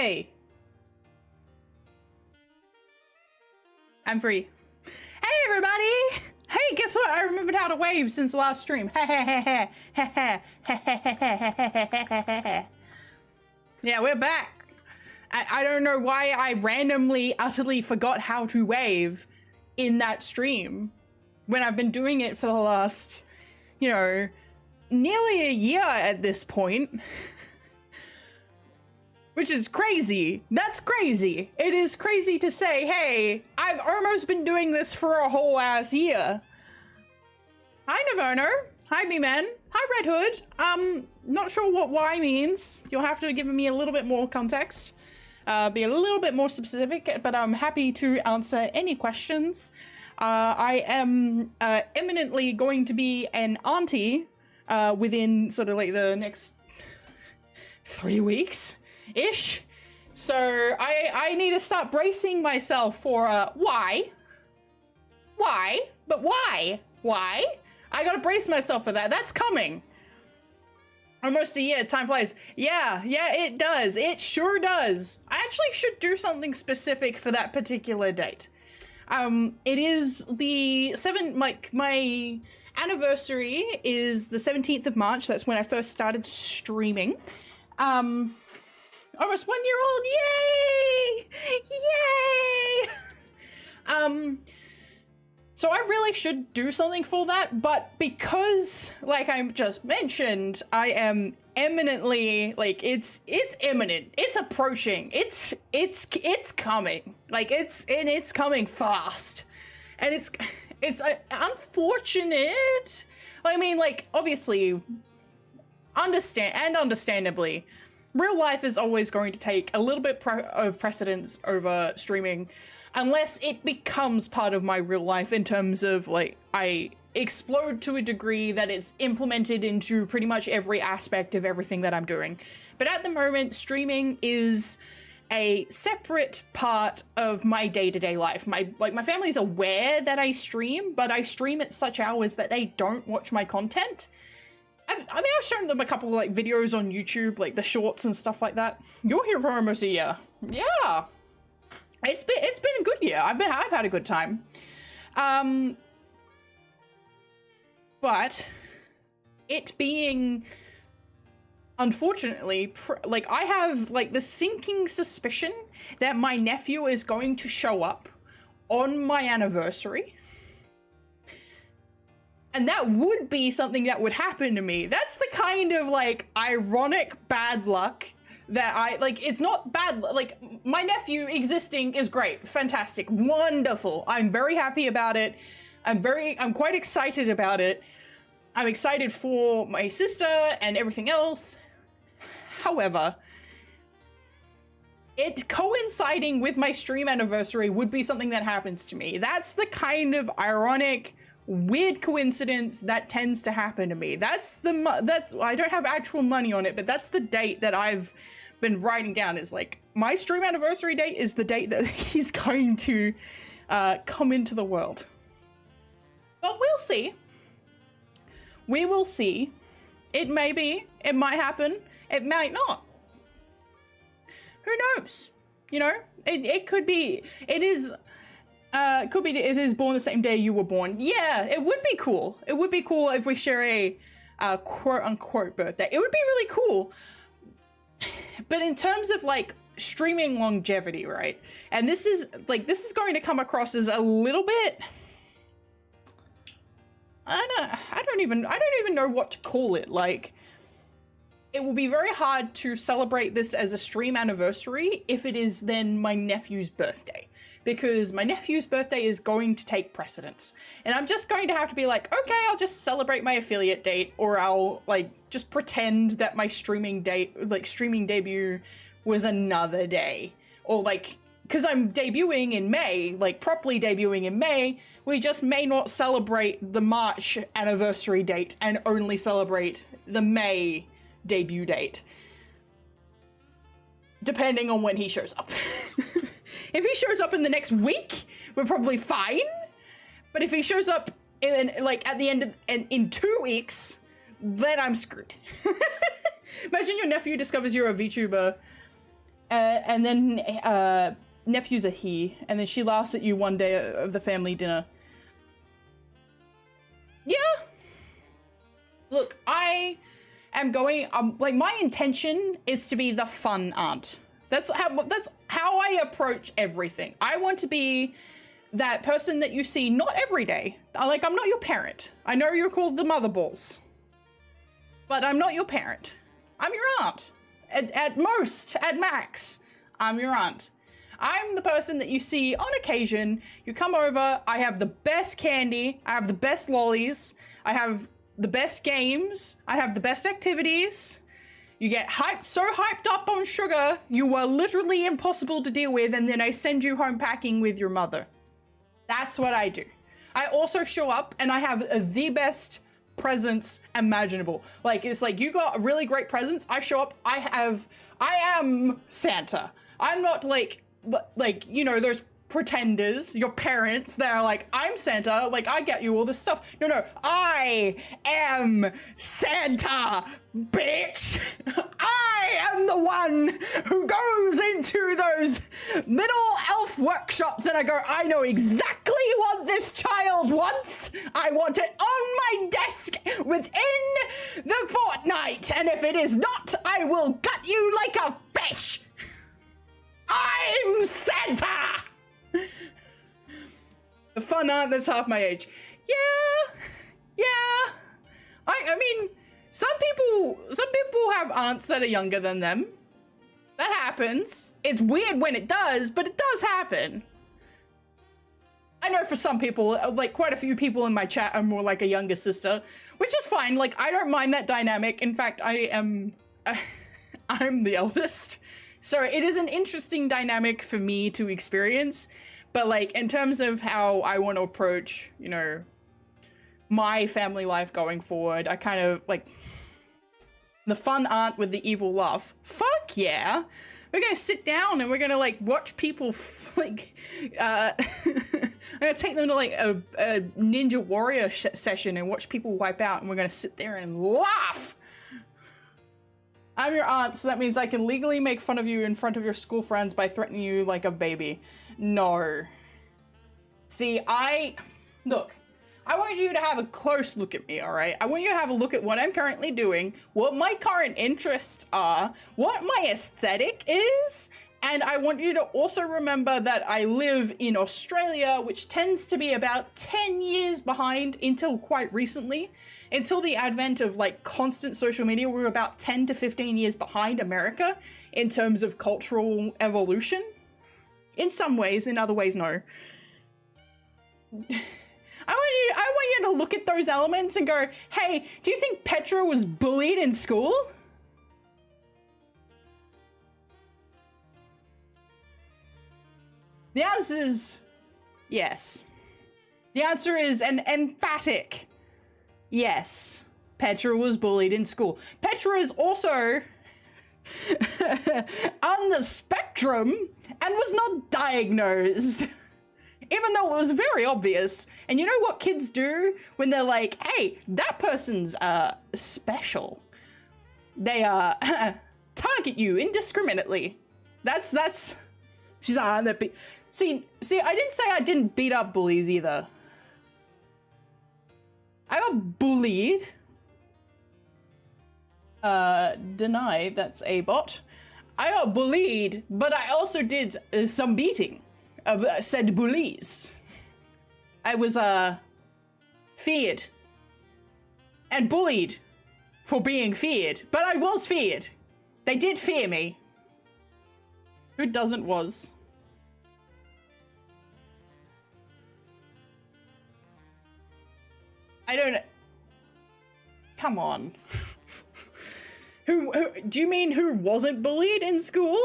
Hey! I'm free. Hey everybody! Hey, guess what? I remembered how to wave since the last stream. Yeah, we're back. I don't know why I randomly, utterly forgot how to wave in that stream when I've been doing it for the last, you know, nearly a year at this point. Which is crazy. That's crazy. It is crazy to say, hey, I've almost been doing this for a whole ass year. Hi, Naverno. Hi, B-Man. Hi, Red Hood. Not sure what Y means. You'll have to give me a little bit more context. Be a little bit more specific, but I'm happy to answer any questions. I am imminently going to be an auntie within sort of like the next 3 weeks. Ish. So I need to start bracing myself for why? But why? I gotta brace myself for that. That's coming. Almost a year. Time flies. Yeah, it does. It sure does. I actually should do something specific for that particular date. It is the my anniversary is the 17th of March. That's when I first started streaming. Almost 1 year old, yay! So I really should do something for that, but because, like I just mentioned, I am imminently, like, it's imminent, it's approaching, it's coming, like, it's coming fast, and it's unfortunate. I mean, like, obviously, understandably, real life is always going to take a little bit of precedence over streaming, unless it becomes part of my real life in terms of, like, I explode to a degree that it's implemented into pretty much every aspect of everything that I'm doing. But at the moment, streaming is a separate part of my day-to-day life. My family's aware that I stream, but I stream at such hours that they don't watch my content. I've shown them a couple of, like, videos on YouTube, like the shorts and stuff like that. You're here for almost a year. Yeah. It's been a good year. I've had a good time. But it being, unfortunately, like, I have, like, the sinking suspicion that my nephew is going to show up on my anniversary. And that would be something that would happen to me. That's the kind of, like, ironic bad luck that it's not bad, like, my nephew existing is great, fantastic, wonderful. I'm very happy about it. I'm quite excited about it. I'm excited for my sister and everything else. However, it coinciding with my stream anniversary would be something that happens to me. That's the kind of ironic, weird coincidence that tends to happen to me. That's I don't have actual money on it, but that's the date that I've been writing down. Is like, my stream anniversary date is the date that he's going to come into the world. But we'll see. We will see. It may be, it might happen, it might not. Who knows? You know, it could be, it is born the same day you were born. Yeah, it would be cool. It would be cool if we share a quote-unquote birthday. It would be really cool. But in terms of, like, streaming longevity, right? And this is going to come across as a little bit, I don't even know what to call it. Like, it will be very hard to celebrate this as a stream anniversary if it is then my nephew's birthday, because my nephew's birthday is going to take precedence. And I'm just going to have to be like, okay, I'll just celebrate my affiliate date, or I'll, like, just pretend that my streaming debut was another day. Or, like, because I'm debuting in May, like, properly debuting in May, we just may not celebrate the March anniversary date and only celebrate the May debut date, depending on when he shows up. If he shows up in the next week, we're probably fine. But if he shows up in, like, at the end of, in 2 weeks, then I'm screwed. Imagine your nephew discovers you're a VTuber And then nephew's a he, and then she laughs at you one day of the family dinner. Yeah. Look, I am going, like, my intention is to be the fun aunt. That's how I approach everything. I want to be that person that you see not every day. Like, I'm not your parent. I know you're called the mother balls, but I'm not your parent. I'm your aunt. At most, at max, I'm your aunt. I'm the person that you see on occasion. You come over, I have the best candy, I have the best lollies, I have the best games, I have the best activities. You get so hyped up on sugar, you are literally impossible to deal with, and then I send you home packing with your mother. That's what I do. I also show up and I have the best presents imaginable. Like, it's like, you got really great presents, I show up, I am Santa. I'm not like, you know, those pretenders, your parents, they're like, I'm Santa, like, I get you all this stuff. No, I am Santa, bitch. I am the one who goes into those little elf workshops and I go, I know exactly what this child wants. I want it on my desk within the fortnight. And if it is not, I will gut you like a fish. I'm Santa! The fun aunt that's half my age. Yeah. I mean, some people have aunts that are younger than them. That happens. It's weird when it does, but it does happen. I know for some people, like quite a few people in my chat are more like a younger sister, which is fine. Like, I don't mind that dynamic. In fact, I'm the eldest. So it is an interesting dynamic for me to experience, but like in terms of how I want to approach, you know, my family life going forward, I kind of like the fun aunt with the evil laugh. Fuck yeah. We're gonna sit down and we're gonna like watch people I'm gonna take them to like a Ninja Warrior session and watch people wipe out, and we're gonna sit there and laugh. I'm your aunt, so that means I can legally make fun of you in front of your school friends by threatening you like a baby. No. See, look, I want you to have a close look at me, all right? I want you to have a look at what I'm currently doing, what my current interests are, what my aesthetic is, and I want you to also remember that I live in Australia, which tends to be about 10 years behind until quite recently. Until the advent of like constant social media, we were about 10 to 15 years behind America in terms of cultural evolution. In some ways, in other ways, no. I want you to look at those elements and go, hey, do you think Petra was bullied in school? The answer is yes. The answer is an emphatic yes. Petra was bullied in school. Petra is also on the spectrum and was not diagnosed. Even though it was very obvious. And you know what kids do when they're like, hey, that person's special? They target you indiscriminately. That's she's that see, I didn't say I didn't beat up bullies either. I got bullied. Deny, that's a bot. I got bullied, but I also did some beating of said bullies. I was feared and bullied for being feared, but I was feared. They did fear me. Who doesn't was? I don't. Come on. Who do you mean who wasn't bullied in school?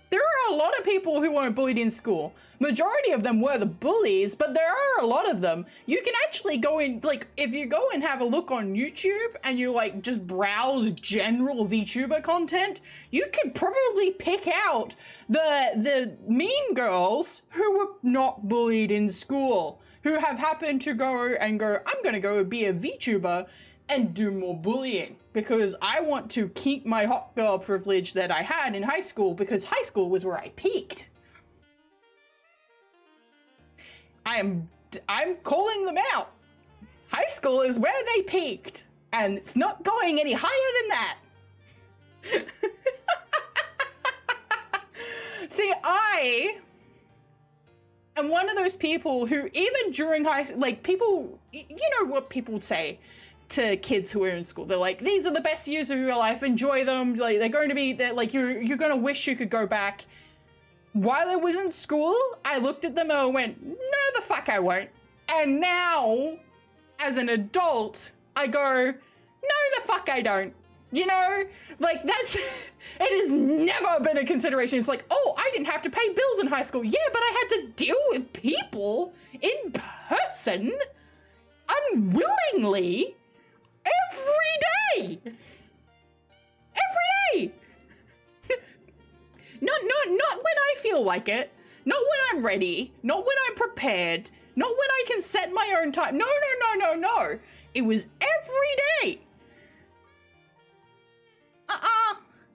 There are a lot of people who weren't bullied in school. Majority of them were the bullies, but there are a lot of them. You can actually go in, like, if you go and have a look on YouTube and you like just browse general VTuber content, you could probably pick out the mean girls who were not bullied in school, who have happened to go, I'm gonna go be a VTuber and do more bullying because I want to keep my hot girl privilege that I had in high school because high school was where I peaked. I'm calling them out. High school is where they peaked, and it's not going any higher than that. See, I am one of those people who, even during people, you know what people would say to kids who are in school. They're like, these are the best years of your life, enjoy them. Like, they're going to be, you're going to wish you could go back. While I was in school, I looked at them and I went, no, the fuck I won't. And now, as an adult, I go, no, the fuck I don't. You know, like it has never been a consideration. It's like, oh, I didn't have to pay bills in high school. Yeah, but I had to deal with people in person unwillingly every day. Every day. Not when I feel like it. Not when I'm ready. Not when I'm prepared. Not when I can set my own time. No. It was every day.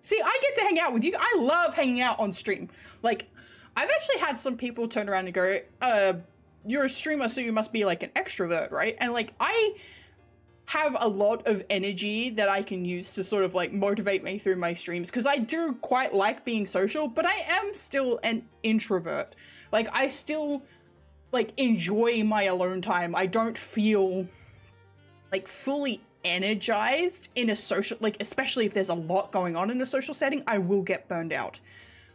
See, I get to hang out with you. I love hanging out on stream. Like, I've actually had some people turn around and go, you're a streamer, so you must be like an extrovert, right? And like, I have a lot of energy that I can use to sort of like motivate me through my streams, because I do quite like being social, but I am still an introvert. Like, I still like enjoy my alone time. I don't feel like fully energized in a social, like, especially if there's a lot going on in a social setting, I will get burned out.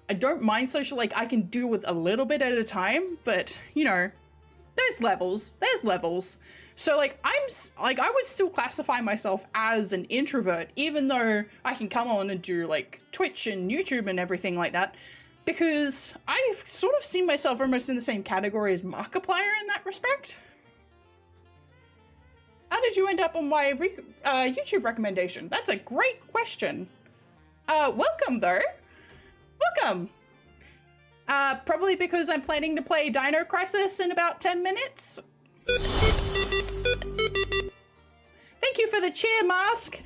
I don't mind social, like, I can do with a little bit at a time, but you know, there's levels. So like, I would still classify myself as an introvert, even though I can come on and do like Twitch and YouTube and everything like that, because I've sort of seen myself almost in the same category as Markiplier in that respect. How did you end up on my YouTube recommendation? That's a great question. Welcome though. Welcome. Probably because I'm planning to play Dino Crisis in about 10 minutes. Thank you for the cheer, Mask.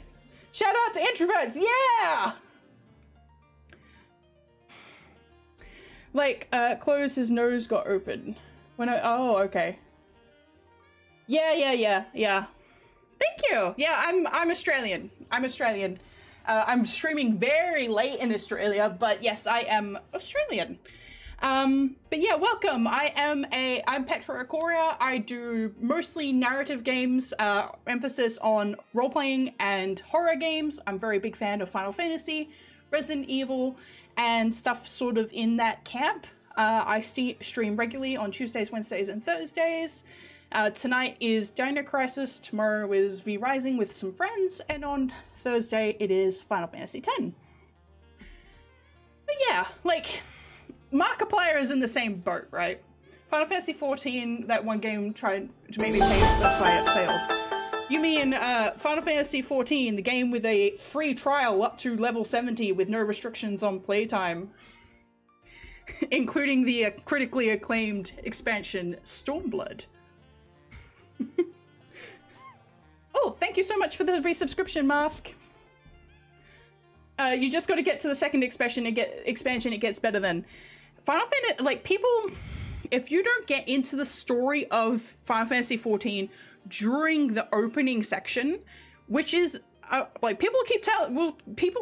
Shout out to introverts, yeah! Like, close, his nose got open. Oh, okay. Yeah. Thank you. Yeah, I'm Australian. I'm streaming very late in Australia, but yes, I am Australian. But yeah, welcome. I'm PetraIchoria. I do mostly narrative games, emphasis on role-playing and horror games. I'm a very big fan of Final Fantasy, Resident Evil, and stuff sort of in that camp. I stream regularly on Tuesdays, Wednesdays, and Thursdays. Tonight is Dino Crisis, tomorrow is V Rising with some friends, and on Thursday it is Final Fantasy X. But yeah, like, Markiplier is in the same boat, right? Final Fantasy XIV, that one game tried to make me pay, that's why it failed. You mean Final Fantasy XIV, the game with a free trial up to level 70 with no restrictions on playtime, including the critically acclaimed expansion Stormblood. Oh, thank you so much for the resubscription, Mask. You just got to get to the second expansion. It gets better then. Final Fantasy, like, people, if you don't get into the story of Final Fantasy XIV during the opening section, which is like, people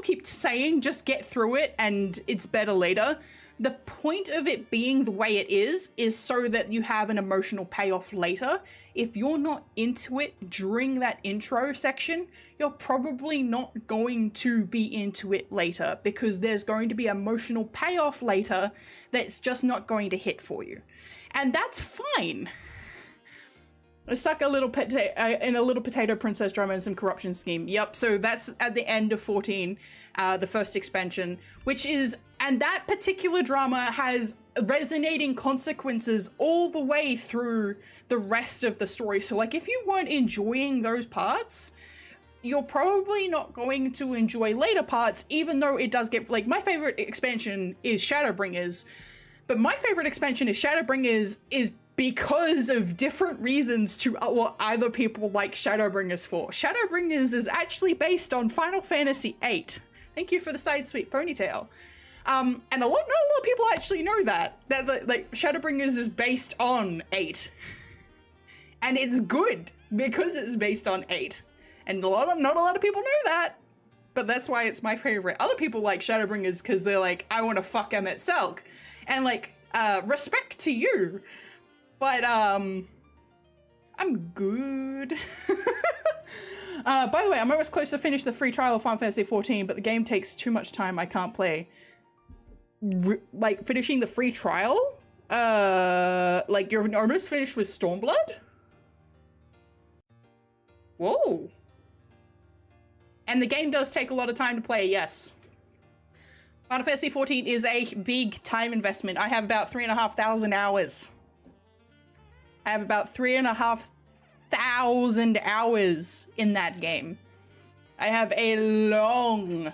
keep saying just get through it and it's better later. The point of it being the way it is so that you have an emotional payoff later. If you're not into it during that intro section, you're probably not going to be into it later, because there's going to be emotional payoff later that's just not going to hit for you. And that's fine. I stuck in a little potato princess drama and some corruption scheme. Yep, so that's at the end of 14, the first expansion, which is, and that particular drama has resonating consequences all the way through the rest of the story. So like, if you weren't enjoying those parts, you're probably not going to enjoy later parts, even though it does get, like, my favorite expansion is Shadowbringers. But my favorite expansion is Shadowbringers is because of different reasons to what other people like Shadowbringers for. Shadowbringers is actually based on Final Fantasy VIII. Thank you for the side sweep ponytail. And not a lot of people actually know that like Shadowbringers is based on 8. And it's good because it's based on 8. And not a lot of people know that, but that's why it's my favorite. Other people like Shadowbringers because they're like, I want to fuck Emmett Selk. And like, respect to you. But, I'm good. By the way, I'm almost close to finish the free trial of Final Fantasy XIV, but the game takes too much time. I can't play. Like, finishing the free trial? Like, you're almost finished with Stormblood? Whoa. And the game does take a lot of time to play, yes. Final Fantasy XIV is a big time investment. I have about 3,500 hours. I have about 3,500 hours in that game. I have a long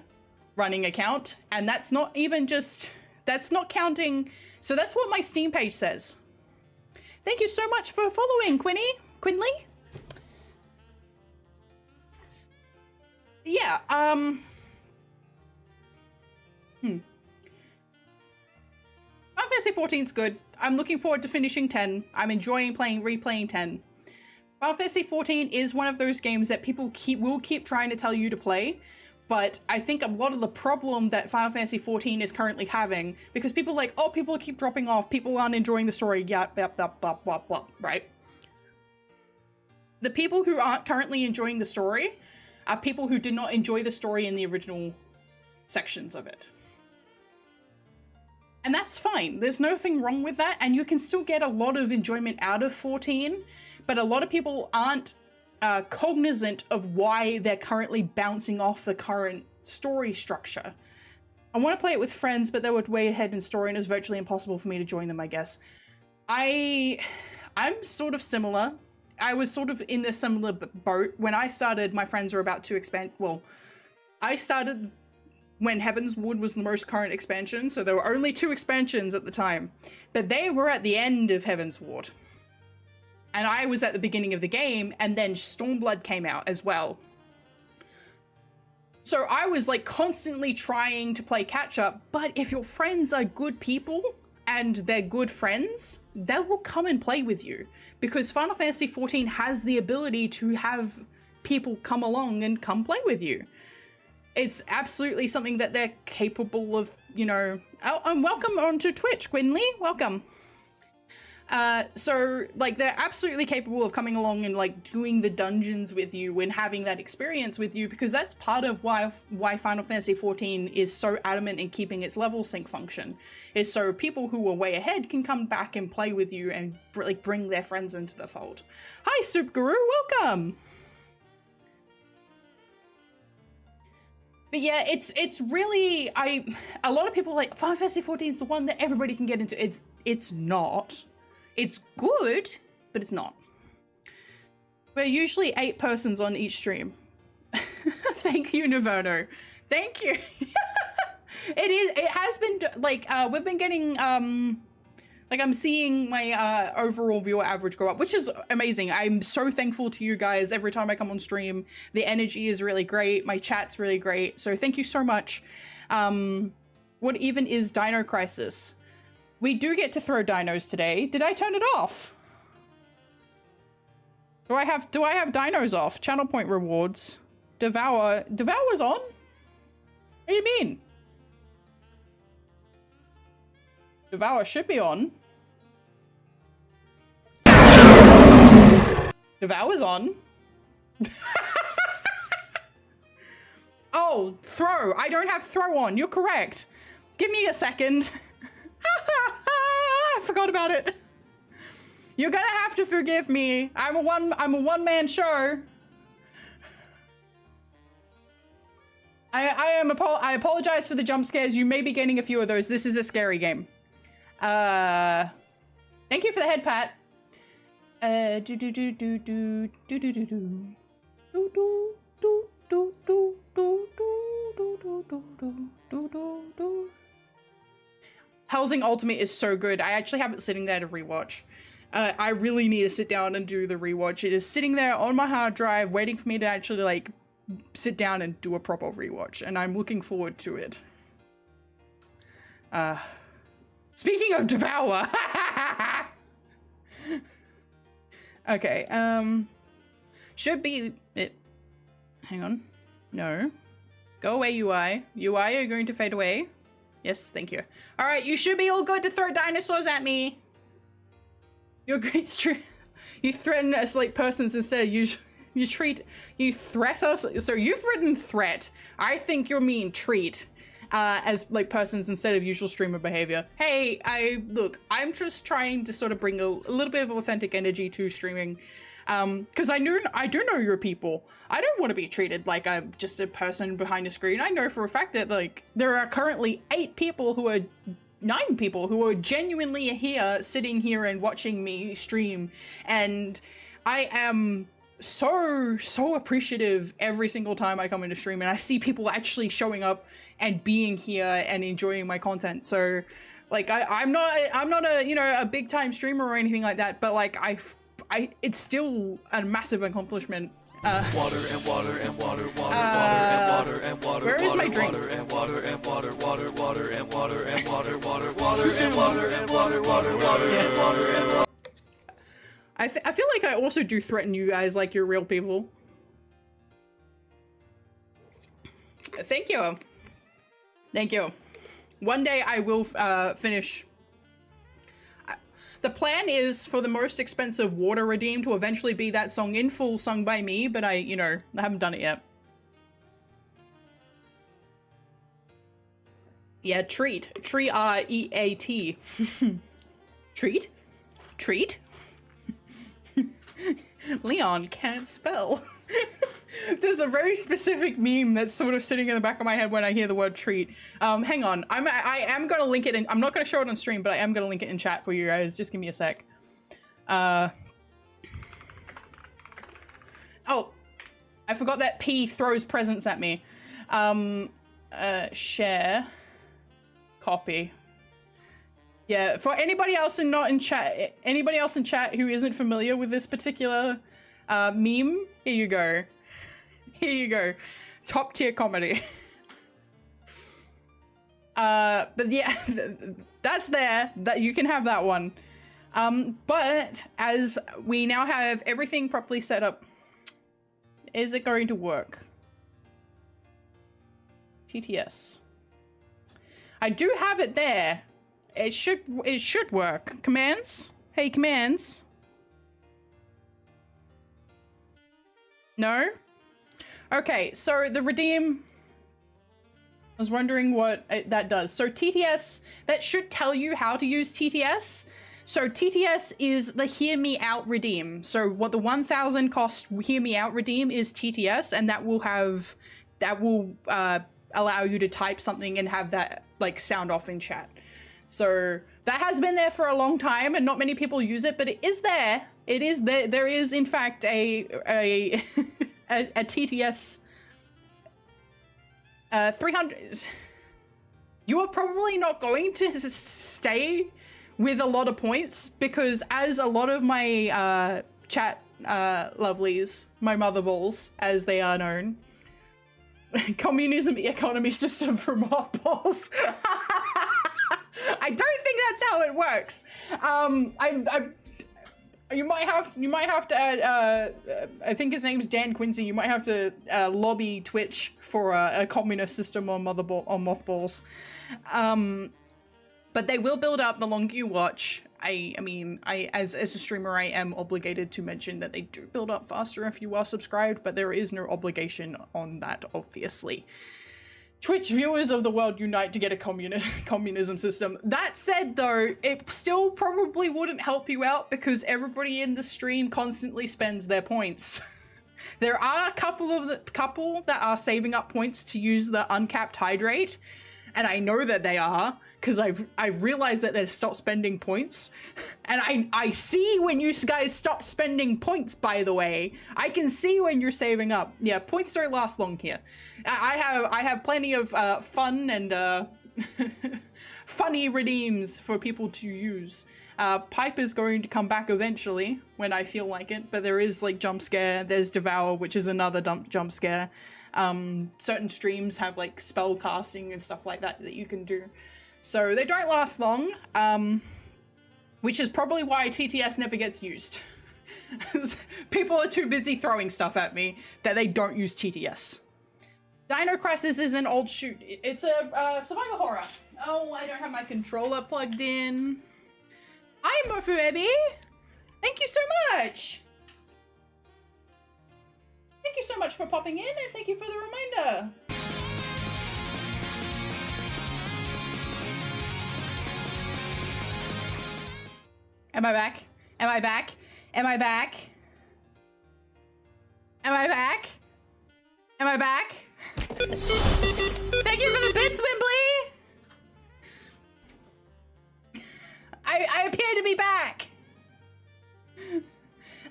running account, and that's not even just, that's not counting. So that's what my Steam page says. Thank you so much for following, Quinley. Yeah, Final Fantasy XIV's good. I'm looking forward to finishing 10. I'm enjoying replaying 10. Final Fantasy XIV is one of those games that people will keep trying to tell you to play, but I think a lot of the problem that Final Fantasy XIV is currently having, because people are like, oh, people keep dropping off, people aren't enjoying the story, right? The people who aren't currently enjoying the story are people who did not enjoy the story in the original sections of it. And that's fine. There's nothing wrong with that. And you can still get a lot of enjoyment out of 14, but a lot of people aren't cognizant of why they're currently bouncing off the current story structure. I want to play it with friends, but they were way ahead in story and it was virtually impossible for me to join them, I guess. I'm sort of similar. I was sort of in a similar boat. When I started, my friends were about to expand. Well, I started when Heaven's Wood was the most current expansion, so there were only 2 expansions at the time. But they were at the end of Heaven's Ward. And I was at the beginning of the game, and then Stormblood came out as well. So I was like constantly trying to play catch up, but if your friends are good people, and they're good friends, they will come and play with you. Because Final Fantasy XIV has the ability to have people come along and come play with you. It's absolutely something that they're capable of, you know. Oh, and welcome onto Twitch, Gwynley. Welcome. So, like, they're absolutely capable of coming along and, like, doing the dungeons with you and having that experience with you, because that's part of why Final Fantasy XIV is so adamant in keeping its level sync function, is so people who are way ahead can come back and play with you and, like, bring their friends into the fold. Hi, Soup Guru, welcome! But yeah, it's really, a lot of people are like, Final Fantasy XIV is the one that everybody can get into. It's not. It's good, but it's not. We're usually 8 persons on each stream. Thank you, Naverno. Thank you. It has been, like, we've been getting, like, I'm seeing my overall viewer average go up, which is amazing. I'm so thankful to you guys every time I come on stream. The energy is really great. My chat's really great. So thank you so much. What even is Dino Crisis? We do get to throw dinos today. Did I turn it off? Do I have dinos off? Channel point rewards. Devour's on? What do you mean? Devour should be on. Devour's on. Oh, throw. I don't have throw on. You're correct. Give me a second. I forgot about it. You're gonna have to forgive me. I'm a one-man show. I apologize for the jump scares. You may be getting a few of those. This is a scary game. Thank you for the head pat. Housing Ultimate is so good. I actually have it sitting there to rewatch. I really need to sit down and do the rewatch. It is sitting there on my hard drive waiting for me to actually like sit down and do a proper rewatch, and I'm looking forward to it. Speaking of Devour, okay, should be it. Hang on, no, go away, UI. UI, are you going to fade away? Yes, thank you. All right, you should be all good to throw dinosaurs at me. You're a great you threaten us like persons instead. You threat us. So you've written threat. I think you're mean treat. As like persons instead of usual streamer behavior. Hey, I'm just trying to sort of bring a little bit of authentic energy to streaming. Because I do know your people. I don't want to be treated like I'm just a person behind a screen. I know for a fact that like there are currently 9 people who are genuinely here, sitting here and watching me stream. And I am so appreciative every single time I come into stream and I see people actually showing up and being here and enjoying my content. So like I'm not a, you know, a big time streamer or anything like that, but like it's still a massive accomplishment. Water and water and water, water, water and water and water. Where is my drink? Water and water and water, water, water and water and water, water, water and water and water, water, water and water and water. I feel like I also do threaten you guys like you're real people. Thank you. Thank you. One day I will finish. The plan is for the most expensive Water Redeem to eventually be that song in full sung by me, but I haven't done it yet. Yeah, treat. Treat. Treat? Treat? Leon can't spell. There's a very specific meme that's sort of sitting in the back of my head when I hear the word treat. Hang on, I am gonna link it in. I'm not gonna show it on stream, but I am gonna link it in chat for you guys. Just give me a sec. Oh, I forgot that P throws presents at me. Share, copy. Yeah, for anybody else not in chat, anybody else in chat who isn't familiar with this particular meme, here you go. Here you go. Top tier comedy. But yeah, that's there. That you can have that one. But as we now have everything properly set up, is it going to work? TTS. I do have it there. It should work. Commands? Hey, commands. No? Okay, so the redeem, I was wondering what that does. So TTS, that should tell you how to use TTS. So TTS is the hear me out redeem. So what the 1,000 cost hear me out redeem is TTS, and that will allow you to type something and have that like sound off in chat. So that has been there for a long time and not many people use it, but it is there. It is there. There is in fact a TTS 300. You are probably not going to stay with a lot of points because as a lot of my chat lovelies, my mother balls as they are known, communism economy system for mothballs. I don't think that's how it works. You might have to add, I think his name's Dan Quincy. You might have to lobby Twitch for a communist system on mothballs. But they will build up the longer you watch. I mean, as a streamer, I am obligated to mention that they do build up faster if you are subscribed, but there is no obligation on that, obviously. Twitch viewers of the world unite to get a communism system. That said though, it still probably wouldn't help you out because everybody in the stream constantly spends their points. There are a couple that are saving up points to use the uncapped hydrate, and I know that they are because I've realized that they've stopped spending points, and I see when you guys stop spending points. By the way, I can see when you're saving up. Yeah, points don't last long here. I have plenty of fun and funny redeems for people to use. Pipe is going to come back eventually when I feel like it, but there is like jump scare, there's Devour, which is another jump scare. Certain streams have like spell casting and stuff like that you can do. So they don't last long, which is probably why TTS never gets used. People are too busy throwing stuff at me that they don't use TTS. Dino Crisis is an old shoot. It's a survival horror. Oh, I don't have my controller plugged in. Hi, Mofu Ebi. Thank you so much. Thank you so much for popping in, and thank you for the reminder. Am I back? Am I back? Am I back? Am I back? Am I back? Thank you for the bits, Wimbley! I appear to be back!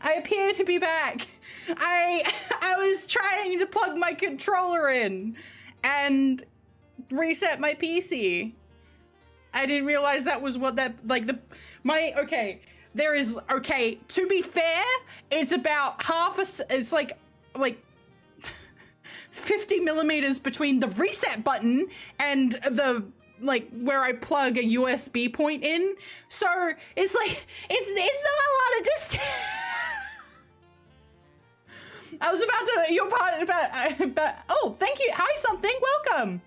I appear to be back. I was trying to plug my controller in and reset my PC. I didn't realize that was what that, like, okay, there is, okay, to be fair, it's about it's like 50 millimeters between the reset button and the, like, where I plug a USB point in. So it's like, it's not a lot of distance. I was about to, you're part about, oh, thank you. Hi, something, welcome.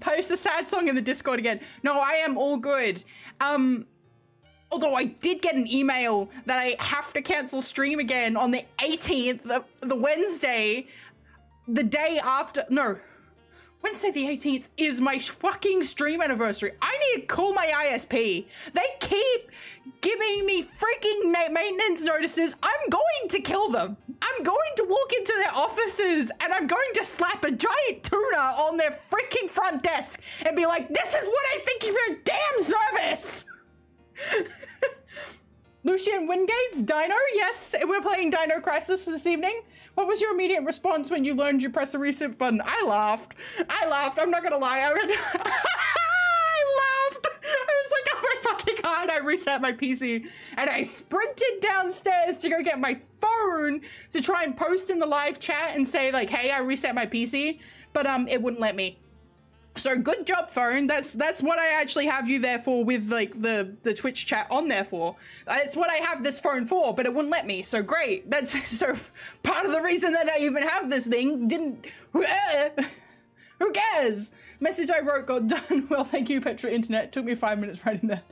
Post a sad song in the Discord again. No, I am all good. Although I did get an email that I have to cancel stream again on the 18th, the Wednesday, the day after, no, Wednesday the 18th is my fucking stream anniversary. I need to call my ISP. They keep giving me freaking maintenance notices. I'm going to kill them. I'm going to walk into their offices and I'm going to slap a giant tuna on their freaking front desk and be like, this is what I think of your damn service. Lucian Wingate's Dino? Yes, we're playing Dino Crisis this evening. What was your immediate response when you learned you press the reset button? I laughed. I'm not gonna lie. I laughed. I was like, oh my fucking god, I reset my PC. And I sprinted downstairs to go get my phone to try and post in the live chat and say like, hey, I reset my PC. But it wouldn't let me. So good job, phone. That's what I actually have you there for, with like the Twitch chat on there for. It's what I have this phone for, but it wouldn't let me. So great. That's so part of the reason that I even have this thing didn't. Who cares? Message I wrote got done. Well, thank you, Petra Internet. Took me 5 minutes writing that.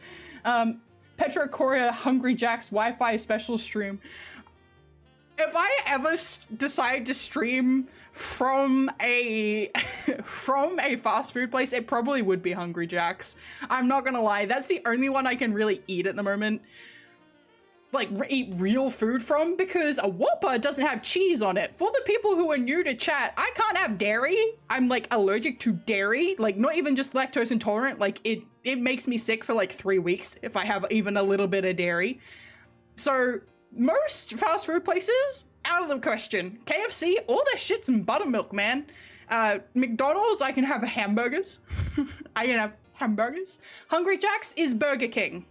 PetraIchoria Hungry Jack's Wi-Fi special stream. If I ever decide to stream from a fast food place, it probably would be Hungry Jack's. I'm not gonna lie, that's the only one I can really eat at the moment. Like, eat real food from, because a Whopper doesn't have cheese on it. For the people who are new to chat, I can't have dairy. I'm like allergic to dairy, like not even just lactose intolerant. Like it makes me sick for like 3 weeks if I have even a little bit of dairy. So most fast food places, out of the question. KFC, all their shit's in buttermilk, man. McDonald's, I can have hamburgers. I can have hamburgers. Hungry Jack's is Burger King.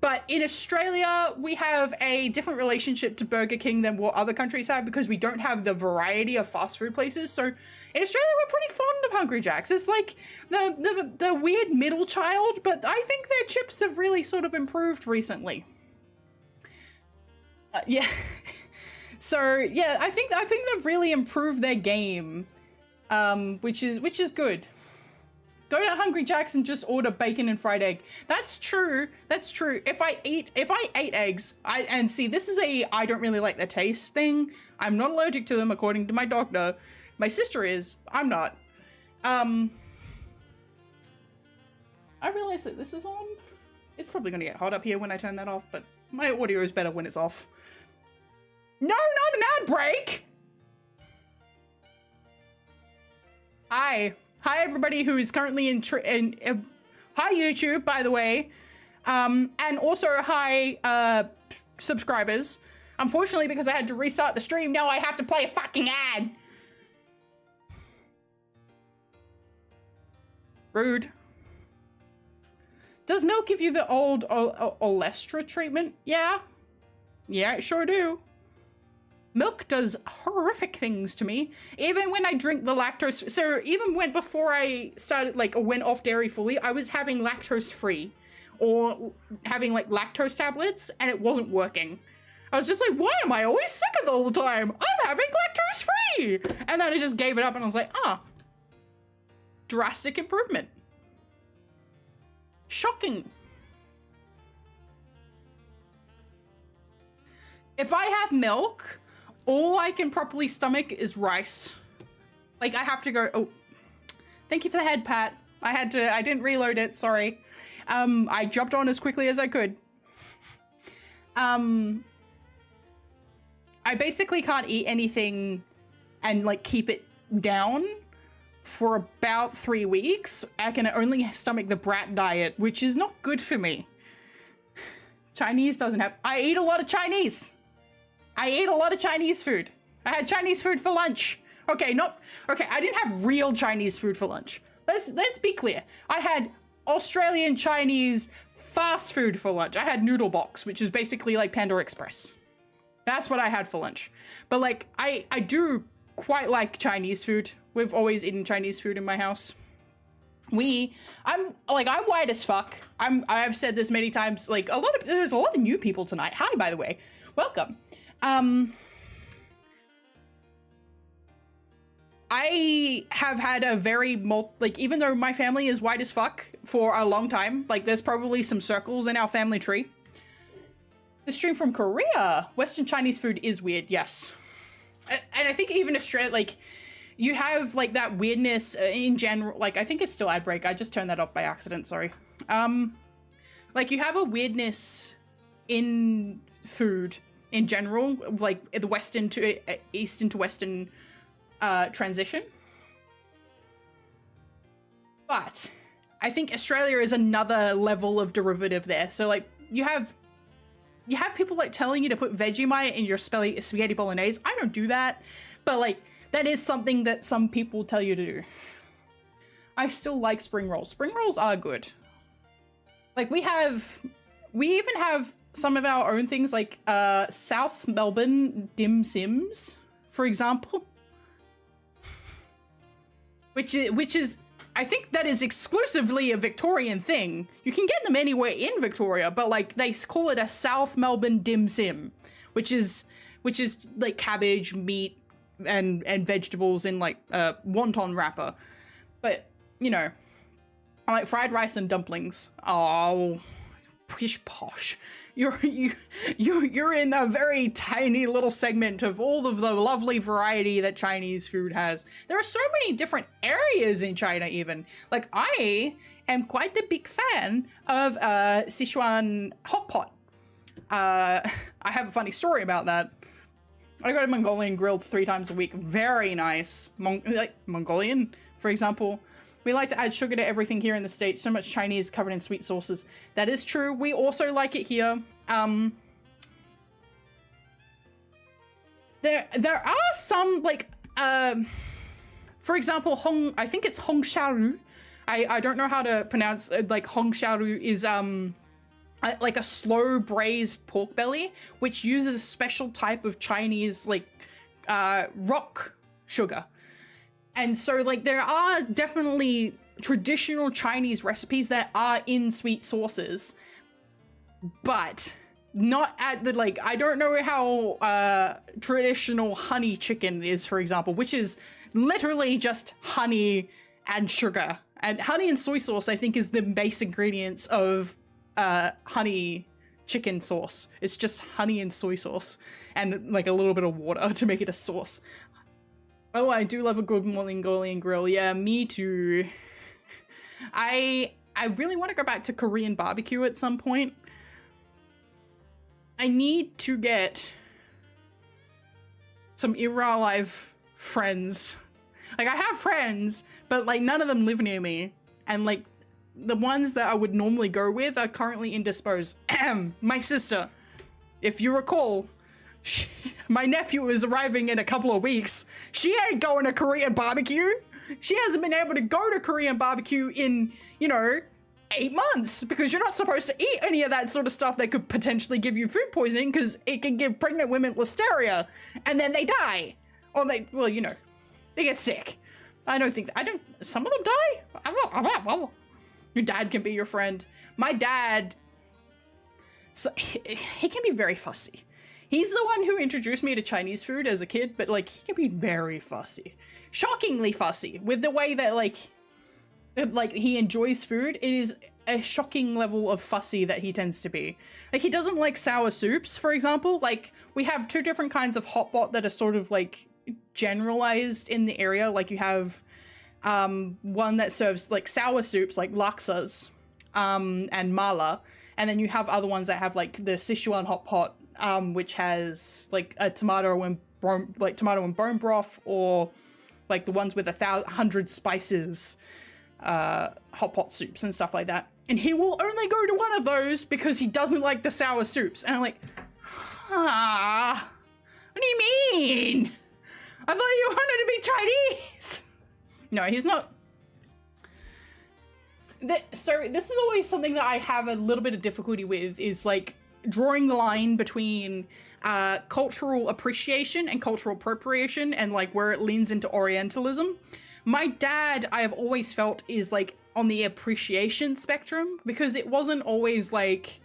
But in Australia, we have a different relationship to Burger King than what other countries have, because we don't have the variety of fast food places. So in Australia, we're pretty fond of Hungry Jack's. It's like the weird middle child, but I think their chips have really sort of improved recently. Yeah. So yeah, I think they've really improved their game, which is good. Go to Hungry Jack's and just order bacon and fried egg. That's true. That's true. If I ate eggs, and see, this is I don't really like the taste thing. I'm not allergic to them according to my doctor. My sister is. I'm not. I realize that this is on. It's probably gonna get hot up here when I turn that off, but my audio is better when it's off. No, not an ad break! Hi everybody who is currently hi YouTube, by the way. And also hi subscribers. Unfortunately, because I had to restart the stream, now I have to play a fucking ad. Rude. Does milk give you the old olestra treatment? Yeah. Yeah, it sure do. Milk does horrific things to me. Even when I drink the lactose, so even when before I started, like, went off dairy fully, I was having lactose free or having like lactose tablets and it wasn't working. I was just like, why am I always sick of it all the time? I'm having lactose free. And then I just gave it up and I was like, drastic improvement. Shocking. If I have milk, all I can properly stomach is rice. Like I have to go, oh, thank you for the head pat. I didn't reload it, sorry. I jumped on as quickly as I could. I basically can't eat anything and like keep it down for about 3 weeks. I can only stomach the brat diet, which is not good for me. Chinese doesn't have, I eat a lot of Chinese. I ate a lot of Chinese food. I had Chinese food for lunch. Okay, I didn't have real Chinese food for lunch. Let's be clear. I had Australian Chinese fast food for lunch. I had Noodle Box, which is basically like Panda Express. That's what I had for lunch. But like, I do quite like Chinese food. We've always eaten Chinese food in my house. I'm white as fuck. I've said this many times, like there's a lot of new people tonight. Hi, by the way. Welcome. I have had a very even though my family is white as fuck for a long time, like there's probably some circles in our family tree. The stream from Korea. Western Chinese food is weird, yes. And I think even Australia, like, you have like that weirdness in general. Like, I think it's still ad break. I just turned that off by accident, sorry. Like you have a weirdness in food in general, like the Western to Eastern to Western transition. But I think Australia is another level of derivative there. So like you have people like telling you to put Vegemite in your spaghetti bolognese. I don't do that, but like that is something that some people tell you to do. I still like spring rolls. Spring rolls are good. Like we even have some of our own things like South Melbourne dim sims, for example. Which is, I think that is exclusively a Victorian thing. You can get them anywhere in Victoria, but like they call it a South Melbourne dim sim, which is like cabbage, meat, and vegetables in like a wonton wrapper. But you know, I like fried rice and dumplings. Oh, pish posh. You're in a very tiny little segment of all of the lovely variety that Chinese food has. There are so many different areas in China even. Like I am quite a big fan of Sichuan hot pot. I have a funny story about that. I go to Mongolian grilled 3 times a week. Very nice. Like Mongolian, for example. We like to add sugar to everything here in the States. So much Chinese covered in sweet sauces. That is true. We also like it here. There are some like, for example, I think it's Hong Xiaoru. I don't know how to pronounce like Hong Xiaoru is like a slow braised pork belly, which uses a special type of Chinese like rock sugar. And so like there are definitely traditional Chinese recipes that are in sweet sauces, but not at the like, I don't know how traditional honey chicken is, for example, which is literally just honey and sugar. And honey and soy sauce, I think, is the base ingredients of honey chicken sauce. It's just honey and soy sauce and like a little bit of water to make it a sauce. Oh, I do love a good Mongolian grill. Yeah, me too. I really want to go back to Korean barbecue at some point. I need to get some in real life friends. Like I have friends, but like none of them live near me. And like the ones that I would normally go with are currently indisposed. My sister, if you recall, my nephew is arriving in a couple of weeks. She ain't going to Korean barbecue. She hasn't been able to go to Korean barbecue in, you know, 8 months, because you're not supposed to eat any of that sort of stuff that could potentially give you food poisoning, because it can give pregnant women listeria, and then they die. Or they, well, you know, they get sick. I don't think, some of them die? Your dad can be your friend. My dad, so he can be very fussy. He's the one who introduced me to Chinese food as a kid, but like, he can be very fussy. Shockingly fussy with the way that like he enjoys food. It is a shocking level of fussy that he tends to be. Like, he doesn't like sour soups, for example. Like, we have 2 different kinds of hot pot that are sort of like generalized in the area. Like, you have one that serves like sour soups, like laksas, and mala, and then you have other ones that have like the Sichuan hot pot, which has like a tomato and bone broth, or like the ones with 100 spices, hot pot soups and stuff like that. And he will only go to one of those because he doesn't like the sour soups. And I'm like, what do you mean? I thought you wanted to be Chinese. No, he's not. So this is always something that I have a little bit of difficulty with, is like drawing the line between cultural appreciation and cultural appropriation, and like where it leans into Orientalism. My dad, I have always felt, is like on the appreciation spectrum, because it wasn't always like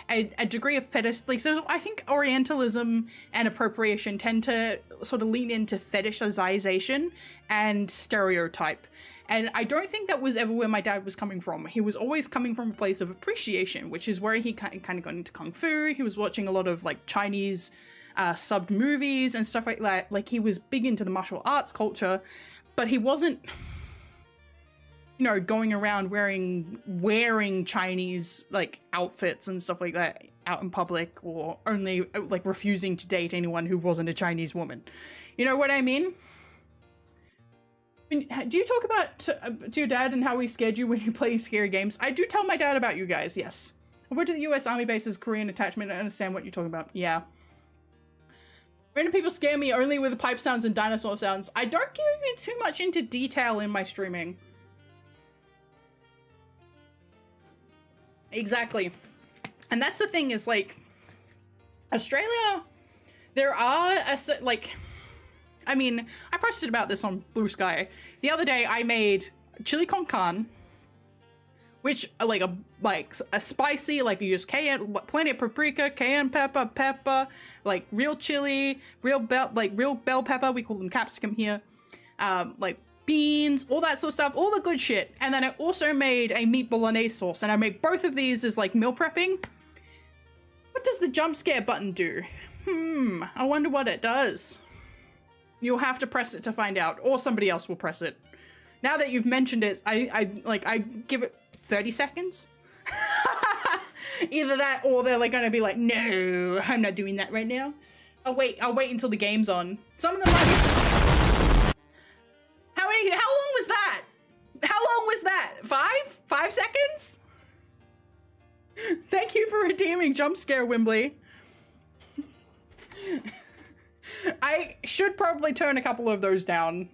a degree of fetish. Like, so I think Orientalism and appropriation tend to sort of lean into fetishization and stereotype. And I don't think that was ever where my dad was coming from. He was always coming from a place of appreciation, which is where he kind of got into Kung Fu. He was watching a lot of like Chinese subbed movies and stuff like that. Like, he was big into the martial arts culture, but he wasn't, you know, going around wearing Chinese like outfits and stuff like that out in public, or only like refusing to date anyone who wasn't a Chinese woman. You know what I mean? I mean, do you talk about to your dad and how he scared you when you play scary games? I do tell my dad about you guys, yes. I went to the US Army base's Korean attachment. I understand what you're talking about. Yeah. Random people scare me only with the pipe sounds and dinosaur sounds. I don't get too much into detail in my streaming. Exactly. And that's the thing, is like, Australia, there are I mean, I posted about this on Bsky. The other day I made chili con carne, which like a spicy, like you use cayenne, plenty of paprika, cayenne pepper, like real chili, real bell pepper, we call them capsicum here, like beans, all that sort of stuff, all the good shit. And then I also made a meat bolognese sauce, and I made both of these as like meal prepping. What does the jump scare button do? I wonder what it does. You'll have to press it to find out, or somebody else will press it. Now that you've mentioned it, I give it 30 seconds. Either that, or they're like gonna be like, no, I'm not doing that right now. I'll wait until the game's on. Some of them might be... How long was that? How long was that? 5 seconds? Thank you for redeeming jump scare, Wimbley. I should probably turn a couple of those down.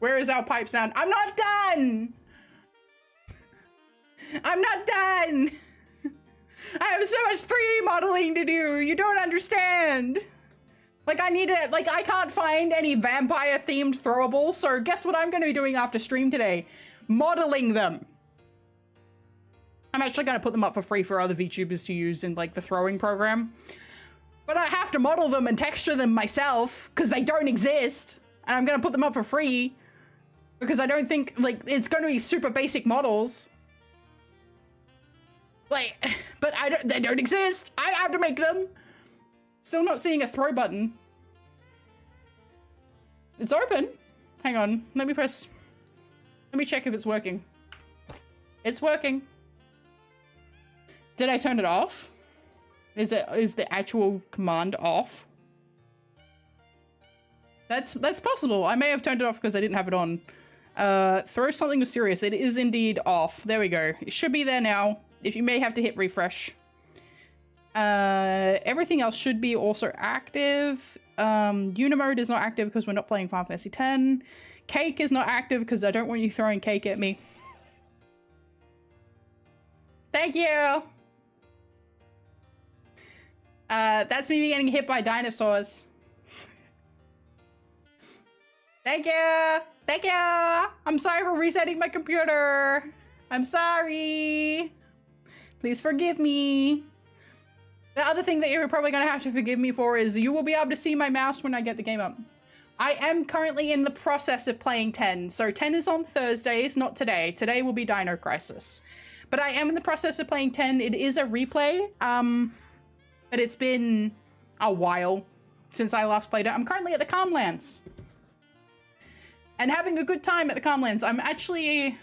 Where is our pipe sound? I'm not done! I'm not done! I have so much 3D modeling to do, you don't understand! Like, I can't find any vampire-themed throwables, so guess what I'm gonna be doing after stream today? Modeling them! I'm actually gonna put them up for free for other VTubers to use in, like, the throwing program. But I have to model them and texture them myself, because they don't exist. And I'm gonna put them up for free, because I don't think, like, it's gonna be super basic models. Like, but they don't exist. I have to make them. Still not seeing a throw button. It's open. Hang on, let me check if it's working. It's working. Did I turn it off? Is the actual command off? That's possible. I may have turned it off because I didn't have it on. Throw something serious. It is indeed off. There we go. It should be there now. If you may have to hit refresh. Everything else should be also active. Unimode is not active because we're not playing Final Fantasy X. Cake is not active because I don't want you throwing cake at me. Thank you. That's me getting hit by dinosaurs. Thank you. Thank you. I'm sorry for resetting my computer. I'm sorry. Please forgive me. The other thing that you're probably going to have to forgive me for is you will be able to see my mouse when I get the game up. I am currently in the process of playing 10. So 10 is on Thursdays, not today. Today will be Dino Crisis. But I am in the process of playing 10. It is a replay. But it's been a while since I last played it. I'm currently at the Calmlands. And having a good time at the Calmlands. I'm actually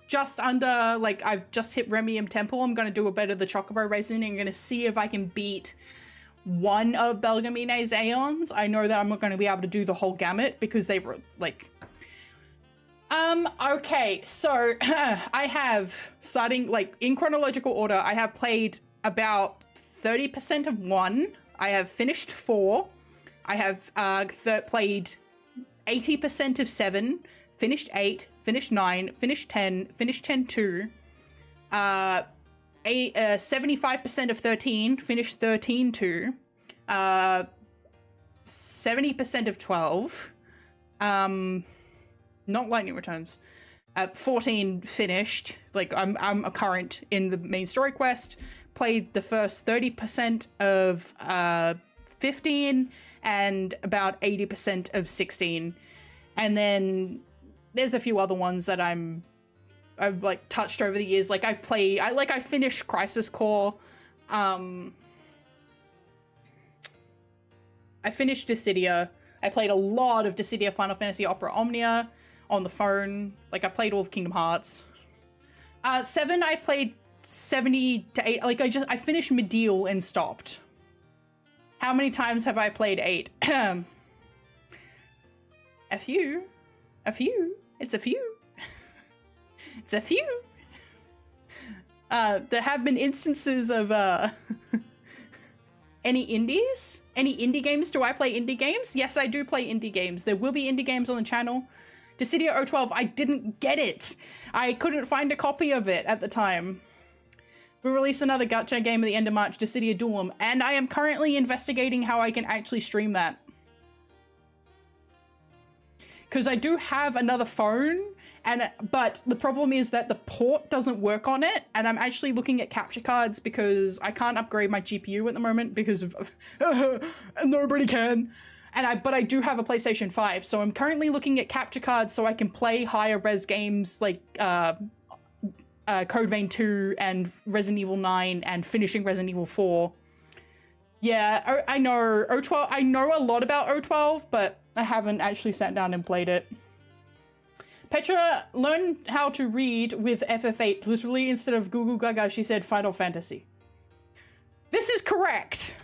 just under, like, I've just hit Remium Temple. I'm going to do a bit of the Chocobo racing and I'm going to see if I can beat one of Belgamine's Aeons. I know that I'm not going to be able to do the whole gamut because they were, like... okay, so I have, starting, like, in chronological order, I have played about 30% of 1. I have finished 4. I have played 80% of 7, finished 8, finished 9, finished 10, finished 10-2, 75% of 13, finished 13-2, 70% of 12, not Lightning Returns, 14 finished, like I'm a current in the main story quest, played the first 30% of 15, and about 80% of 16, and then there's a few other ones that I've like touched over the years. Like I finished Crisis Core. I finished Dissidia. I played a lot of Dissidia Final Fantasy Opera Omnia on the phone. Like I played all of Kingdom Hearts. 7 I played 70 to 8. Like I finished Medial and stopped. How many times have I played 8? A few. A few. It's a few. It's a few. There have been instances of any indies? Any indie games? Do I play indie games? Yes, I do play indie games. There will be indie games on the channel. Dissidia 012, I didn't get it. I couldn't find a copy of it at the time. We'll release another gacha game at the end of March, Dissidia Duelum, and I am currently investigating how I can actually stream that. Because I do have another phone, but the problem is that the port doesn't work on it, and I'm actually looking at capture cards because I can't upgrade my GPU at the moment because of nobody can. But I do have a PlayStation 5, so I'm currently looking at capture cards so I can play higher res games like Code Vein 2 and Resident Evil 9 and finishing Resident Evil 4. Yeah, I know O12. I know a lot about O12, but I haven't actually sat down and played it. Petra learned how to read with FF8 literally instead of Google Gaga. She said Final Fantasy. This is correct.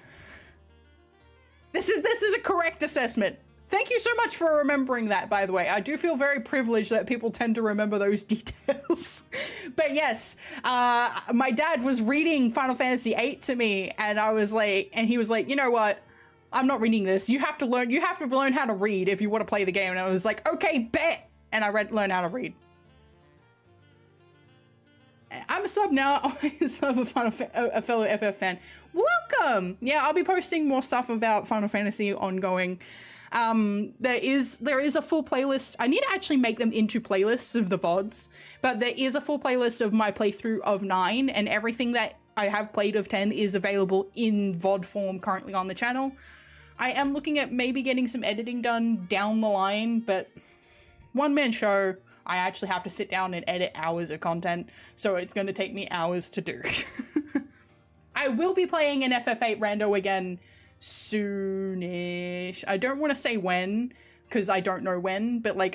This is a correct assessment. Thank you so much for remembering that, by the way. I do feel very privileged that people tend to remember those details. But yes, my dad was reading Final Fantasy VIII to me, and I was like, and he was like, you know what? I'm not reading this. You have to learn how to read if you want to play the game. And I was like, okay, bet. And I learned how to read. I'm a sub now. I'm a fellow FF fan. Welcome. Yeah, I'll be posting more stuff about Final Fantasy ongoing. There is a full playlist. I need to actually make them into playlists of the VODs, but there is a full playlist of my playthrough of 9, and everything that I have played of 10 is available in VOD form currently on the channel. I am looking at maybe getting some editing done down the line, but one-man show, I actually have to sit down and edit hours of content, so it's going to take me hours to do. I will be playing an FF8 rando again soonish. I don't want to say when, because I don't know when, but like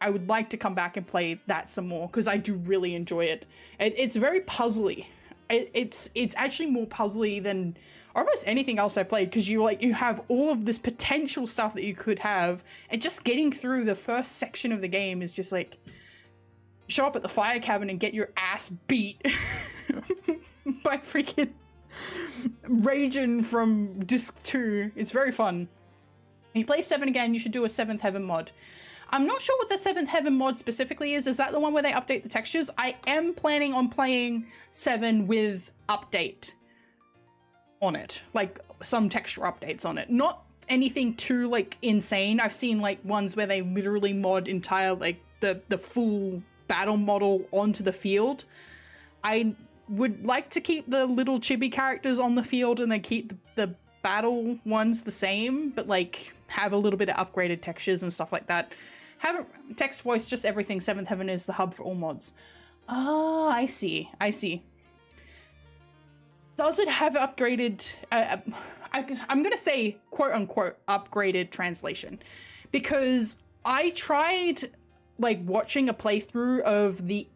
I would like to come back and play that some more because I do really enjoy it. It's very puzzly. It's actually more puzzly than almost anything else I played, because you have all of this potential stuff that you could have, and just getting through the first section of the game is just like show up at the fire cabin and get your ass beat by freaking Raging from disc 2. It's very fun. If you play 7 again, you should do a 7th Heaven mod. I'm not sure what the Seventh Heaven mod specifically is. Is that the one where they update the textures? I am planning on playing 7 with update on it, like some texture updates on it. Not anything too like insane. I've seen like ones where they literally mod entire like the full battle model onto the field. I would like to keep the little chibi characters on the field and then keep the battle ones the same, but like have a little bit of upgraded textures and stuff like that. Have a text, voice, just everything. Seventh Heaven is the hub for all mods. Ah, I see. I see. Does it have upgraded? I'm gonna say quote unquote upgraded translation, because I tried like watching a playthrough of the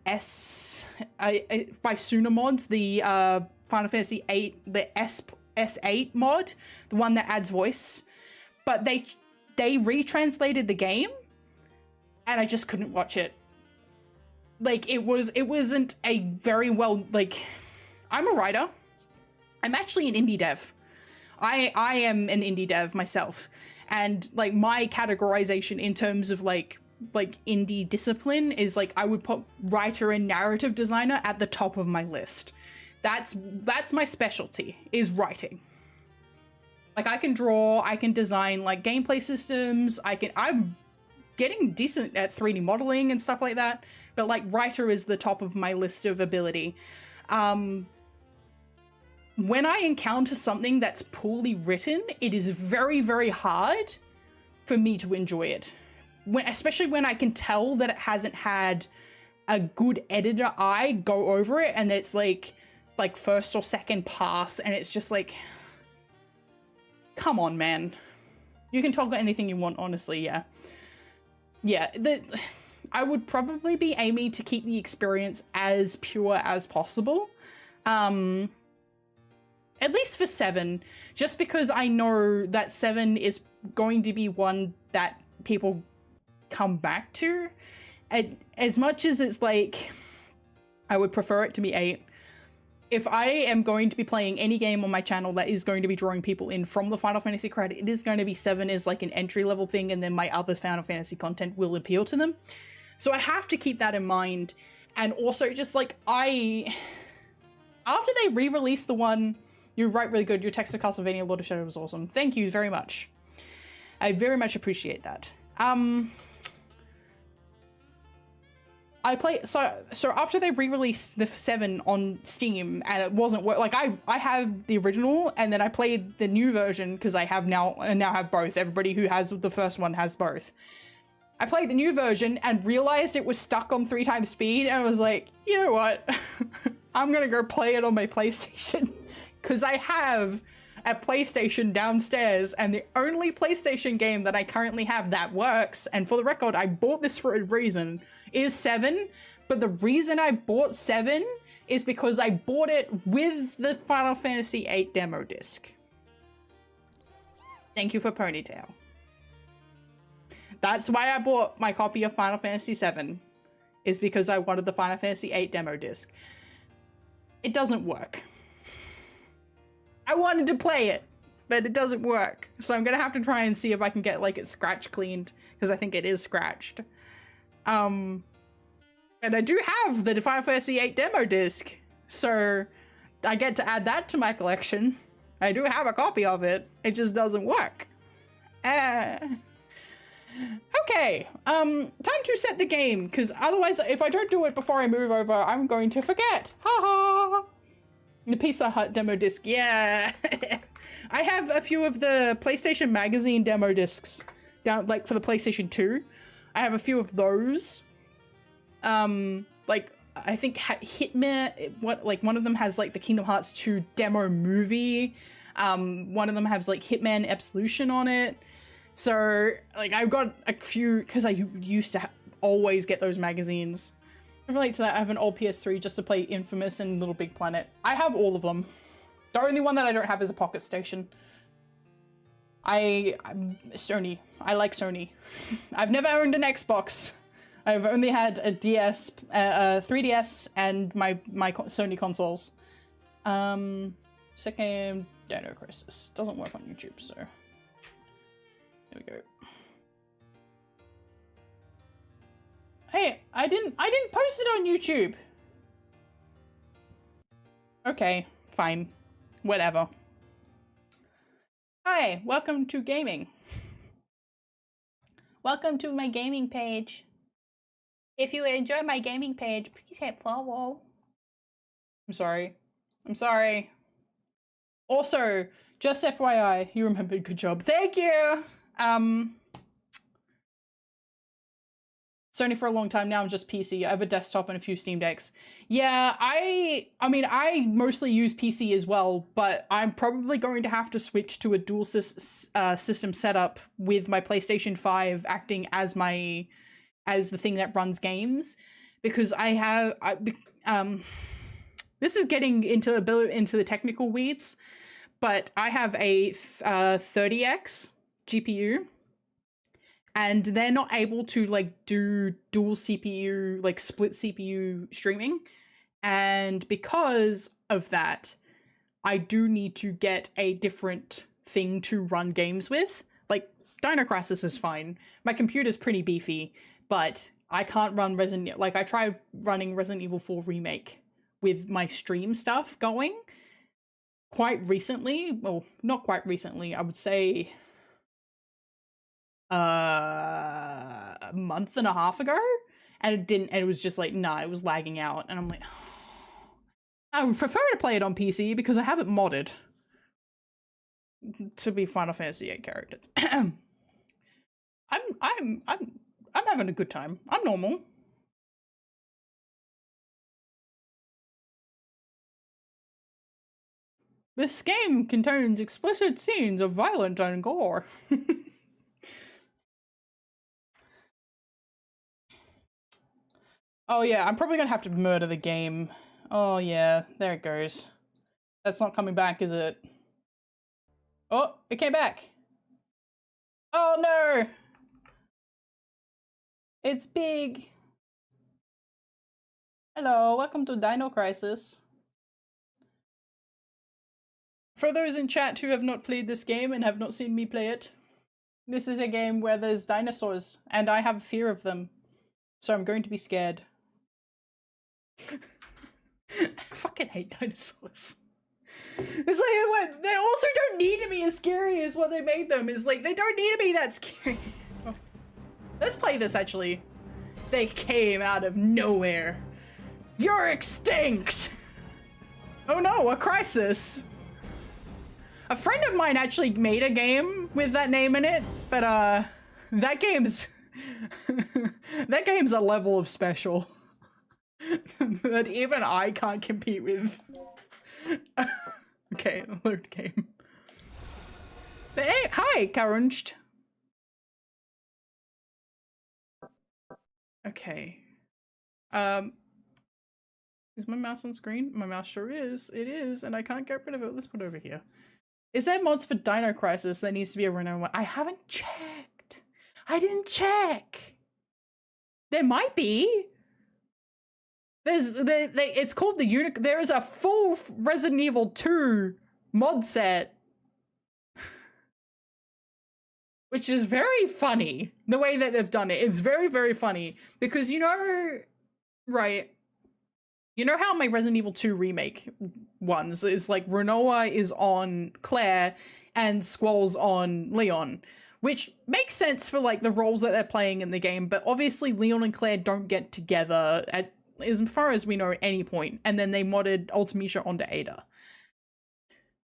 by Suna mods, the Final Fantasy 8, the S8 mod, the one that adds voice, but they retranslated the game, and I just couldn't watch it. Like it wasn't a very well, like, I'm a writer. I'm actually an indie dev. I am an indie dev myself, and like my categorization in terms of like indie discipline is like I would put writer and narrative designer at the top of my list. That's my specialty, is writing. Like I can draw, I can design like gameplay systems, I'm getting decent at 3D modeling and stuff like that, but like writer is the top of my list of ability. When I encounter something that's poorly written, it is very, very hard for me to enjoy it. Especially when I can tell that it hasn't had a good editor eye go over it, and it's like first or second pass, and it's just like, come on, man. You can talk about anything you want, honestly, yeah. Yeah, I would probably be aiming to keep the experience as pure as possible. At least for 7, just because I know that 7 is going to be one that people come back to. As much as it's like, I would prefer it to be 8. If I am going to be playing any game on my channel that is going to be drawing people in from the Final Fantasy crowd, it is going to be 7 is like an entry level thing, and then my other Final Fantasy content will appeal to them. So I have to keep that in mind. And also just like after they re-released the one, you write really good, your text of Castlevania Lord of Shadow was awesome. Thank you very much. I very much appreciate that. So after they re-released the 7 on Steam and it wasn't like I have the original, and then I played the new version because I now have both. Everybody who has the first one has both. I played the new version and realized it was stuck on 3 times speed, and I was like, you know what? I'm gonna go play it on my PlayStation, because I have a PlayStation downstairs, and the only PlayStation game that I currently have that works, and for the record, I bought this for a reason, is 7, but the reason I bought 7 is because I bought it with the Final Fantasy VIII demo disc. Thank you for Ponytail. That's why I bought my copy of Final Fantasy VII, is because I wanted the Final Fantasy VIII demo disc. It doesn't work. I wanted to play it, but it doesn't work. So I'm gonna have to try and see if I can get like it scratch cleaned, because I think it is scratched. And I do have the Final Fantasy VIII demo disc, so I get to add that to my collection. I do have a copy of it. It just doesn't work. Okay, time to set the game, because otherwise, if I don't do it before I move over, I'm going to forget. Ha ha! The Pizza Hut demo disc, yeah. I have a few of the PlayStation Magazine demo discs down, like for the PlayStation 2. I have a few of those. Like I think Hitman, one of them has like the Kingdom Hearts 2 demo movie. One of them has like Hitman Absolution on it. So like I've got a few, because I used to always get those magazines. I relate to that. I have an old PS3 just to play Infamous and Little Big Planet. I have all of them. The only one that I don't have is a Pocket Station. I'm Sony. I like Sony. I've never owned an Xbox. I've only had a DS, 3DS, and my Sony consoles. Second, DINO CRISIS. Doesn't work on YouTube, so... There we go. Hey, I didn't post it on YouTube. Okay, fine. Whatever. Hi, welcome to gaming. Welcome to my gaming page. If you enjoy my gaming page, please hit follow. I'm sorry. I'm sorry. Also, just FYI, you remembered. Good job. Thank you. Sony for a long time now. I'm just PC. I have a desktop and a few Steam Decks. Yeah, I mean, I mostly use PC as well, but I'm probably going to have to switch to a dual system setup with my PlayStation 5 acting as the thing that runs games, because this is getting into the technical weeds, but I have a 30X GPU. And they're not able to like do dual CPU, like split CPU streaming. And because of that, I do need to get a different thing to run games with. Like Dino Crisis is fine. My computer's pretty beefy, but I can't run I tried running Resident Evil 4 Remake with my stream stuff going quite recently. Well, not quite recently, I would say a month and a half ago, and it was just like, nah, it was lagging out, and I'm like, I would prefer to play it on PC because I have it modded to be Final Fantasy VIII characters. I'm having a good time. I'm normal. This game contains explicit scenes of violence and gore. Oh yeah, I'm probably gonna have to murder the game. Oh yeah, there it goes. That's not coming back, is it? Oh, it came back. Oh no! It's big. Hello, welcome to Dino Crisis. For those in chat who have not played this game and have not seen me play it, this is a game where there's dinosaurs, and I have fear of them. So I'm going to be scared. I fucking hate dinosaurs. It's like, they also don't need to be as scary as what they made them. It's like, they don't need to be that scary. Oh. Let's play this, actually. They came out of nowhere. You're extinct! Oh no, a crisis. A friend of mine actually made a game with that name in it, but that game's that game's a level of special that even I can't compete with. Okay, load game. But hey, hi, Karuncht. Okay. Is my mouse on screen? My mouse sure is. It is, and I can't get rid of it. Let's put it over here. Is there mods for Dino Crisis? There needs to be a Renault one. I haven't checked. I didn't check. There might be. It's called the there is a full Resident Evil 2 mod set, which is very funny. The way that they've done it, it's very, very funny because right? You know how my Resident Evil 2 remake ones is like Renoa is on Claire and Squall's on Leon, which makes sense for like the roles that they're playing in the game, but obviously Leon and Claire don't get together at as far as we know at any point, and then they modded Ultimecia onto Ada.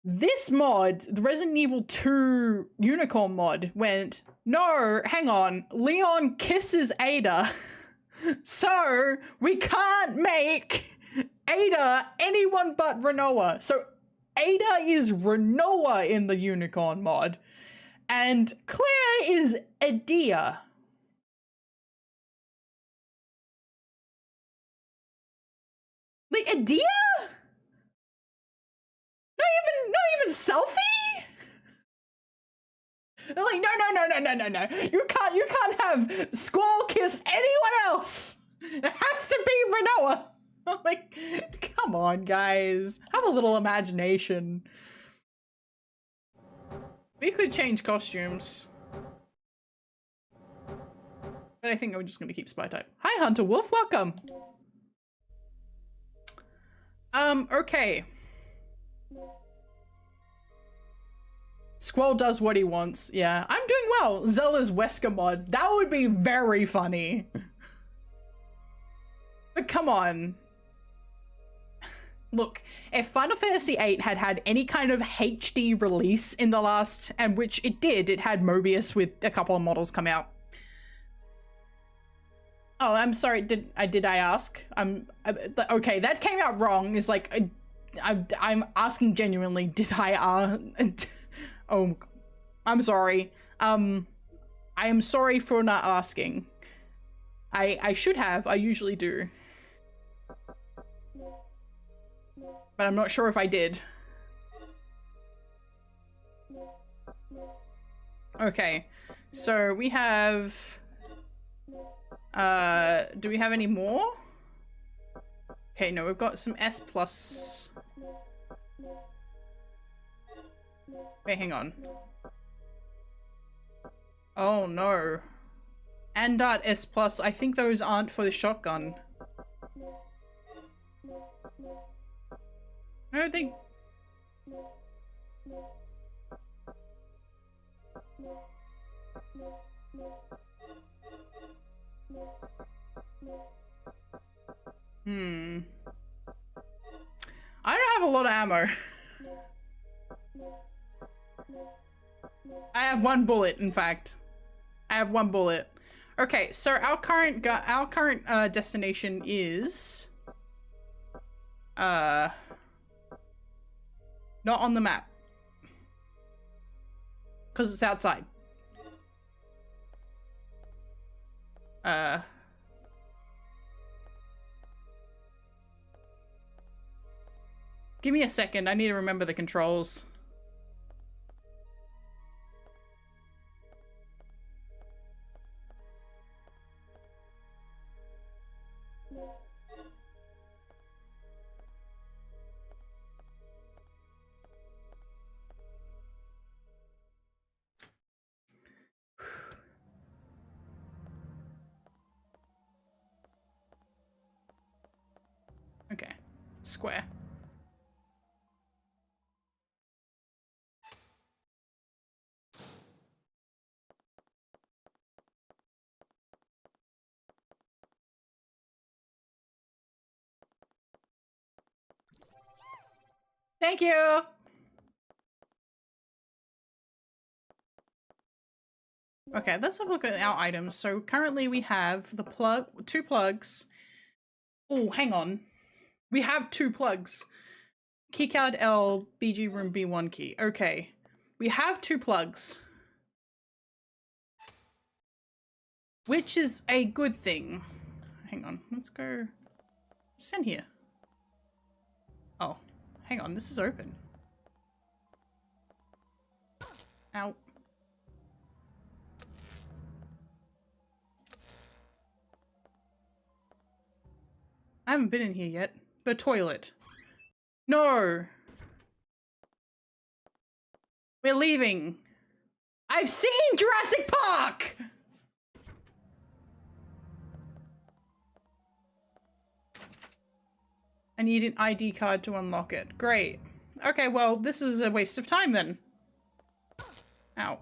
This mod, the Resident Evil 2 Unicorn mod, went, no, hang on, Leon kisses Ada, so we can't make Ada anyone but Renoa. So Ada is Renoa in the Unicorn mod, and Claire is Adia. Like, Adia? Not even selfie? They're like, no. You can't have Squall kiss anyone else. It has to be Renoa. I'm like, come on, guys. Have a little imagination. We could change costumes. But I think I'm just going to keep spy type. Hi, Hunter Wolf. Welcome. Okay. Squall does what he wants. Yeah, I'm doing well. Zella's Wesker mod. That would be very funny. But come on. Look, if Final Fantasy VIII had had any kind of HD release in the last, and which it did, it had Mobius with a couple of models come out. Oh, I'm sorry. Did I ask? Okay, that came out wrong. It's like I'm asking genuinely. Did I? Oh, I'm sorry. I am sorry for not asking. I should have. I usually do. But I'm not sure if I did. Okay, so we have... do we have any more? Okay, no, we've got some S plus. Wait, hang on. Oh no. Andart S plus, I think those aren't for the shotgun. I don't think... I don't have a lot of ammo. I have one bullet, in fact. I have one bullet. Okay, so our current destination is not on the map because it's outside. Give me a second. I need to remember the controls. Okay, square. Thank you. Okay, let's have a look at our items. So currently we have the two plugs. Oh, hang on. We have two plugs. Keycard L, BG room B1 key. Okay. We have two plugs. Which is a good thing. Hang on, let's go. What's in here? Oh, hang on, this is open. Ow. I haven't been in here yet. The toilet. No. We're leaving. I've seen Jurassic Park! I need an ID card to unlock it. Great. Okay, well, this is a waste of time then. Ow.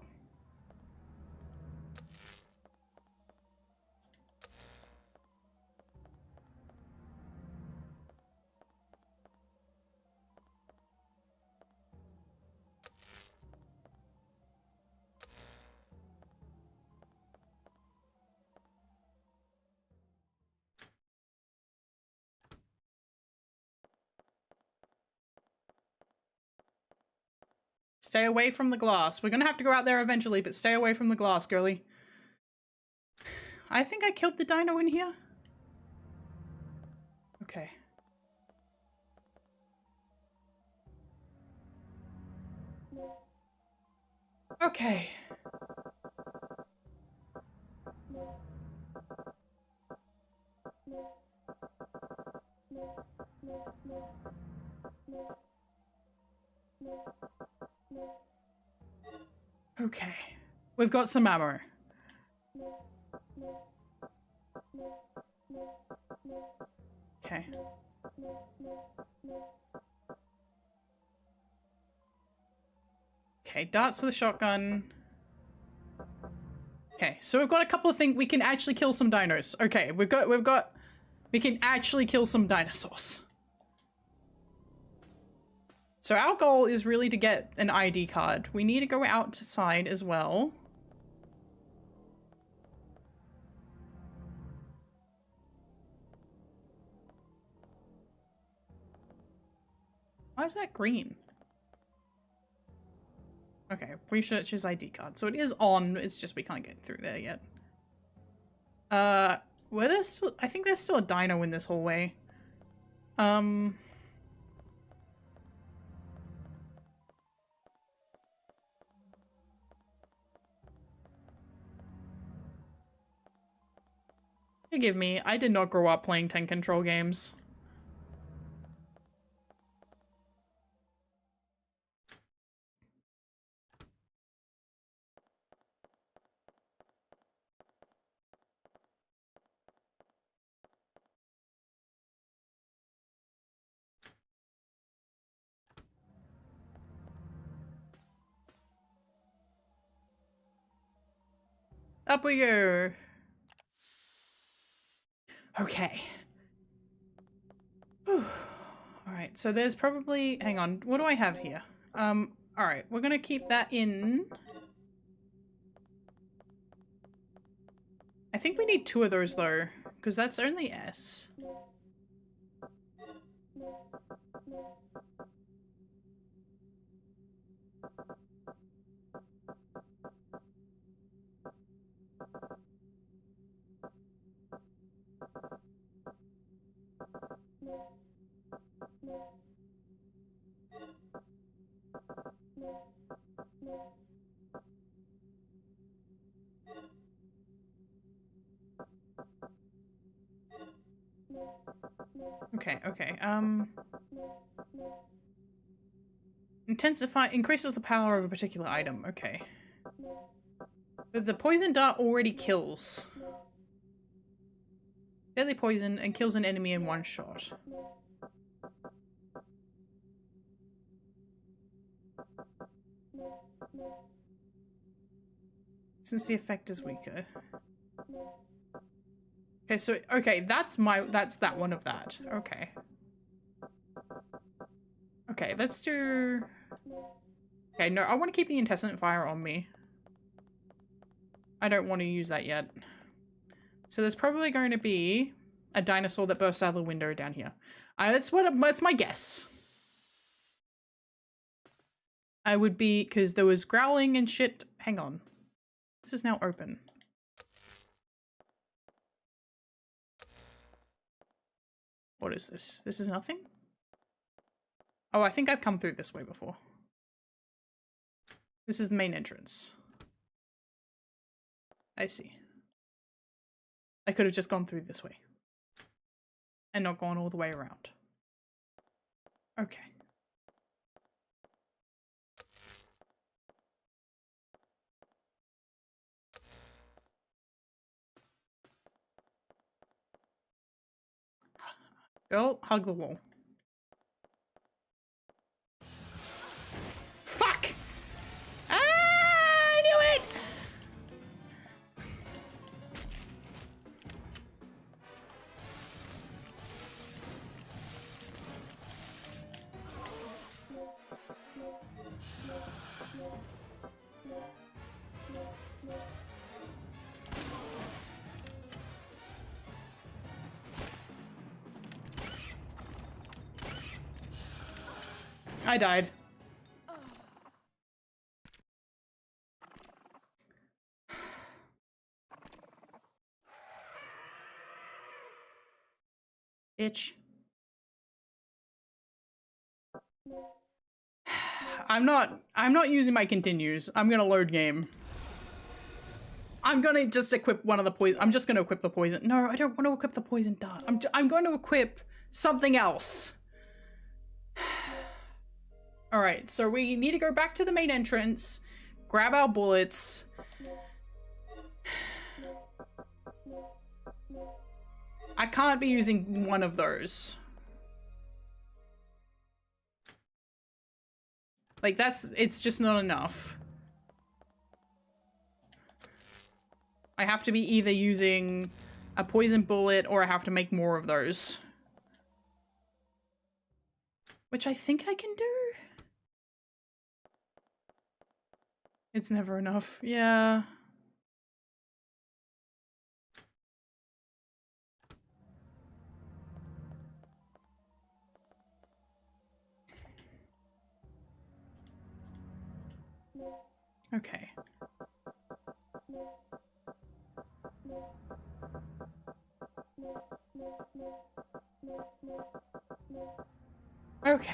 Stay away from the glass. We're gonna have to go out there eventually, but stay away from the glass, girly. I think I killed the dino in here. Okay. Okay. Okay. We've got some ammo. Okay. Okay, darts with a shotgun. Okay, so we've got a couple of things. We can actually kill some dinos. Okay, we can actually kill some dinosaurs. So our goal is really to get an ID card. We need to go outside as well. Why is that green? Okay, research his ID card. So it is on, it's just we can't get through there yet. Were there still, I think there's still a dino in this hallway. Forgive me, I did not grow up playing 10 control games. Up we go. Okay. Whew. All right, so there's probably, hang on, what do I have here? All right, we're gonna keep that in. I think we need 2 of those though, because that's only S. Okay, okay, intensify, increases the power of a particular item, okay. But the poison dart already kills. Deadly poison and kills an enemy in 1 shot. Since the effect is weaker. Okay, so, okay, that's that one of that. Okay. Okay, let's do... Okay, no, I want to keep the incessant fire on me. I don't want to use that yet. So there's probably going to be a dinosaur that bursts out of the window down here. That's my guess. I would be, because there was growling and shit. Hang on. This is now open. What is this? This is nothing? Oh, I think I've come through this way before. This is the main entrance. I see. I could have just gone through this way. And not gone all the way around. Okay. Girl, hug the wall. Fuck! Ah, I knew it! I died. Bitch. I'm not using my continues. I'm gonna load game. I'm gonna just equip one of the poison. I'm just gonna equip the poison. No, I don't want to equip the poison dart. I'm going to equip something else. All right, so we need to go back to the main entrance, grab our bullets. I can't be using one of those. Like it's just not enough. I have to be either using a poison bullet or I have to make more of those. Which I think I can do. It's never enough. Yeah. Okay. Okay.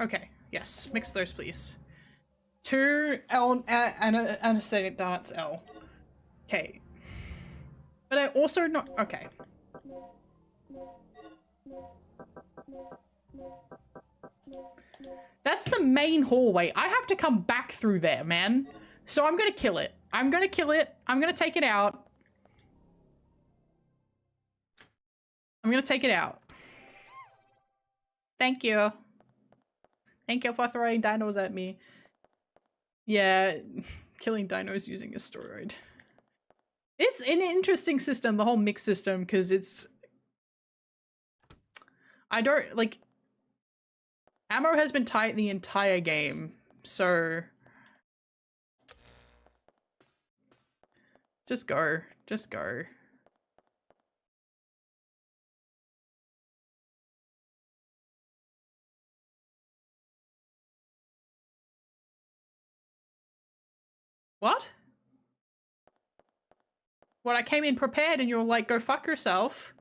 Okay, yes, mix those please. 2 L anesthetic darts L. Okay. But I also not okay. That's the main hallway. I have to come back through there, man. So I'm gonna kill it. I'm gonna kill it. I'm gonna take it out. I'm gonna take it out. Thank you. Thank you for throwing dinos at me. Yeah, killing dinos using a steroid. It's an interesting system, the whole mix system, because it's... I don't, like... Ammo has been tight the entire game, so... Just go. Just go. What? What, I came in prepared and you're like, go fuck yourself?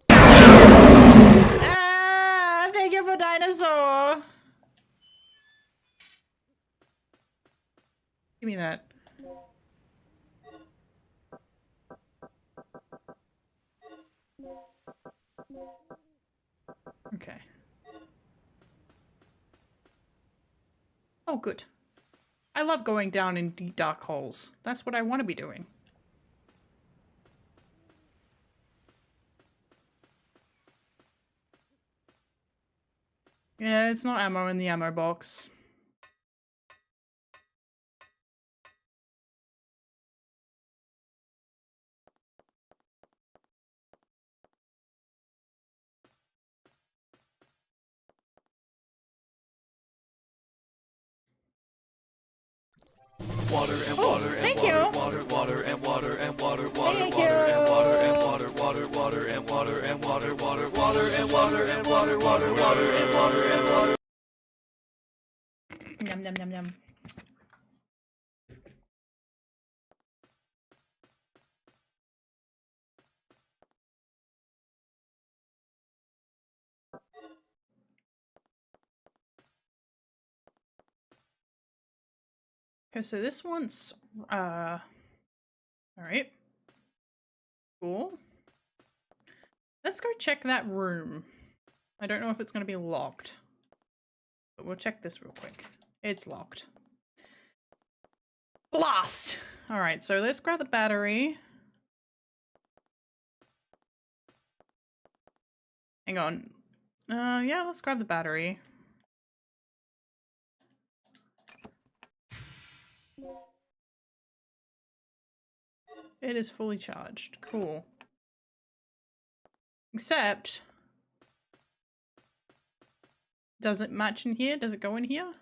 Ah, thank you for dinosaur. Give me that. Okay. Oh, good. I love going down in deep dark holes. That's what I want to be doing. Yeah, it's not ammo in the ammo box. Water and Oh, water and thank water, you. water, water and water and water, water, Thank water and you. water and water, water, water and water and water, water, water and water and water, water, water and water and water. Yum, yum, yum, yum. Okay, so this one's, all right. Cool. Let's go check that room. I don't know if it's going to be locked, but we'll check this real quick. It's locked. Blast! All right, so let's grab the battery. Hang on. Yeah, let's grab the battery. It is fully charged. Cool. Except... does it match in here? Does it go in here?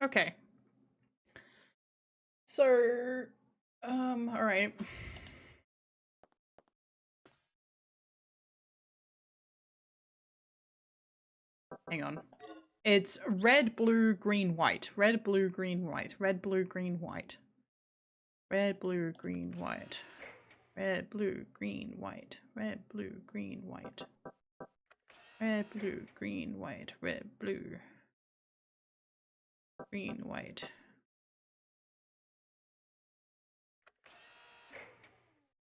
Okay. So, all right. Hang on. It's red, blue, green, white. Red, blue, green, white. Red, blue, green, white. Red, blue, green, white. Red, blue, green, white. Red, blue, green, white. Red, blue, green, white. Red, blue, green, white.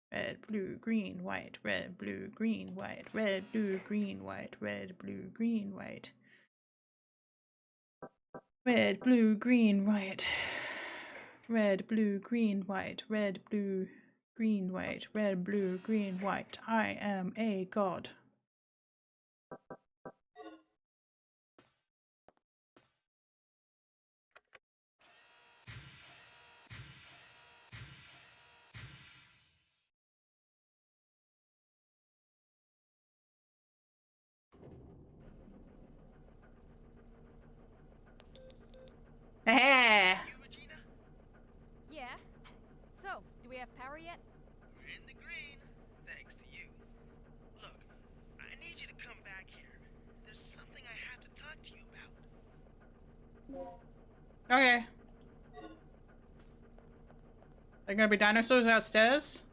Red, blue, green, white. Red, blue, green, white. Red, blue, green, white. Red, blue, green, white. Red, blue, green, white. Red, blue, green, white. Red, blue, green, white. Red, blue, green, white. I am a god. You, Regina? Yeah? So, do we have power yet? We're in the green, thanks to you. Look, I need you to come back here. There's something I have to talk to you about. Okay. There gonna be dinosaurs outstairs?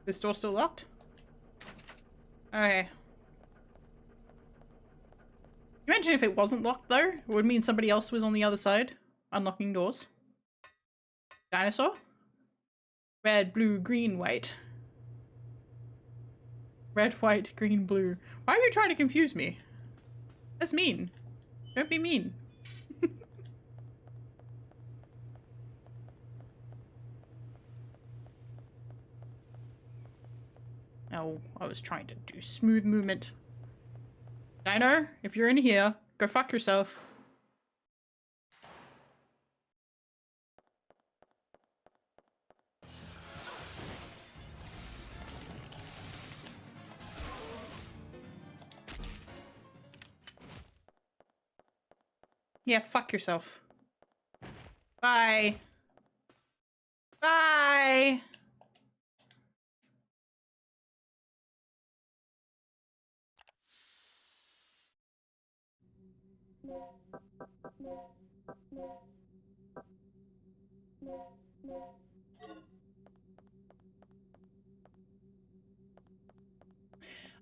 This door still locked? Okay. Imagine if it wasn't locked though. It would mean somebody else was on the other side, unlocking doors. Dinosaur? Red, blue, green, white. Red, white, green, blue. Why are you trying to confuse me? That's mean. Don't be mean. Oh, I was trying to do smooth movement. Dino, if you're in here, go fuck yourself. Yeah, fuck yourself. Bye. Bye.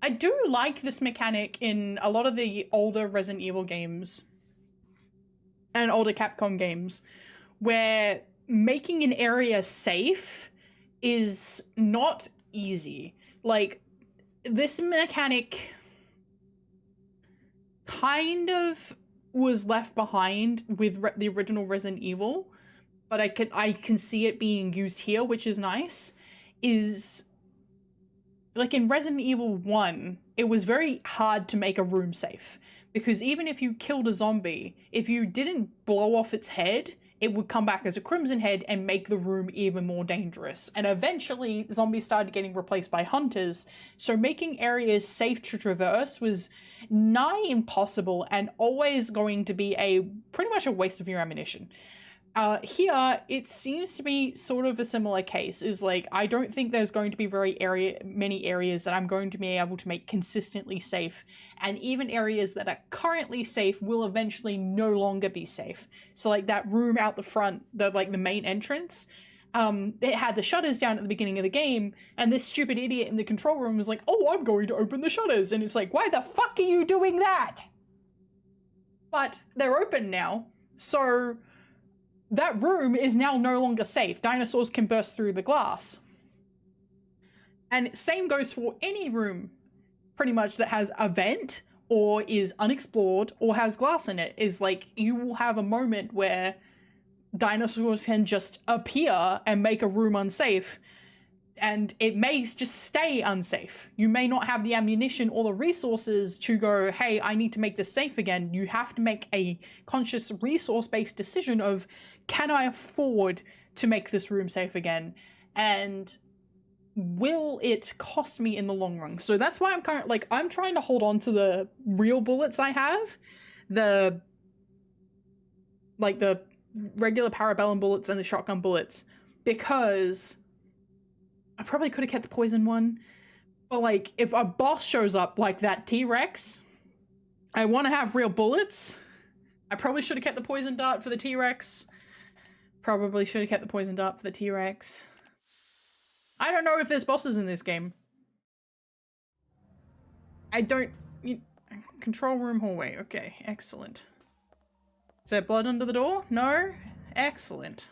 I do like this mechanic in a lot of the older Resident Evil games and older Capcom games, where making an area safe is not easy. Like, this mechanic kind of was left behind with the original Resident Evil, but I can see it being used here, which is nice. Is like in Resident Evil 1, it was very hard to make a room safe, because even if you killed a zombie, if you didn't blow off its head, it would come back as a crimson head and make the room even more dangerous. And eventually, zombies started getting replaced by hunters, so making areas safe to traverse was nigh impossible and always going to be pretty much a waste of your ammunition. Here, it seems to be sort of a similar case. Is like, I don't think there's going to be many areas that I'm going to be able to make consistently safe, and even areas that are currently safe will eventually no longer be safe. So like that room out the front, the main entrance, it had the shutters down at the beginning of the game, and this stupid idiot in the control room was like, oh, I'm going to open the shutters, and it's like, why the fuck are you doing that? But they're open now, so that room is now no longer safe. Dinosaurs can burst through the glass. And same goes for any room, pretty much, that has a vent or is unexplored or has glass in it. Is like, you will have a moment where dinosaurs can just appear and make a room unsafe, and it may just stay unsafe. You may not have the ammunition or the resources to go, hey, I need to make this safe again. You have to make a conscious resource-based decision of, can I afford to make this room safe again? And will it cost me in the long run? So that's why I'm kind of like, I'm trying to hold on to the real bullets I have. The regular parabellum bullets and the shotgun bullets, because I probably could have kept the poison one. But like, if a boss shows up like that T-Rex, I want to have real bullets. I probably should have kept the poison dart for the T-Rex. Probably should have kept the poison dart for the T-Rex. I don't know if there's bosses in this game. I don't... Control room hallway. Okay, excellent. Is there blood under the door? No? Excellent.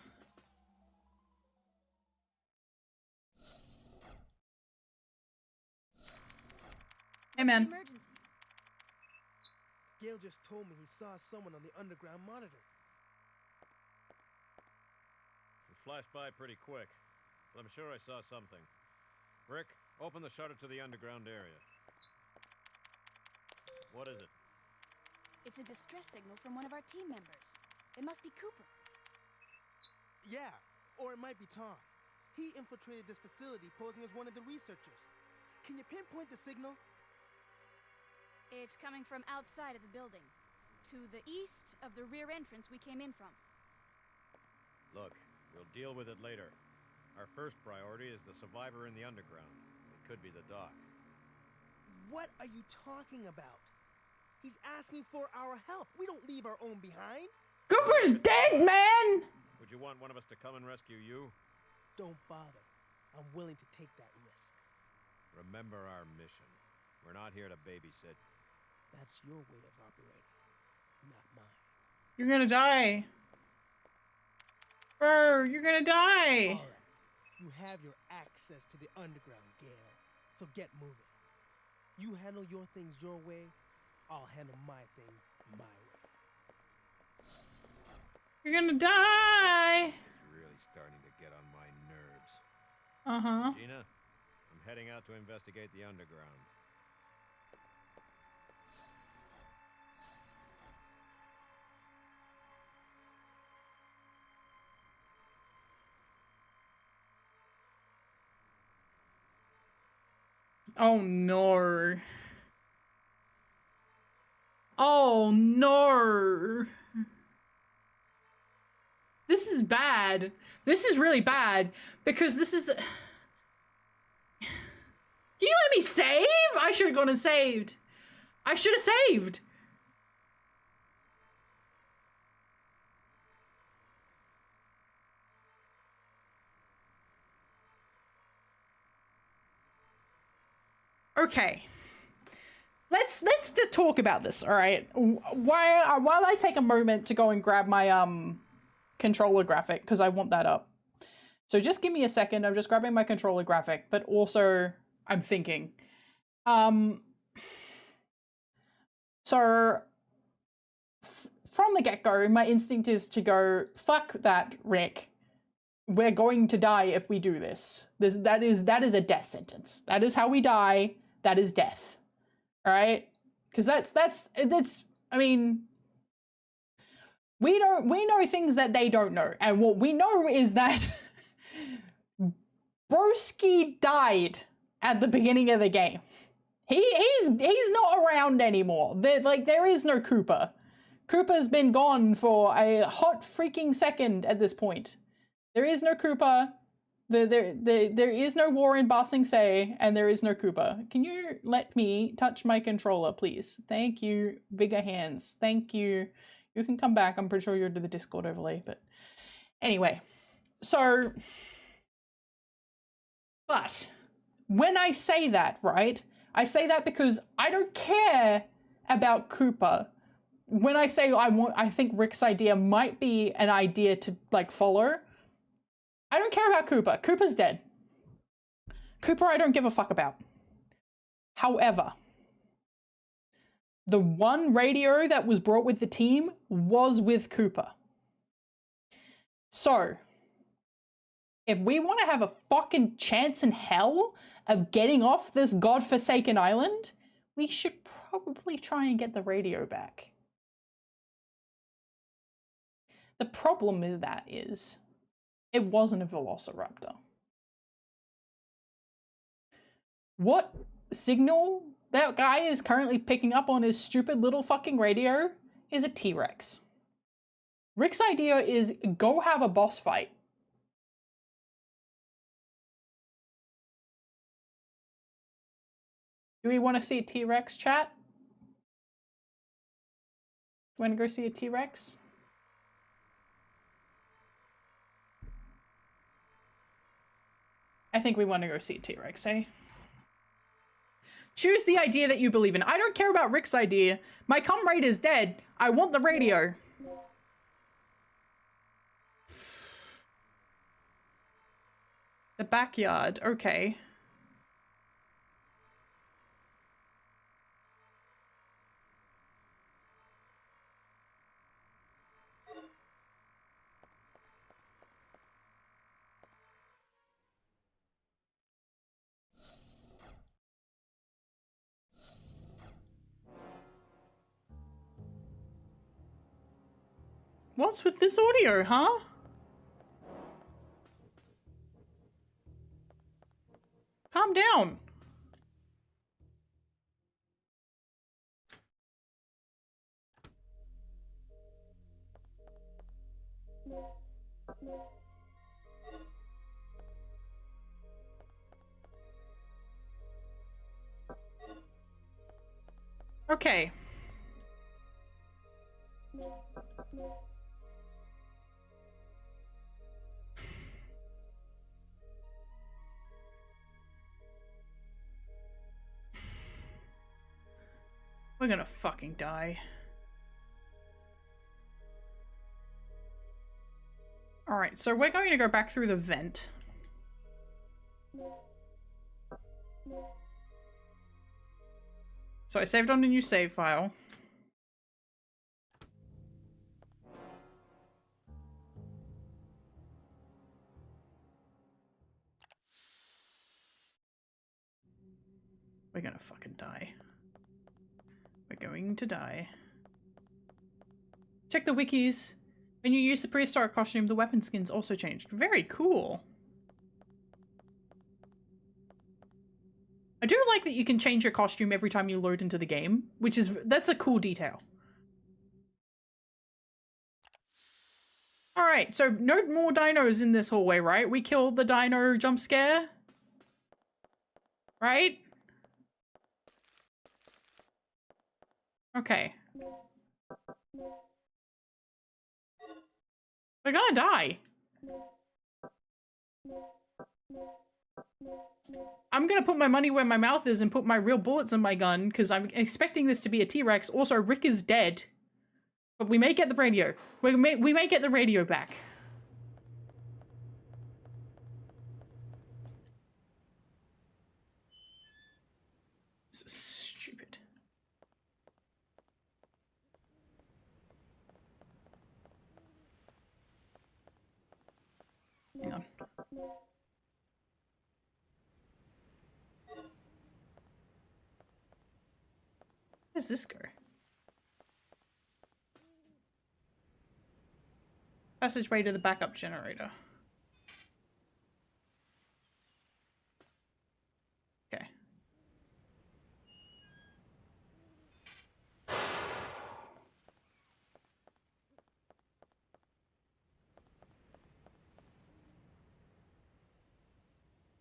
Hey, man. Emergency. Gail just told me he saw someone on the underground monitor. It flashed by pretty quick, but I'm sure I saw something. Rick, open the shutter to the underground area. What is it? It's a distress signal from one of our team members. It must be Cooper. Yeah, or it might be Tom. He infiltrated this facility posing as one of the researchers. Can you pinpoint the signal? It's coming from outside of the building, to the east of the rear entrance we came in from. Look, we'll deal with it later. Our first priority is the survivor in the underground. It could be the doc. What are you talking about? He's asking for our help. We don't leave our own behind. Cooper's dead, man! Would you want one of us to come and rescue you? Don't bother. I'm willing to take that risk. Remember our mission. We're not here to babysit. That's your way of operating, not mine. You're gonna die. Bro, you're gonna die. All right. You have your access to the underground, Gale. So get moving. You handle your things your way. I'll handle my things my way. You're gonna die. It's really starting to get on my nerves. Uh-huh. Gina, I'm heading out to investigate the underground. Oh no. Oh no. This is bad. This is really bad because this is... Can you let me save? I should have gone and saved. I should have saved. Okay. Let's just talk about this, all right? While I take a moment to go and grab my controller graphic, because I want that up. So just give me a second. I'm just grabbing my controller graphic, but also I'm thinking. So from the get-go, my instinct is to go, fuck that, Rick. We're going to die if we do this. That is a death sentence. That is how we die. That is death. All right? Because that's I mean, we know things that they don't know. And what we know is that Bsky died at the beginning of the game. He's not around anymore. There is no Cooper. Cooper's been gone for a hot freaking second at this point. There is no Cooper. There is no war in Ba Sing Se, and there is no Cooper. Can you let me touch my controller, please? Thank you. Bigger hands. Thank you. You can come back. I'm pretty sure you're to the Discord overlay, but anyway. So, but when I say that, right? I say that because I don't care about Cooper. When I say I think Rick's idea might be an idea to like follow, I don't care about Cooper. Cooper's dead. Cooper I don't give a fuck about. However, the one radio that was brought with the team was with Cooper. So, if we want to have a fucking chance in hell of getting off this godforsaken island, we should probably try and get the radio back. The problem with that is It wasn't a velociraptor. What signal that guy is currently picking up on his stupid little fucking radio is a T-Rex. Rick's idea is go have a boss fight. Do we want to see a T-Rex, chat? Want to go see a T-Rex? I think we want to go see a T-Rex, eh? Choose the idea that you believe in. I don't care about Rick's idea. My comrade is dead. I want the radio. The backyard, okay. What's with this audio, huh? Calm down. Okay. We're gonna fucking die. Alright, so we're going to go back through the vent. So I saved on a new save file. We're gonna fucking die. We're going to die. Check the wikis. When you use the prehistoric costume, the weapon skins also changed. Very cool. I do like that you can change your costume every time you load into the game, that's a cool detail. Alright, so no more dinos in this hallway, right? We killed the dino jump scare. Right? Okay. We're gonna die. I'm gonna put my money where my mouth is and put my real bullets in my gun, because I'm expecting this to be a T-Rex. Also, Rick is dead. But we may get the radio. We may get the radio back. This is stupid. Hang on. Where does this go? Passageway to the backup generator. Okay.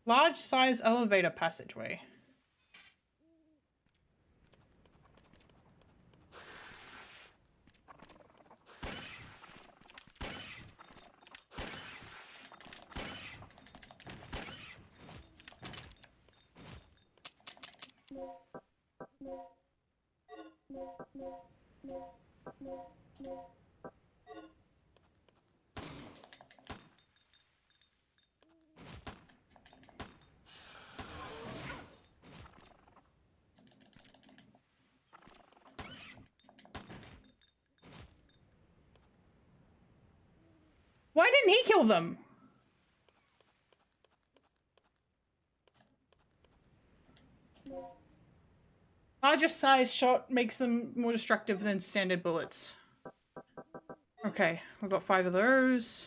Large size elevator passageway. Why didn't he kill them? Larger size shot makes them more destructive than standard bullets. Okay, we've got 5 of those.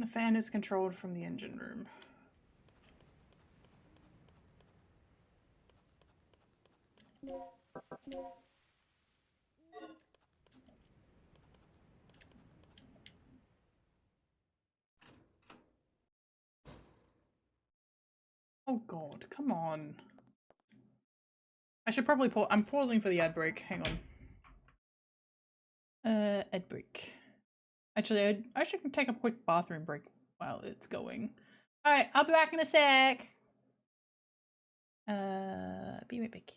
The fan is controlled from the engine room. Oh god, come on. I should probably pause. I'm pausing for the ad break. Hang on. Ad break. Actually, I should take a quick bathroom break while it's going. Alright, I'll be back in a sec. Be right back.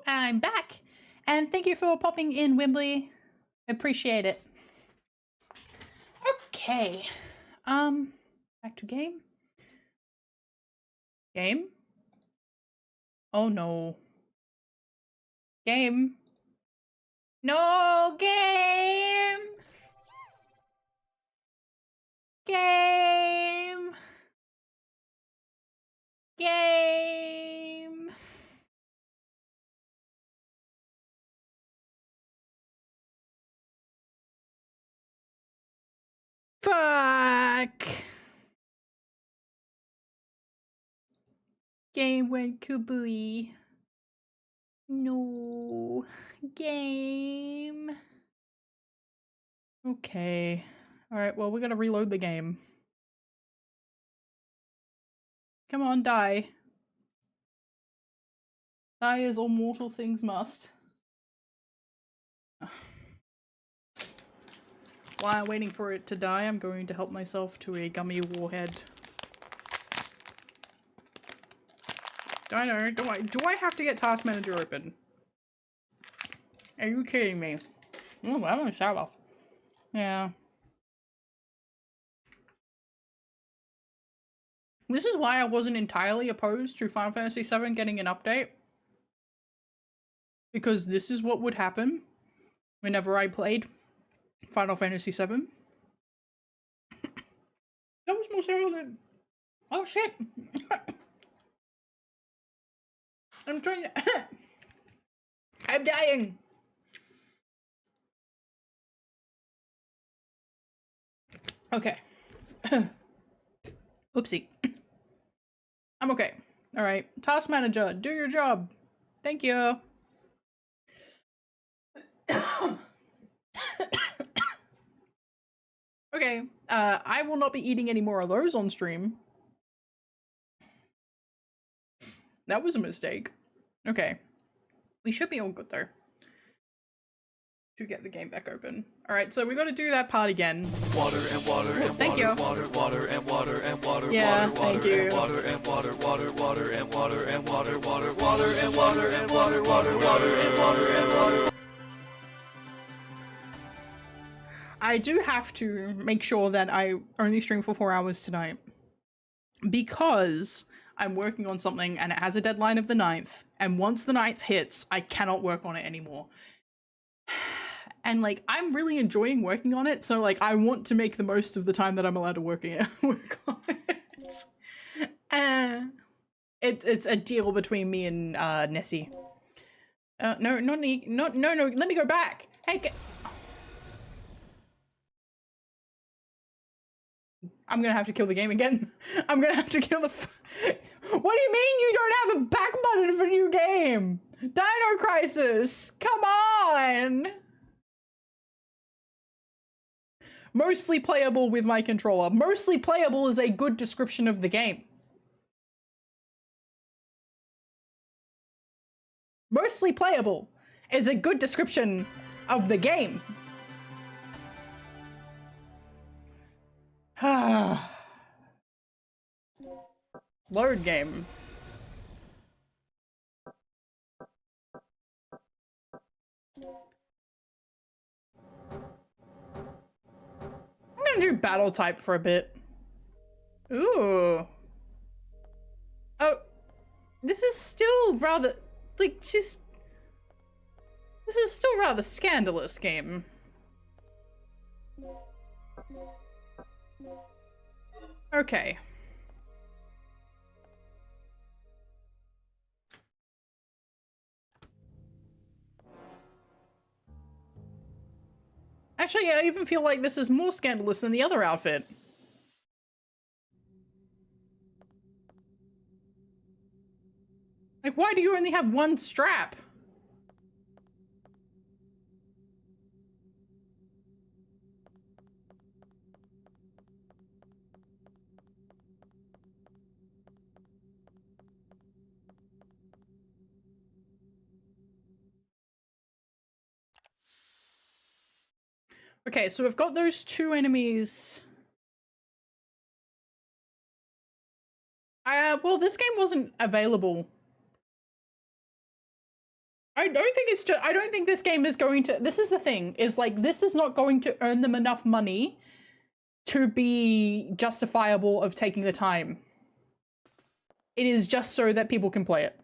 I'm back, and thank you for popping in, Wimbley. Appreciate it. Okay, back to game. Game? Oh no. Game. No, game! Game! Game! Fuck! Game went kabooey. No. Game. Okay. Alright, well, we gotta reload the game. Come on, die. Die as all mortal things must. while waiting for it to die, I'm going to help myself to a gummy warhead. Dino, do I have to get Task Manager open? Are you kidding me? Oh, I'm in a shower. Yeah. This is why I wasn't entirely opposed to Final Fantasy VII getting an update. Because this is what would happen whenever I played Final Fantasy VII. That was more cereal than... Oh shit! I'm trying to... I'm dying! Okay. Oopsie. I'm okay. Alright. Task Manager, do your job. Thank you. Okay. I will not be eating any more of those on stream. That was a mistake. Okay. We should be all good though. To get the game back open. Alright, so we gotta do that part again. Water and water and thank you. water, water and water and water, yeah, water, thank you. and water and water, water, water and water and water, water, water and water and water, water, water and water and water. I do have to make sure that I only stream for 4 hours tonight. Because I'm working on something and it has a deadline of the 9th. And once the 9th hits, I cannot work on it anymore. And like, I'm really enjoying working on it, so like, I want to make the most of the time that I'm allowed to work on it. It's a deal between me and Nessie. No, let me go back. Hey, I'm gonna have to kill the game again. I'm gonna have to kill the What do you mean you don't have a back button for new game? Dino Crisis! Come on! Mostly playable with my controller. Mostly playable is a good description of the game. Mostly playable is a good description of the game. Load game. I'm gonna do battle type for a bit. Ooh. Oh, this is still rather, like, this is still rather scandalous game. Okay. Actually, I even feel like this is more scandalous than the other outfit. Like, why do you only have one strap? Okay, so we've got those two enemies. Well, this game wasn't available. I don't think this game is going to, this is the thing, is like, this is not going to earn them enough money to be justifiable of taking the time. It is just so that people can play it.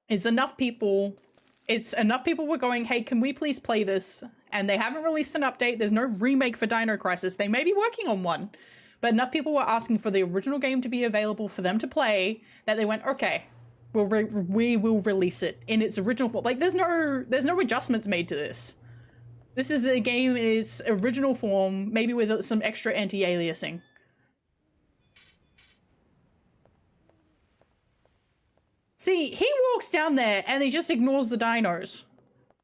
It's enough people were going, hey, can we please play this? And they haven't released an update. There's no remake for Dino Crisis. They may be working on one, but enough people were asking for the original game to be available for them to play that they went, okay, we will release it in its original form. Like, there's no adjustments made to this. This is a game in its original form, maybe with some extra anti-aliasing. See, he walks down there and he just ignores the dinos.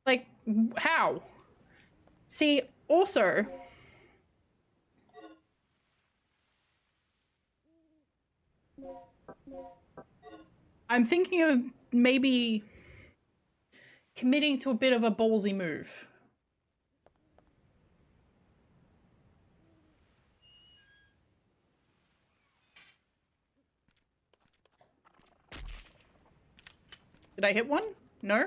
Like, how? See, also, I'm thinking of maybe committing to a bit of a ballsy move. Did I hit one? No?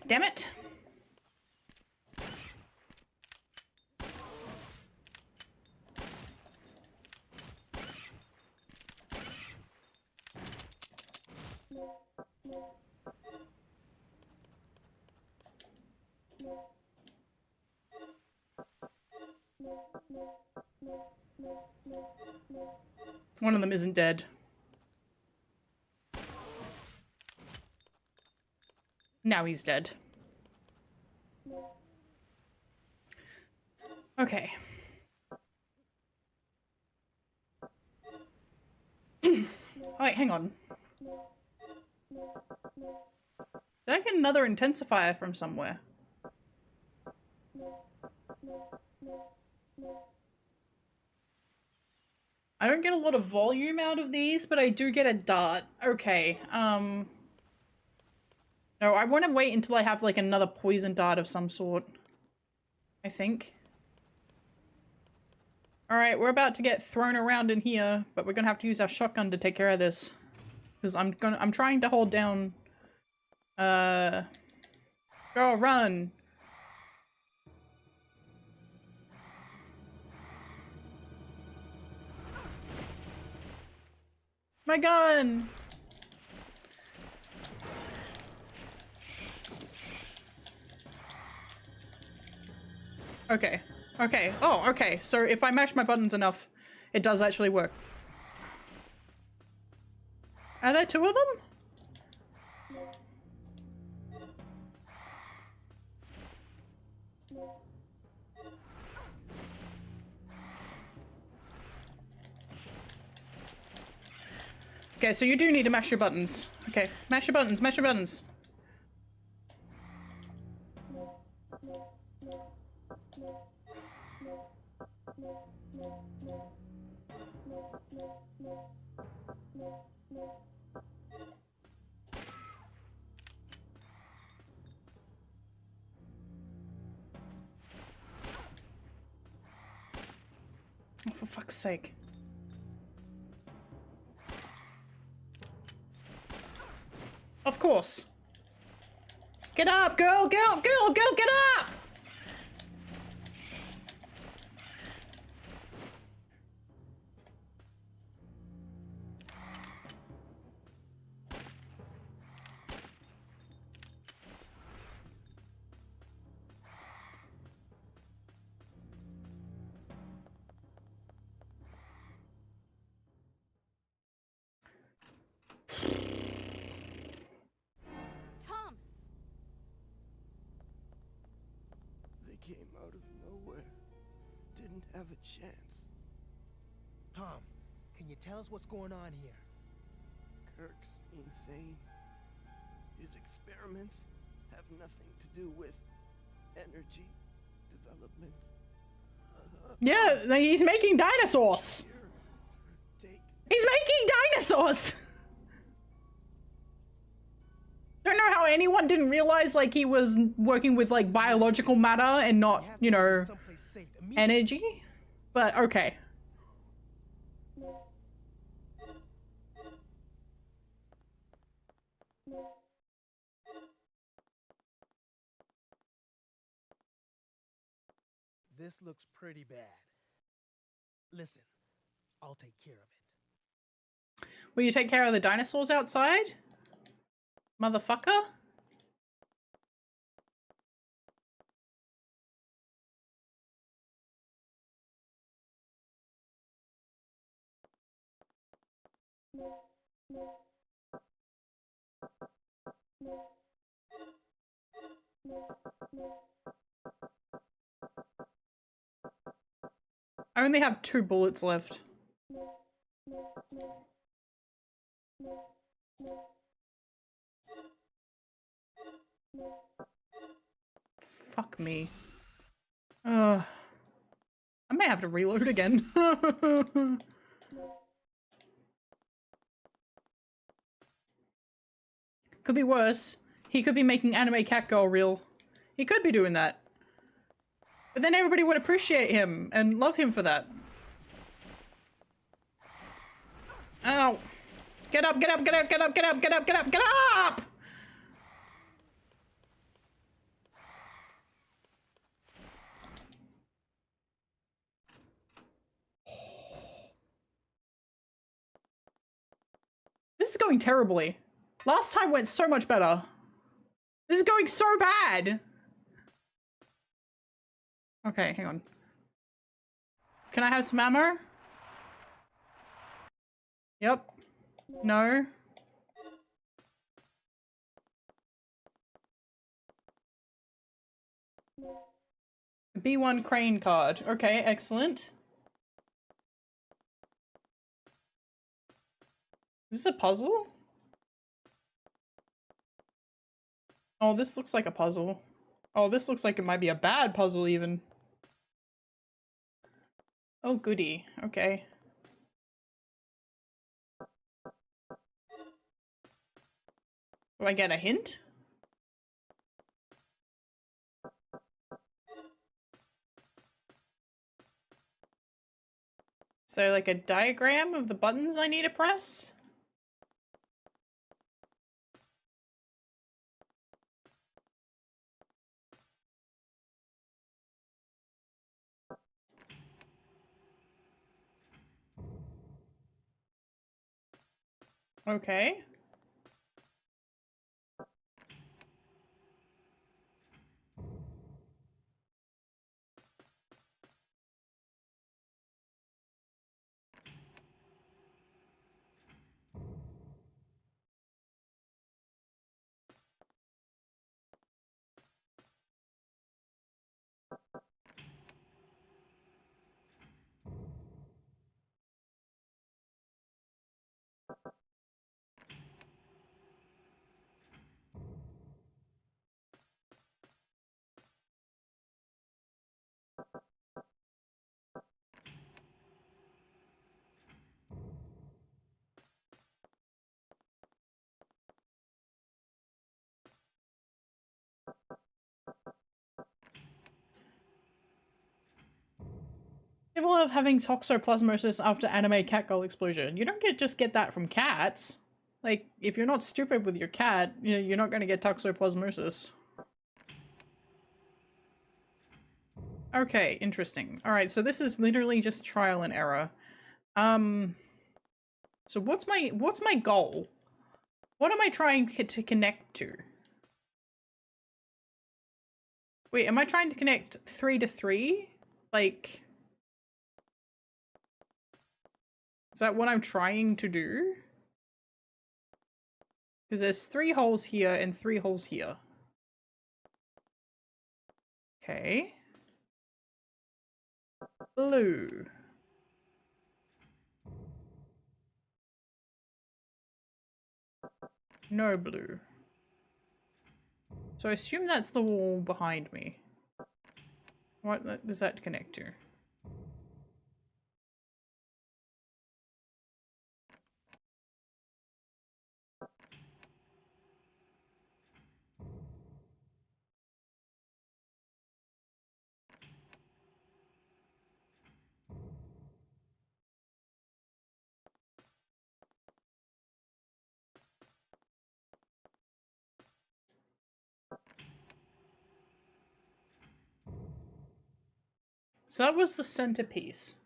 Damn it. One of them isn't dead. Now he's dead. Okay. Wait, hang on. Did I get another intensifier from somewhere? I don't get a lot of volume out of these, but I do get a dart. Okay, no, I want to wait until I have, like, another poison dart of some sort. I think. Alright, we're about to get thrown around in here, but we're gonna have to use our shotgun to take care of this. Because I'm trying to hold down... Go, run! My gun! Okay. Okay. Oh, okay. So if I mash my buttons enough, it does actually work. Are there two of them? Okay, so you do need to mash your buttons. Okay, mash your buttons, mash your buttons. Oh, for fuck's sake. Of course. Get up, girl, girl, girl, girl, get up! Came out of nowhere. Didn't have a chance. Tom, can you tell us what's going on here? Kirk's insane. His experiments have nothing to do with energy development. Yeah, he's making dinosaurs. Here, take. He's making dinosaurs. Don't know how anyone didn't realize, like, he was working with, like, biological matter and not, you know, Someplace safe energy. But okay. This looks pretty bad. Listen, I'll take care of it. Will you take care of the dinosaurs outside? Motherfucker? I only have 2 bullets left. Fuck me. I may have to reload again. Could be worse. He could be making anime cat girl real. He could be doing that. But then everybody would appreciate him and love him for that. Ow. Get up, get up, get up, get up, get up, get up, get up, get up! This is going terribly. Last time went so much better. This is going so bad. Okay, hang on. Can I have some ammo? Yep. No. B1 crane card. Okay, excellent. Is this a puzzle? Oh, this looks like a puzzle. Oh, this looks like it might be a bad puzzle even. Oh, goody. Okay. Do I get a hint? Is there like a diagram of the buttons I need to press? Okay. People are having toxoplasmosis after anime catgirl explosion. You don't just get that from cats. Like, if you're not stupid with your cat, you're not gonna get toxoplasmosis. Okay, interesting. Alright, so this is literally just trial and error. So what's my goal? What am I trying to connect to? Wait, am I trying to connect 3 to 3? Like... Is that what I'm trying to do? Because there's 3 holes here and 3 holes here. Okay. Blue. No blue. So I assume that's the wall behind me. What does that connect to? So that was the centerpiece.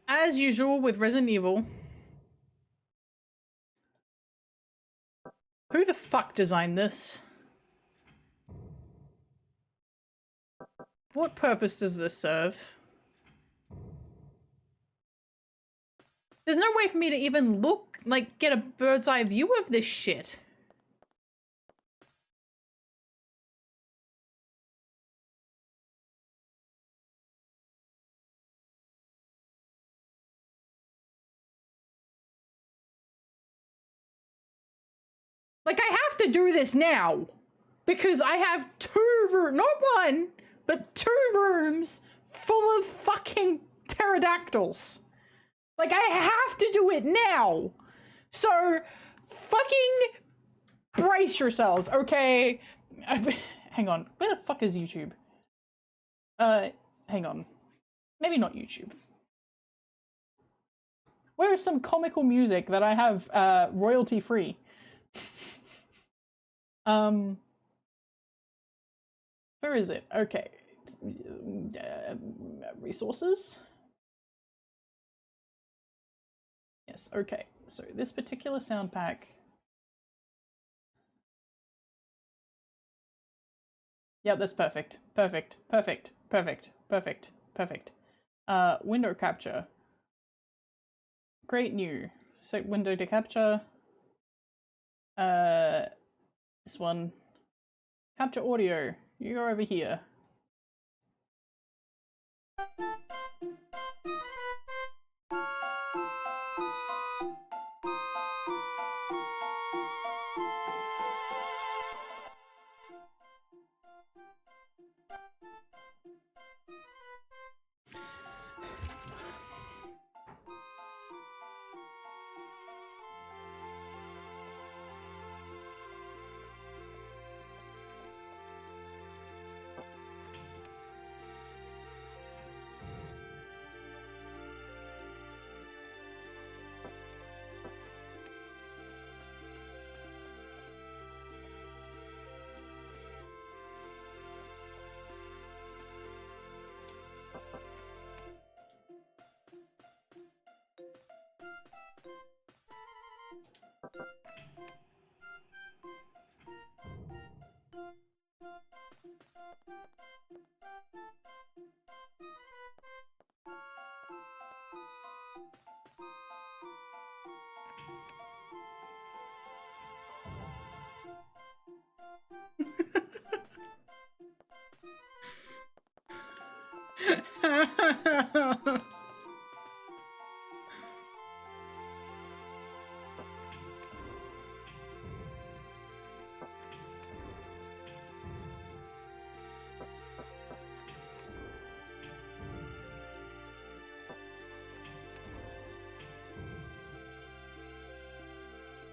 As usual with Resident Evil. Who the fuck designed this? What purpose does this serve? There's no way for me to even look, like, get a bird's eye view of this shit. Like, I have to do this now because I have 2 rooms, not 1, but 2 rooms full of fucking pterodactyls. Like, I have to do it now. So, fucking brace yourselves, okay? Hang on, where the fuck is YouTube? Hang on. Maybe not YouTube. Where is some comical music that I have royalty free? Where is it? Okay. Resources? Yes, okay. So this particular sound pack. Yep, that's perfect. Perfect. Perfect. Perfect. Perfect. Perfect. Window capture. Great new. Set window to capture. This one. Capture audio. You go over here.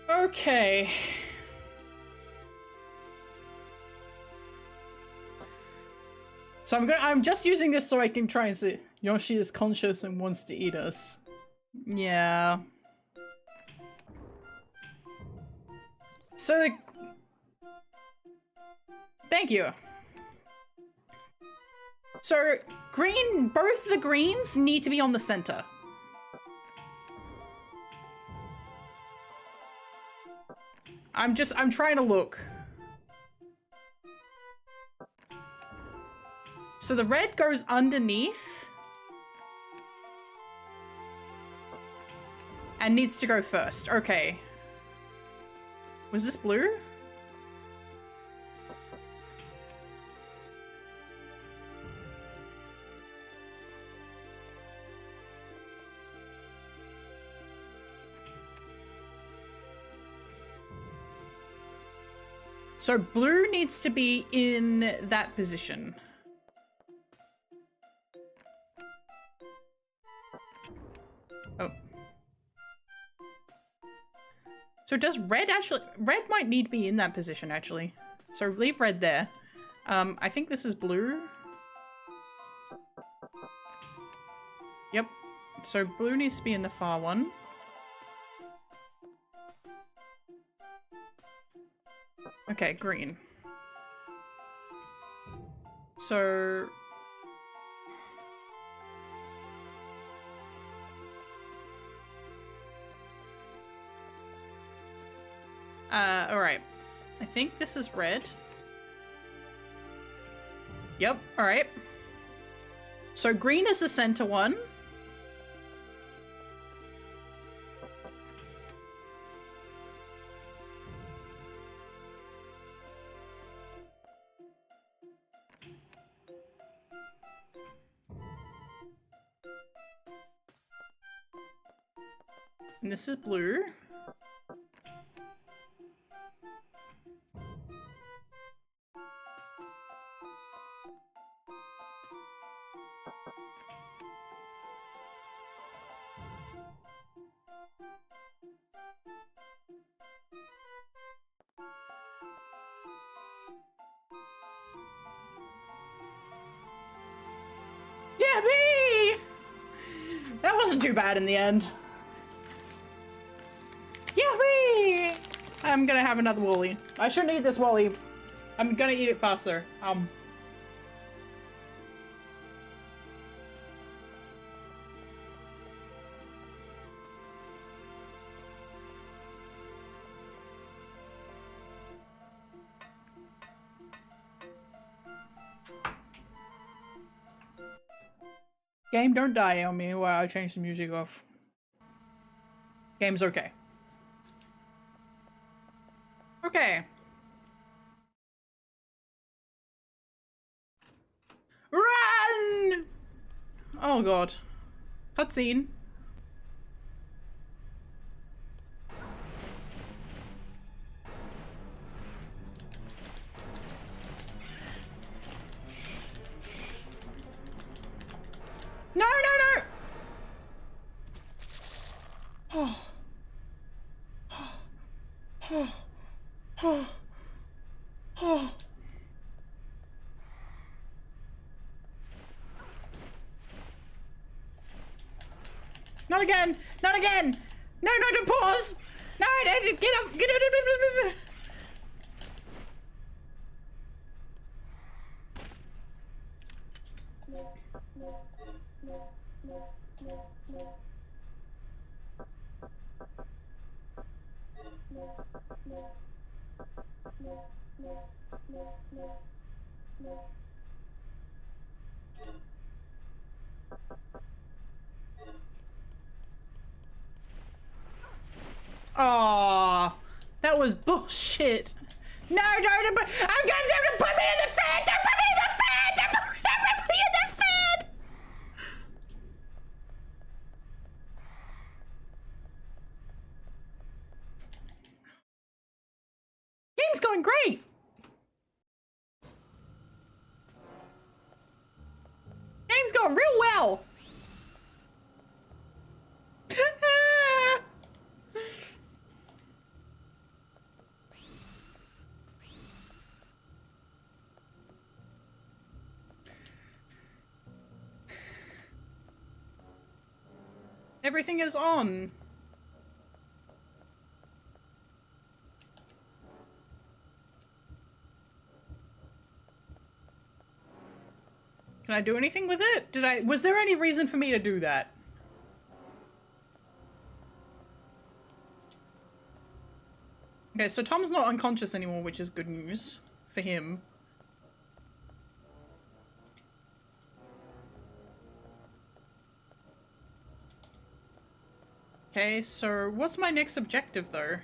Okay. So I'm just using this so I can try and see. Yoshi is conscious and wants to eat us. Yeah. So the... Thank you. So green, both the greens need to be on the center. I'm trying to look. So the red goes underneath. And needs to go first. Okay. Was this blue? So blue needs to be in that position. Oh. So does red actually... Red might need to be in that position, actually. So leave red there. I think this is blue. Yep. So blue needs to be in the far one. Okay, green. So... alright. I think this is red. Yep, alright. So green is the center one. And this is blue. wasn't too bad in the end. Yahweh! I'm gonna have another Wooly. I shouldn't eat this Wooly. I'm gonna eat it faster. Game, don't die on me while I change the music off. Game's okay. Okay. Run! Oh god. Cutscene. No, no, no! Not again! Not again! No, no, don't pause! No, get up! Get up! Aww, that was bullshit. No, don't put, I'm gonna put me in the fan! Don't put me in the fan! Don't put me in the fan! Game's going great! Game's going real well! Everything is on. Can I do anything with it? Was there any reason for me to do that? Okay, so Tom's not unconscious anymore, which is good news for him. Okay, so what's my next objective, though?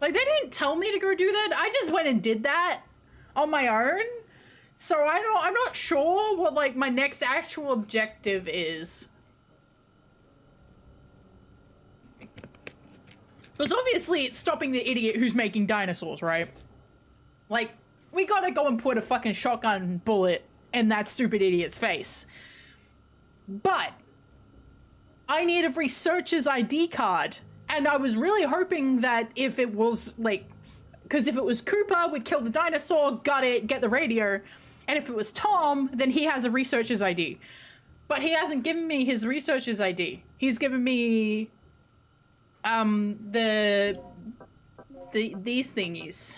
Like, they didn't tell me to go do that. I just went and did that on my own. So I'm not sure what, like, my next actual objective is. Because obviously it's stopping the idiot who's making dinosaurs, right? Like, we gotta go and put a fucking shotgun bullet in that stupid idiot's face. But I need a researcher's ID card. And I was really hoping that if it was, like, because if it was Cooper, we'd kill the dinosaur, got it, get the radio. And if it was Tom, then he has a researcher's ID. But he hasn't given me his researcher's ID. He's given me, these thingies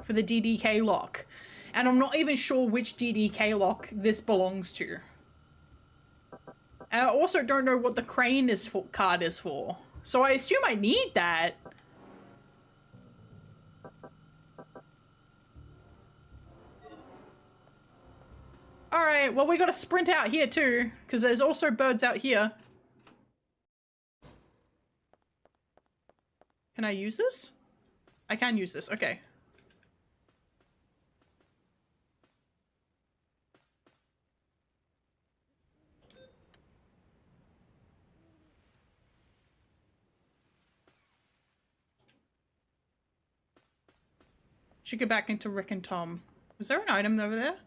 for the DDK lock. And I'm not even sure which DDK lock this belongs to. And I also don't know what the crane card is for. So I assume I need that. Alright, well we gotta sprint out here too, because there's also birds out here. Can I use this? I can use this, okay. Should go back into Rick and Tom. Was there an item over there?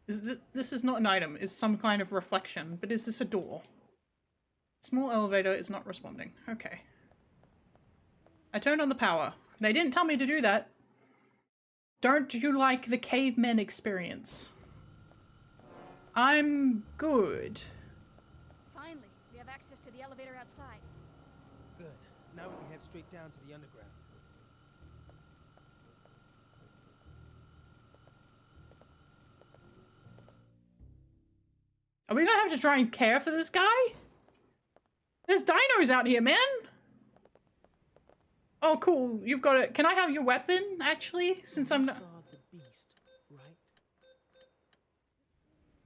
This is not an item. It's some kind of reflection. But is this a door? Small elevator is not responding. Okay. I turned on the power. They didn't tell me to do that. Don't you like the cavemen experience? I'm good. Finally, we have access to the elevator outside. Good. Now we can head straight down to the underground. Are we gonna have to try and care for this guy? There's dinos out here, man! Oh, cool. You've got it. Can I have your weapon, actually? Since I'm You not... saw the beast, right?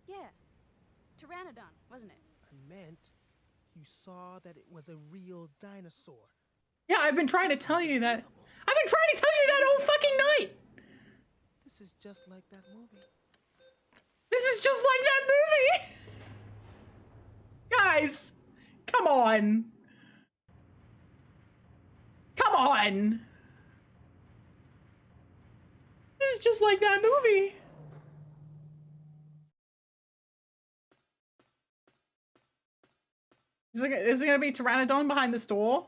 Yeah. Pteranodon, wasn't it? I meant you saw that it was a real dinosaur. Yeah, I've been trying to tell you that. I've been trying to tell you that all fucking night! This is just like that movie. This is just like that movie! Guys, come on. Come on. This is just like that movie. Is it gonna be Pteranodon behind this door?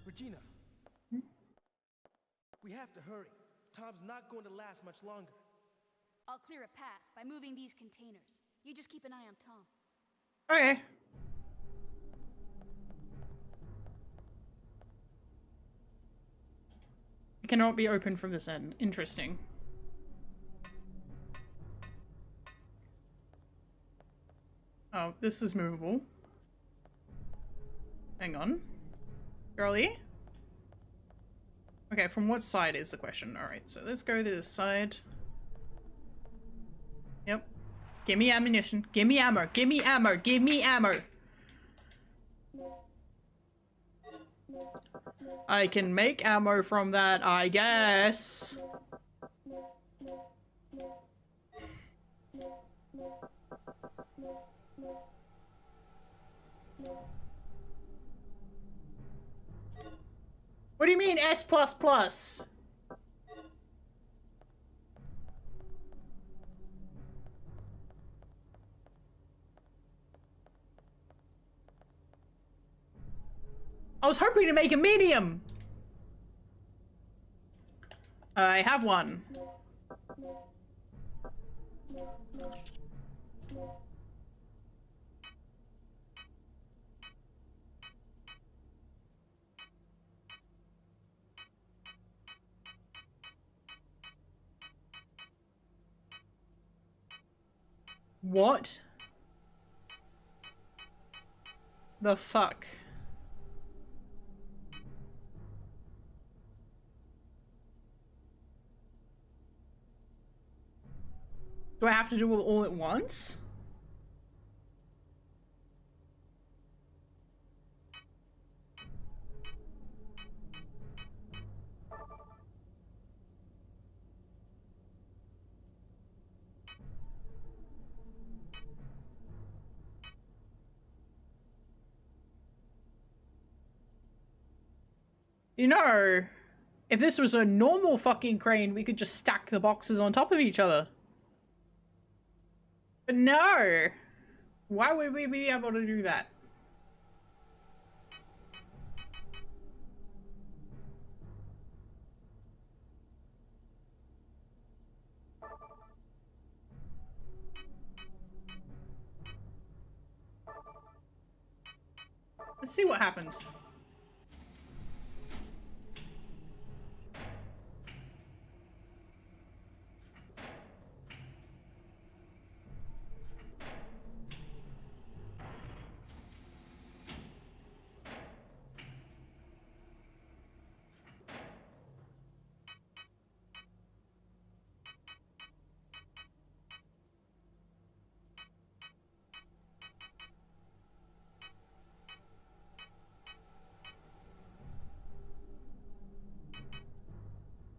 Regina, we have to hurry. Tom's not going to last much longer. I'll clear a path by moving these containers. You just keep an eye on Tom. Okay. It cannot be opened from this end. Interesting. Oh, this is movable. Hang on. Girlie? Okay, from what side is the question? Alright, so let's go to this side. Yep. Give me ammunition. Give me ammo. Give me ammo. Give me ammo. I can make ammo from that, I guess. What do you mean S++? I was hoping to make a medium. I have one. What the fuck? Do I have to do it all at once? You know, if this was a normal fucking crane, we could just stack the boxes on top of each other. But no! Why would we be able to do that? Let's see what happens.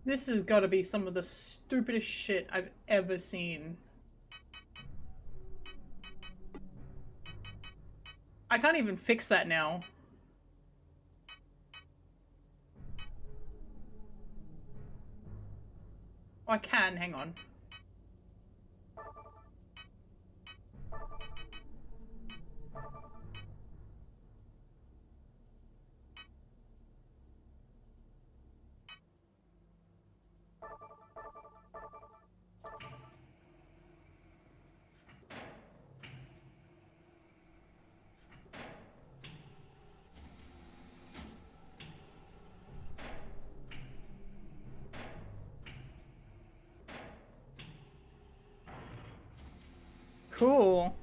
This has got to be some of the stupidest shit I've ever seen. I can't even fix that now. Oh, I can, hang on. Cool.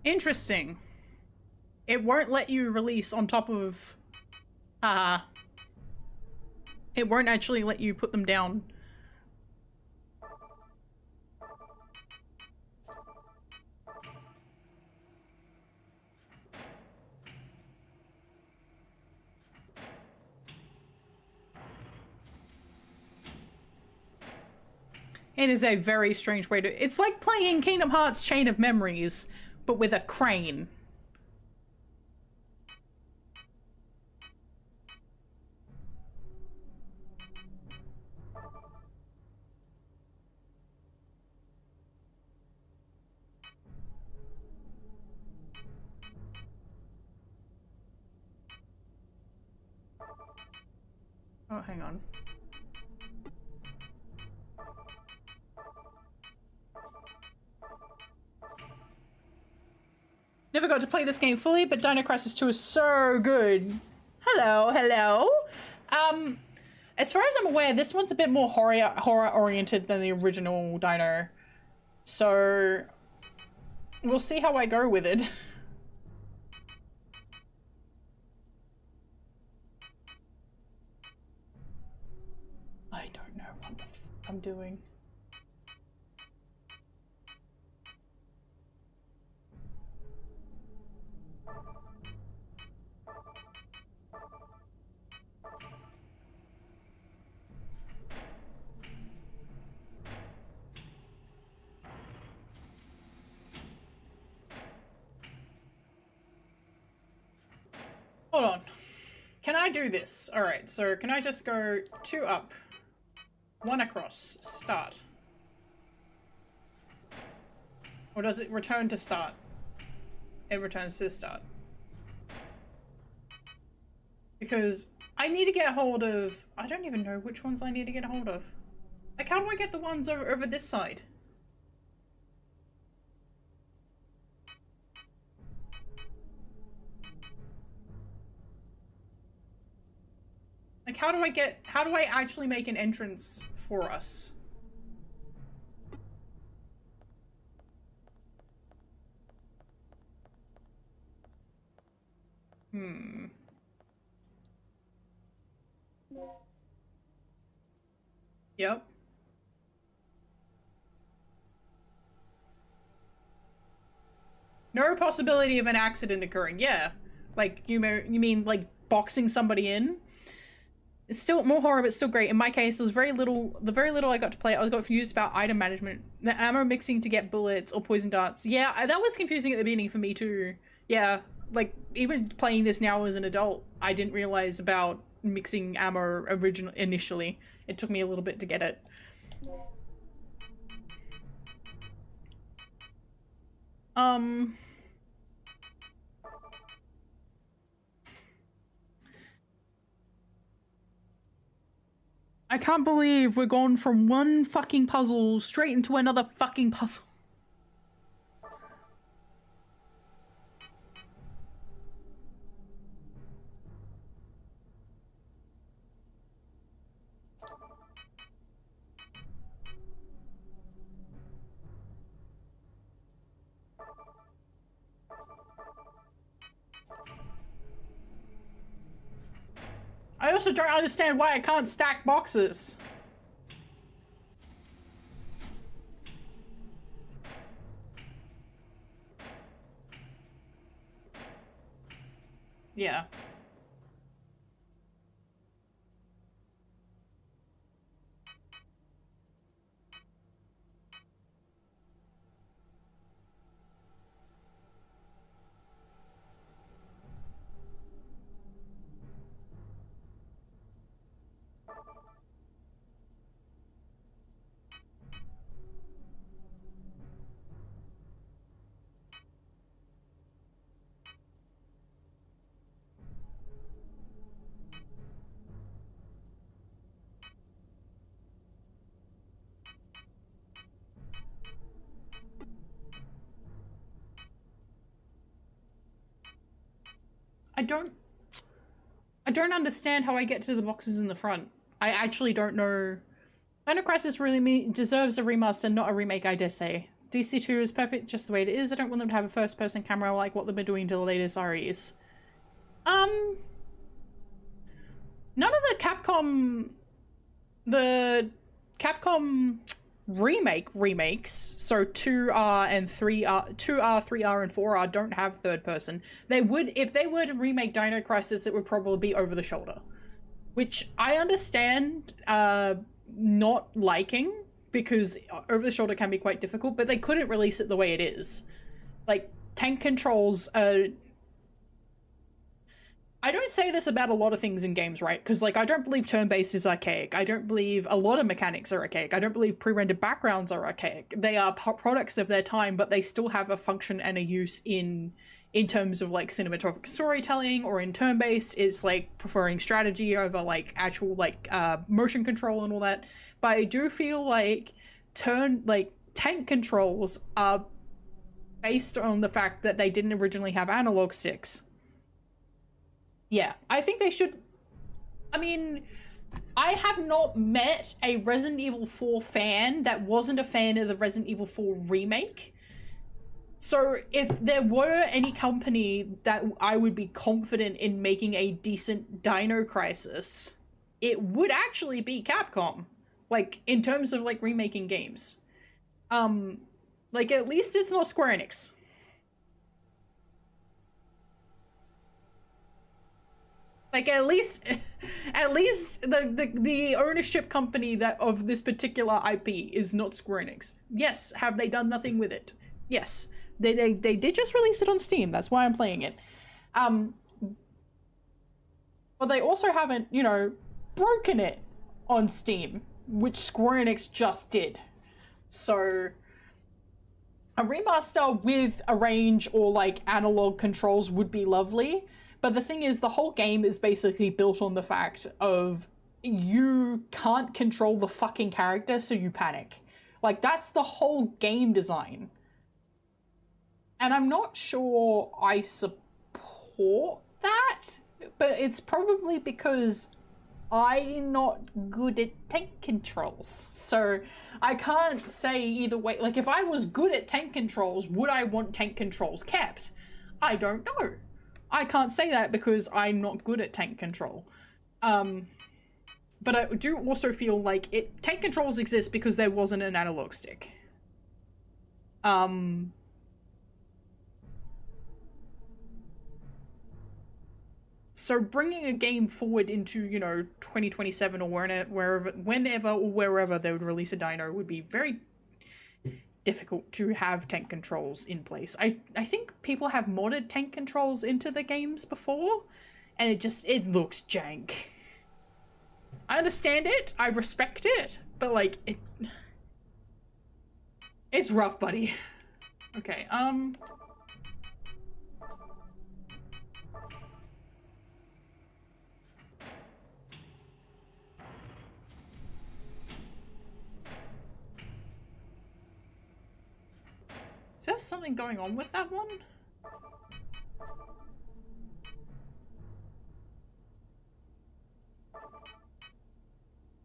Interesting. It won't let you release on top of... it won't actually let you put them down. It is a very strange way to... It's like playing Kingdom Hearts Chain of Memories, but with a crane. Oh, hang on. Never got to play this game fully, but Dino Crisis 2 is so good. Hello, hello. As far as I'm aware, this one's a bit more horror oriented than the original Dino. So we'll see how I go with it. I don't know what the f I'm doing. Hold on. Can I do this? Alright, so can I just go 2 up, 1 across, start? Or does it return to start? It returns to start. Because I need to get a hold of... I don't even know which ones I need to get a hold of. Like, how do I get the ones over this side? Like, how do I actually make an entrance for us? Yep. No possibility of an accident occurring. Yeah. Like, you mean, like, boxing somebody in? It's still more horror, but still great. In my case, there's very little, the very little I got to play, I got confused about item management. The ammo mixing to get bullets or poison darts. Yeah, that was confusing at the beginning for me too. Yeah, like, even playing this now as an adult, I didn't realize about mixing ammo initially. It took me a little bit to get it. I can't believe we're gone from one fucking puzzle straight into another fucking puzzle. I also don't understand why I can't stack boxes. Yeah. I don't understand how I get to the boxes in the front. I actually don't know. Dino Crisis really deserves a remaster, not a remake, I dare say. DC2 is perfect just the way it is. I don't want them to have a first-person camera like what they've been doing to the latest REs. None of the Capcom remakes, so 2R and 3R, 2R, 3R and 4R don't have third person. They would, if they were to remake Dino Crisis, it would probably be over the shoulder. Which I understand not liking, because over the shoulder can be quite difficult, but they couldn't release it the way it is. Like, tank controls I don't say this about a lot of things in games, right? Because, like, I don't believe turn-based is archaic. I don't believe a lot of mechanics are archaic. I don't believe pre-rendered backgrounds are archaic. They are products of their time, but they still have a function and a use in terms of, like, cinematographic storytelling, or in turn-based, it's, like, preferring strategy over, like, actual, like, motion control and all that. But I do feel like tank controls are based on the fact that they didn't originally have analog sticks. Yeah, I think they should. I mean, I have not met a Resident Evil 4 fan that wasn't a fan of the Resident Evil 4 remake. So if there were any company that I would be confident in making a decent Dino Crisis, it would actually be Capcom. Like, in terms of, like, remaking games. Like, at least it's not Square Enix. Like, at least the ownership company of this particular IP is not Square Enix. Yes, have they done nothing with it? Yes. They did just release it on Steam, that's why I'm playing it. But they also haven't, you know, broken it on Steam, which Square Enix just did. So a remaster with a range or, like, analog controls would be lovely. But the thing is, the whole game is basically built on the fact of you can't control the fucking character, so you panic. Like, that's the whole game design. And I'm not sure I support that, but it's probably because I'm not good at tank controls. So I can't say either way. Like, if I was good at tank controls, would I want tank controls kept? I don't know. I can't say that because I'm not good at tank control. But I do also feel like tank controls exist because there wasn't an analog stick. So bringing a game forward into, you know, 2027 or whenever or wherever they would release a Dino would be very difficult to have tank controls in place. I think people have modded tank controls into the games before, and it looks jank. I understand it, I respect it, but, like, it's rough, buddy. Okay, is there something going on with that one?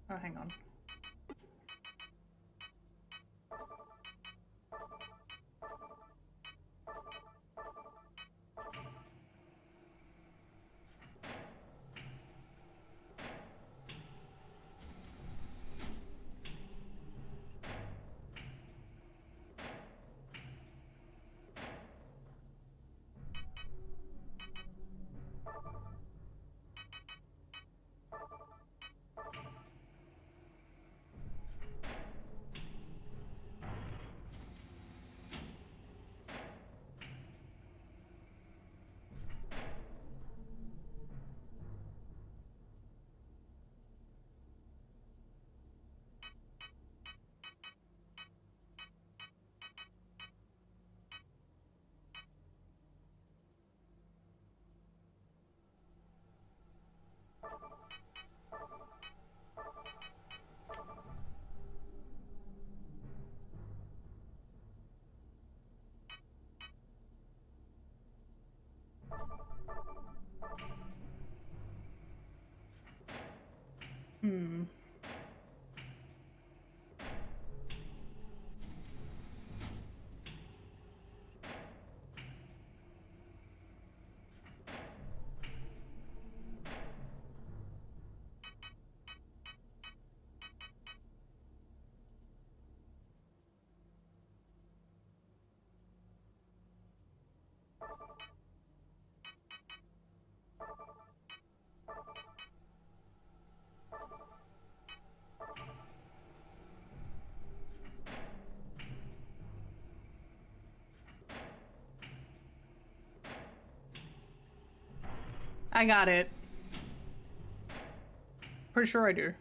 Oh, hang on. Hmm. I got it. Pretty sure I do.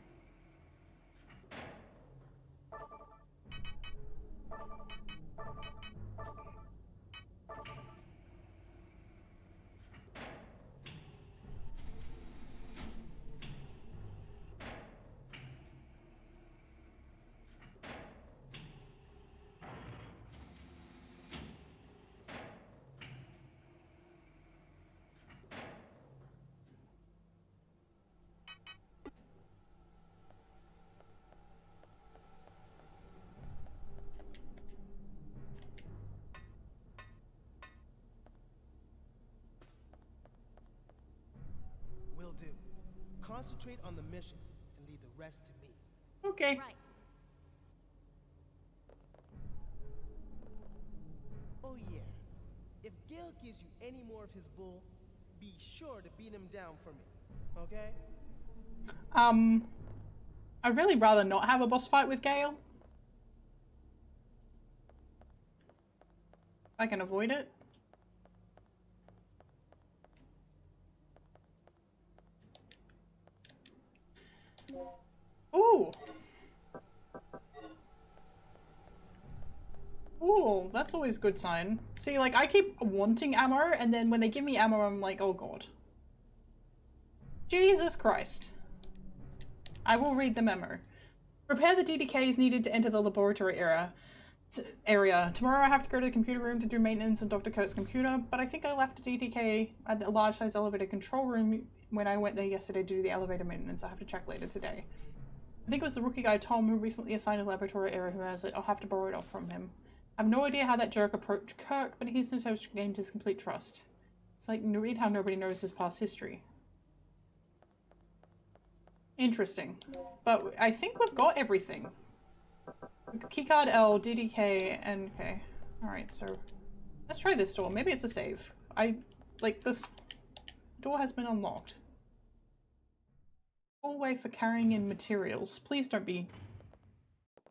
Will do. Concentrate on the mission and leave the rest to me. Okay. Right. Oh yeah. If Gale gives you any more of his bull, be sure to beat him down for me. Okay? I'd really rather not have a boss fight with Gale. I can avoid it. Ooh. Ooh, that's always a good sign. See, like, I keep wanting ammo, and then when they give me ammo, I'm like, oh god. Jesus Christ. I will read the memo. Prepare the DDKs needed to enter the laboratory area. Tomorrow I have to go to the computer room to do maintenance on Dr. Kurt's computer, but I think I left a DDK at the large size elevator control room when I went there yesterday to do the elevator maintenance. I have to check later today. I think it was the rookie guy Tom who recently assigned a laboratory area who has it. I'll have to borrow it off from him. I have no idea how that jerk approached Kirk, but he's supposed to gain his complete trust. It's like, read how nobody knows his past history. Interesting. But I think we've got everything. Keycard L, DDK, and okay. Alright, so let's try this door. Maybe it's a save. This door has been unlocked. Hallway for carrying in materials. Please don't be...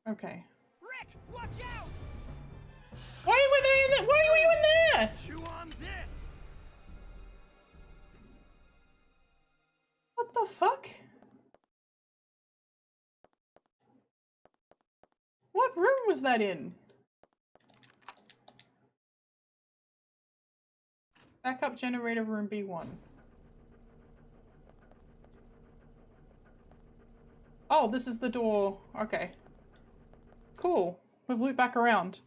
Okay. Rick, watch out! Why were they in there? Why were you in there? Chew on this! What the fuck? What room was that in? Backup generator room B1. Oh, this is the door. Okay. Cool. We've looped back around.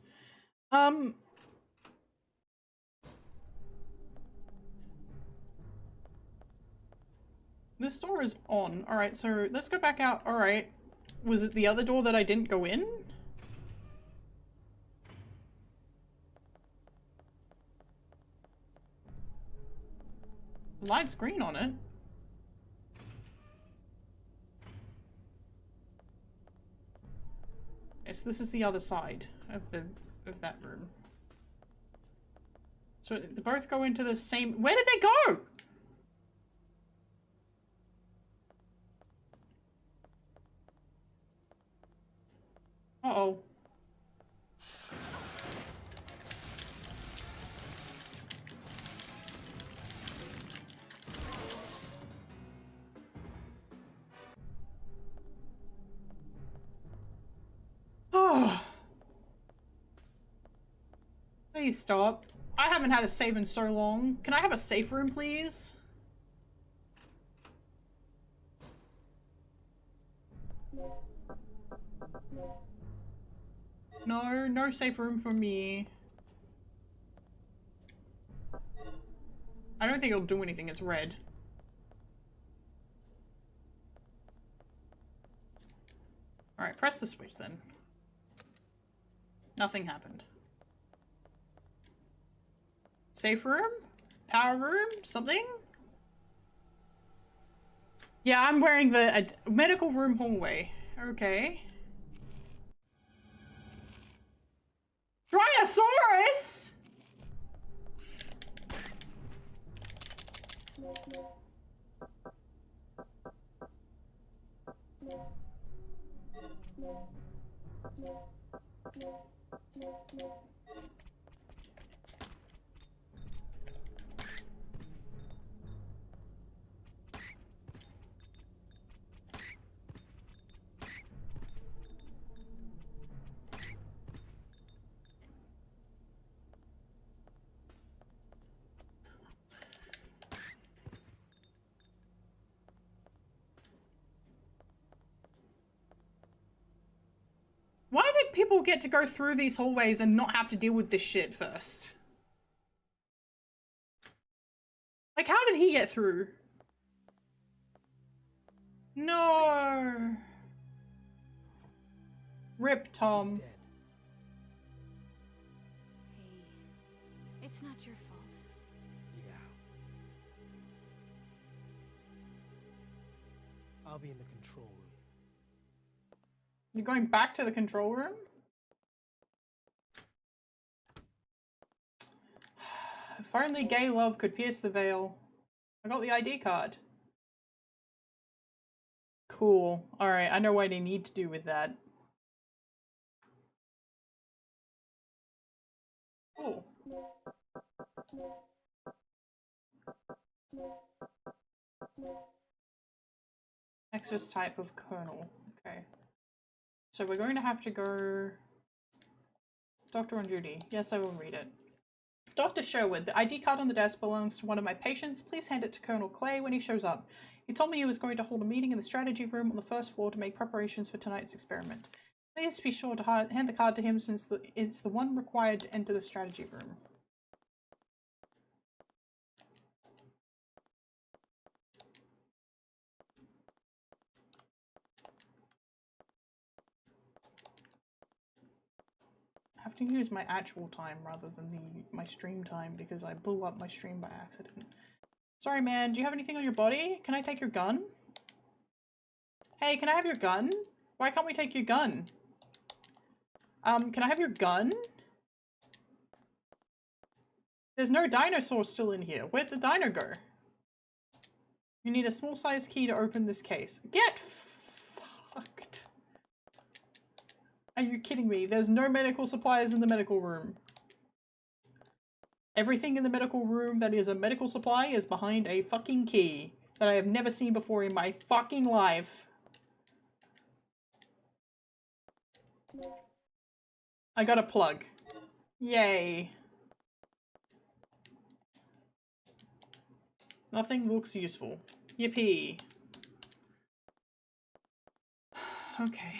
This door is on. Alright, so let's go back out. Alright. Was it the other door that I didn't go in? The light's green on it. Yes, this is the other side of that room. So they both go into the same— where did they go? Uh-oh. Oh. Please stop. I haven't had a save in so long. Can I have a safe room, please? No, no safe room for me. I don't think it'll do anything, it's red. Alright, press the switch then. Nothing happened. Safe room? Power room? Something? Yeah, I'm wearing the medical room hallway. Okay. Dryosaurus? Why did people get to go through these hallways and not have to deal with this shit first? Like, how did he get through? No. Rip Tom. He's dead. Hey, it's not your fault. Yeah. I'll be in the control room. You're going back to the control room? If only gay love could pierce the veil. I got the ID card. Cool. Alright, I know what I need to do with that. Cool. Access type of kernel. Okay. So we're going to have to go... Doctor on duty. Yes, I will read it. Dr. Sherwood, the ID card on the desk belongs to one of my patients. Please hand it to Colonel Clay when he shows up. He told me he was going to hold a meeting in the strategy room on the first floor to make preparations for tonight's experiment. Please be sure to hand the card to him since it's the one required to enter the strategy room. I have to use my actual time rather than my stream time because I blew up my stream by accident. Sorry, man. Do you have anything on your body? Can I take your gun? Hey, can I have your gun? Why can't we take your gun? Can I have your gun? There's no dinosaur still in here. Where'd the dino go? You need a small size key to open this case. Get fucked. Are you kidding me? There's no medical supplies in the medical room. Everything in the medical room that is a medical supply is behind a fucking key that I have never seen before in my fucking life. I got a plug. Yay. Nothing looks useful. Yippee. Okay.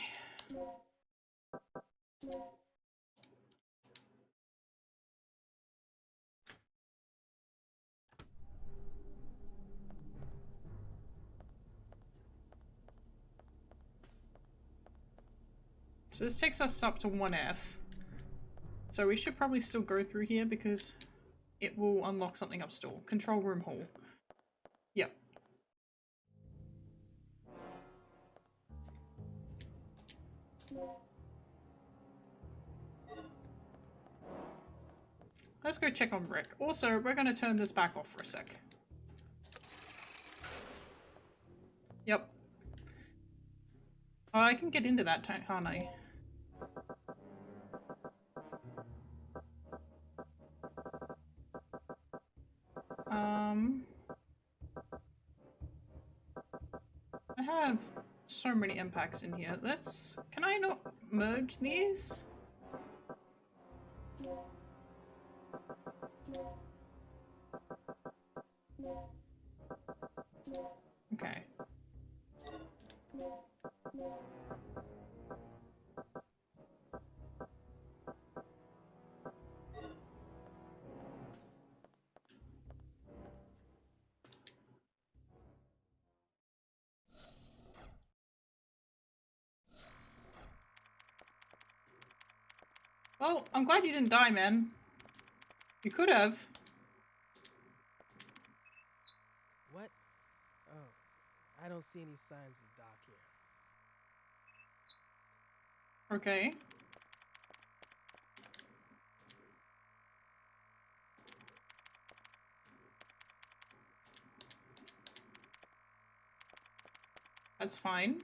So this takes us up to 1F. So we should probably still go through here because it will unlock something up still. Control room hall. Yep. Let's go check on Rick. Also, we're going to turn this back off for a sec. Yep. Oh, I can get into that, can't I? I have so many impacts in here. Can I not merge these? Okay. Well, I'm glad you didn't die, man. You could have. What? Oh, I don't see any signs of Doc here. Okay. That's fine.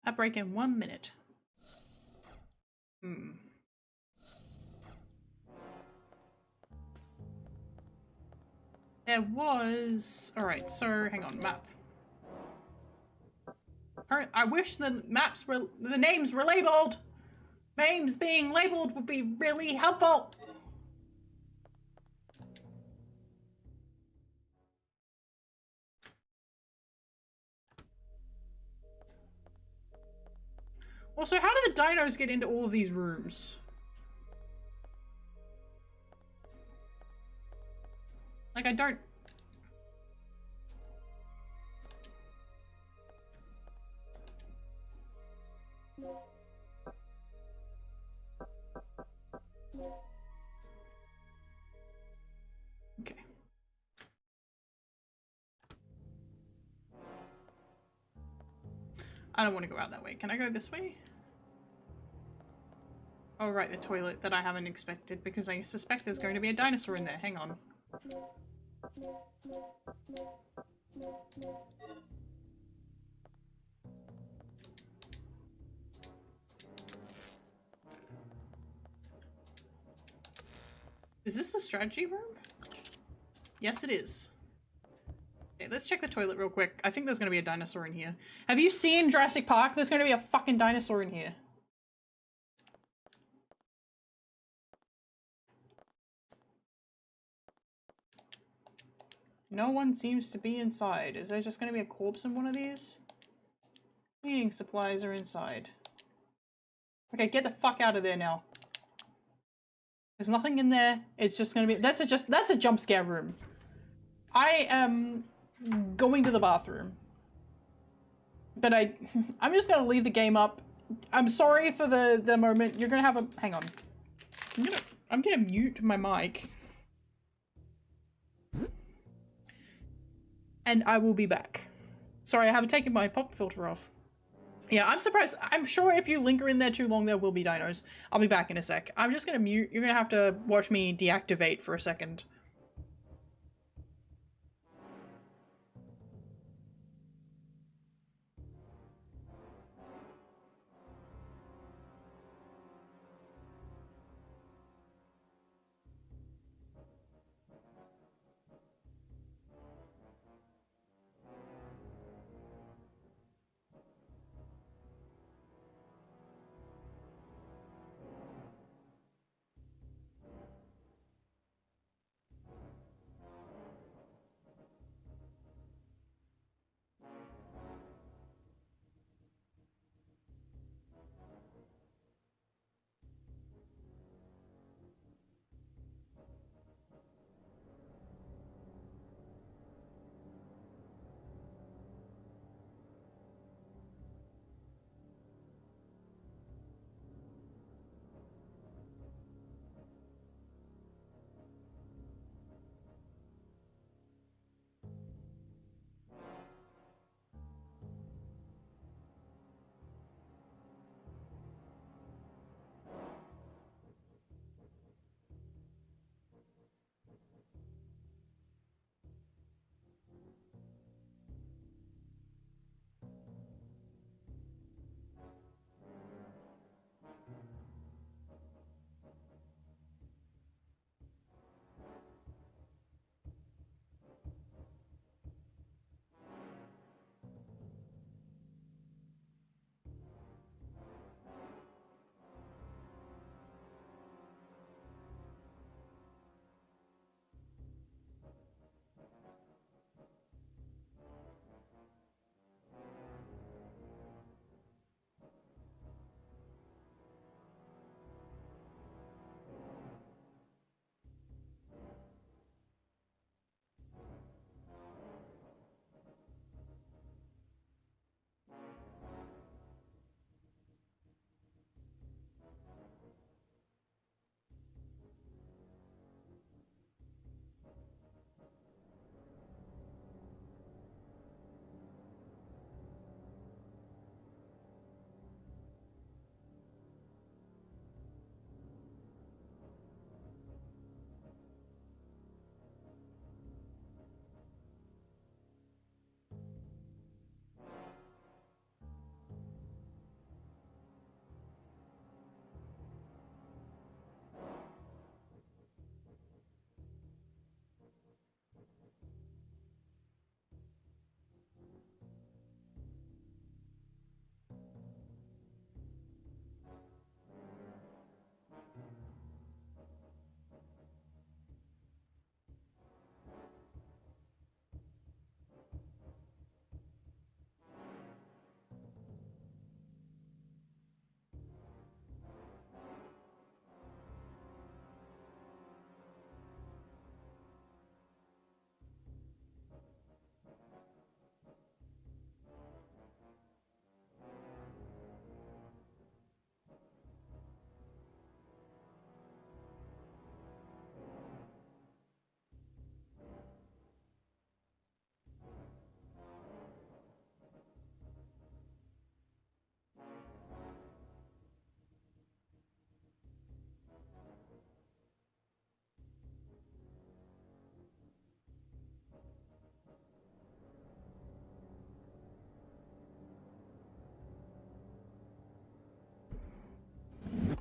I break in 1 minute. There was... Alright, so hang on, map. I wish the names were labeled! Names being labeled would be really helpful! Also, how do the dinos get into all of these rooms? Like, I don't... Okay. I don't want to go out that way. Can I go this way? Oh, right, the toilet that I haven't expected because I suspect there's going to be a dinosaur in there. Hang on. Is this the strategy room? Yes, it is. Okay, let's check the toilet real quick. I think there's going to be a dinosaur in here. Have you seen Jurassic Park? There's going to be a fucking dinosaur in here. No one seems to be inside. Is there just going to be a corpse in one of these? Cleaning supplies are inside. Okay, get the fuck out of there now. There's nothing in there. It's just going to be... That's a jump scare room. I am going to the bathroom. But I'm just going to leave the game up. I'm sorry for the moment. You're going to have a... Hang on. I'm going to mute my mic. And I will be back. Sorry, I haven't taken my pop filter off. Yeah, I'm surprised. I'm sure if you linger in there too long, there will be dinos. I'll be back in a sec. I'm just gonna mute. You're gonna have to watch me deactivate for a second.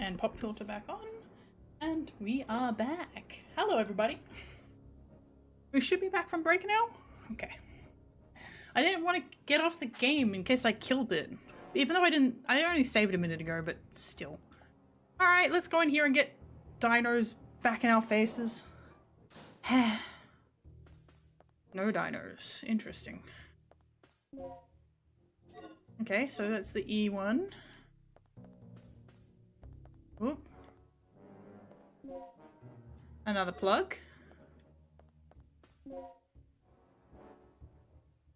And pop filter back on. And we are back. Hello, everybody. We should be back from break now? Okay. I didn't want to get off the game in case I killed it. Even though I only saved a minute ago, but still. Alright, let's go in here and get dinos back in our faces. No dinos. Interesting. Okay, so that's the E one. Oop. Another plug.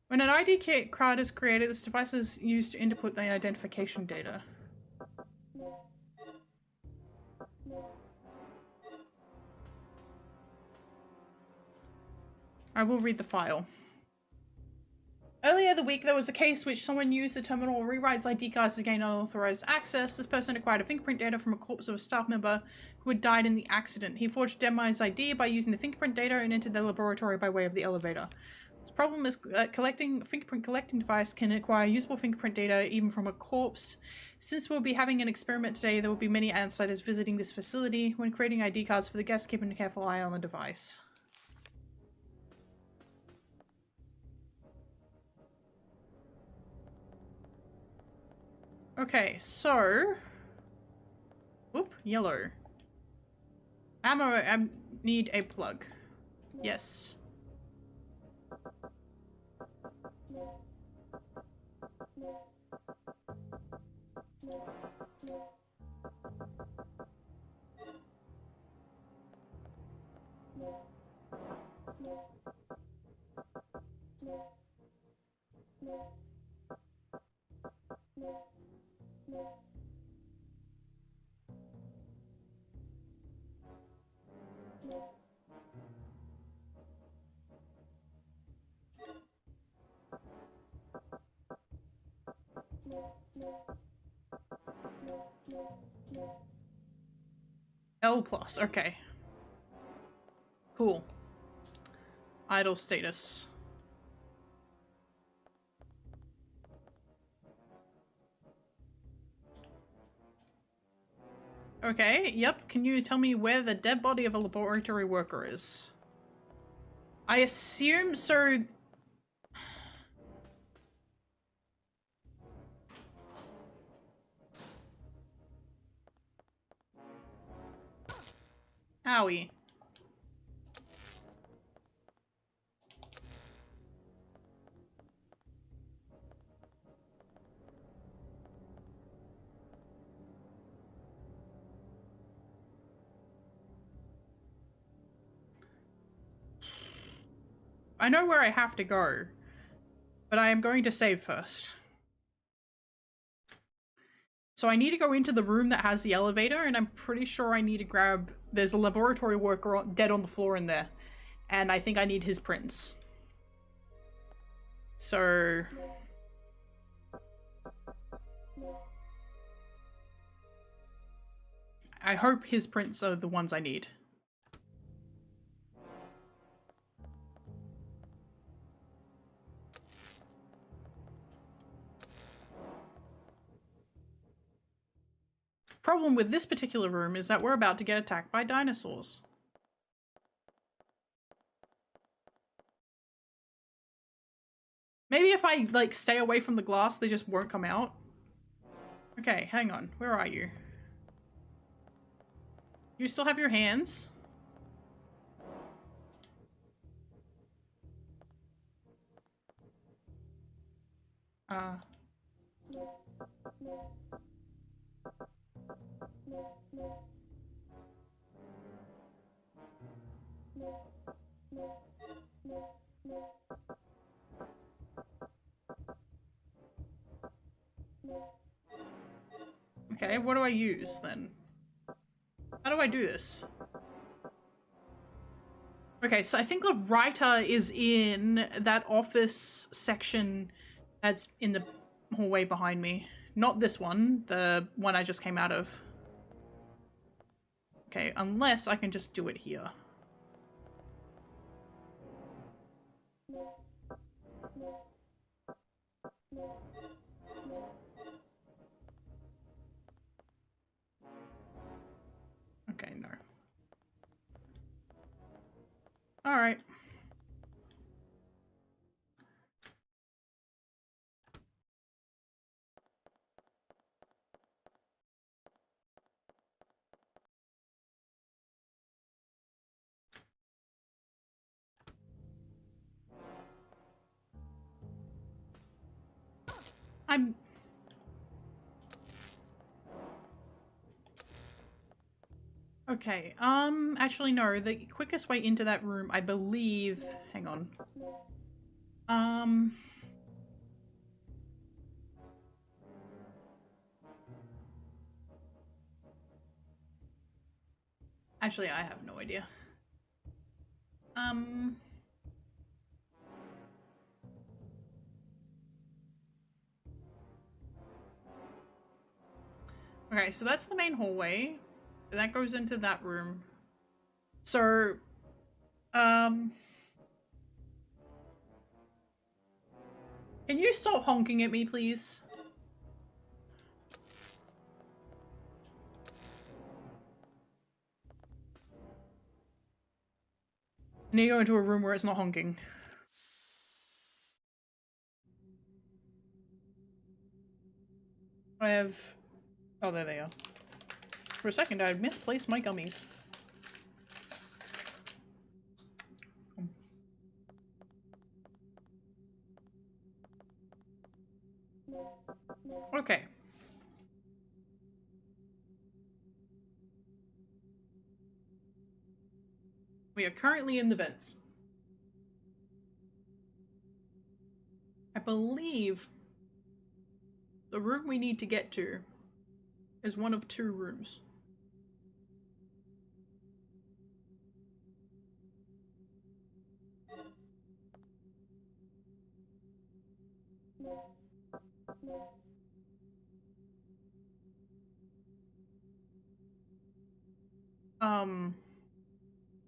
When an ID card is created, this device is used to input the identification data. I will read the file. Earlier the week, there was a case which someone used the terminal rewrites ID cards to gain unauthorized access. This person acquired a fingerprint data from a corpse of a staff member who had died in the accident. He forged Deadmine's ID by using the fingerprint data and entered the laboratory by way of the elevator. The problem is that fingerprint collecting device can acquire usable fingerprint data even from a corpse. Since we'll be having an experiment today, there will be many outsiders visiting this facility. When creating ID cards for the guests, keep a careful eye on the device. Okay, so... Oop, yellow. Ammo, I need a plug. Yes. L plus, okay. Cool. Idle status. Okay, yep. Can you tell me where the dead body of a laboratory worker is? I assume so. Owie. I know where I have to go, but I am going to save first. So I need to go into the room that has the elevator, and I'm pretty sure I need to grab... There's a laboratory worker dead on the floor in there, and I think I need his prints. So... I hope his prints are the ones I need. Problem with this particular room is that we're about to get attacked by dinosaurs. Maybe if I, like, stay away from the glass, they just won't come out. Okay, hang on. Where are you? You still have your hands? Okay, what do I use then? How do I do this? Okay, so I think the writer is in that office section that's in the hallway behind me. Not this one, the one I just came out of. Okay, unless I can just do it here. All right. I'm... Okay, actually no, the quickest way into that room, I believe... Hang on. Actually, I have no idea. Okay, so that's the main hallway. That goes into that room. So, can you stop honking at me, please? I need to go into a room where it's not honking. I have... Oh, there they are. For a second, I misplaced my gummies. Okay. We are currently in the vents. I believe the room we need to get to is one of two rooms.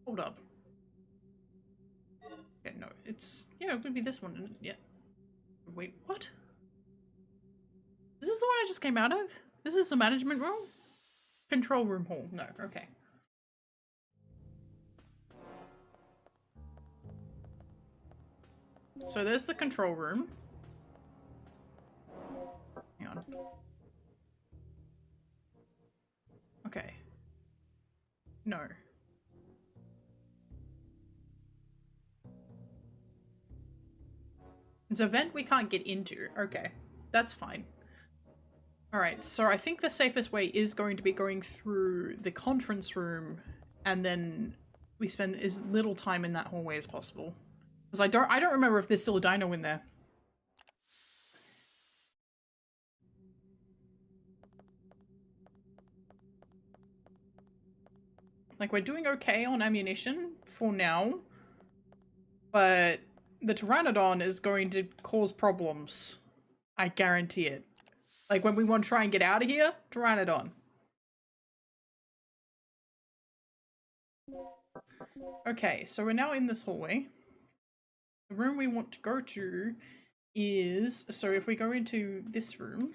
Hold up. Okay, no, it's... Yeah, it would be this one. Yeah. Wait, what? Is this the one I just came out of? This is the management room? Control room hall. No, okay. So there's the control room. Hang on. Okay. No. It's a vent we can't get into. Okay. That's fine. Alright, so I think the safest way is going to be going through the conference room, and then we spend as little time in that hallway as possible. Because I don't remember if there's still a dino in there. Like, we're doing okay on ammunition for now, but the Pteranodon is going to cause problems. I guarantee it. Like, when we want to try and get out of here, Pteranodon. Okay, so we're now in this hallway. The room we want to go to is... So if we go into this room...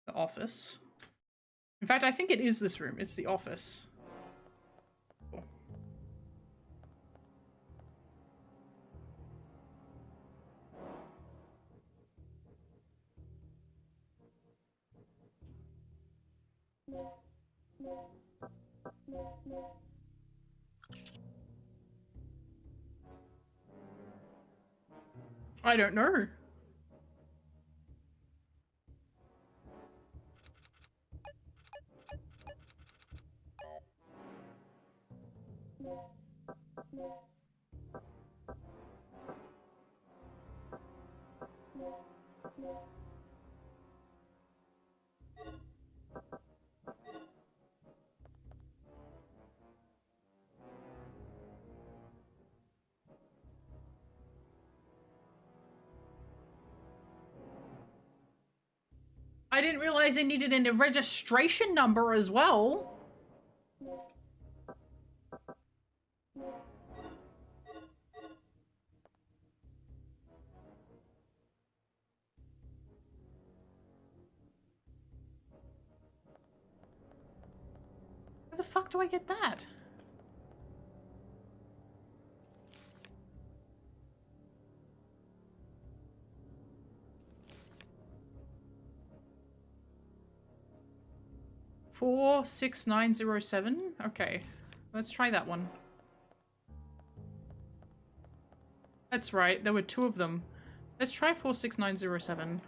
The office. In fact, I think it is this room. It's the office. Cool. I don't know. I didn't realize I needed a registration number as well. fuck do I get that? $46907? Okay, let's try that one. That's right, there were 2 of them. Let's try 46907.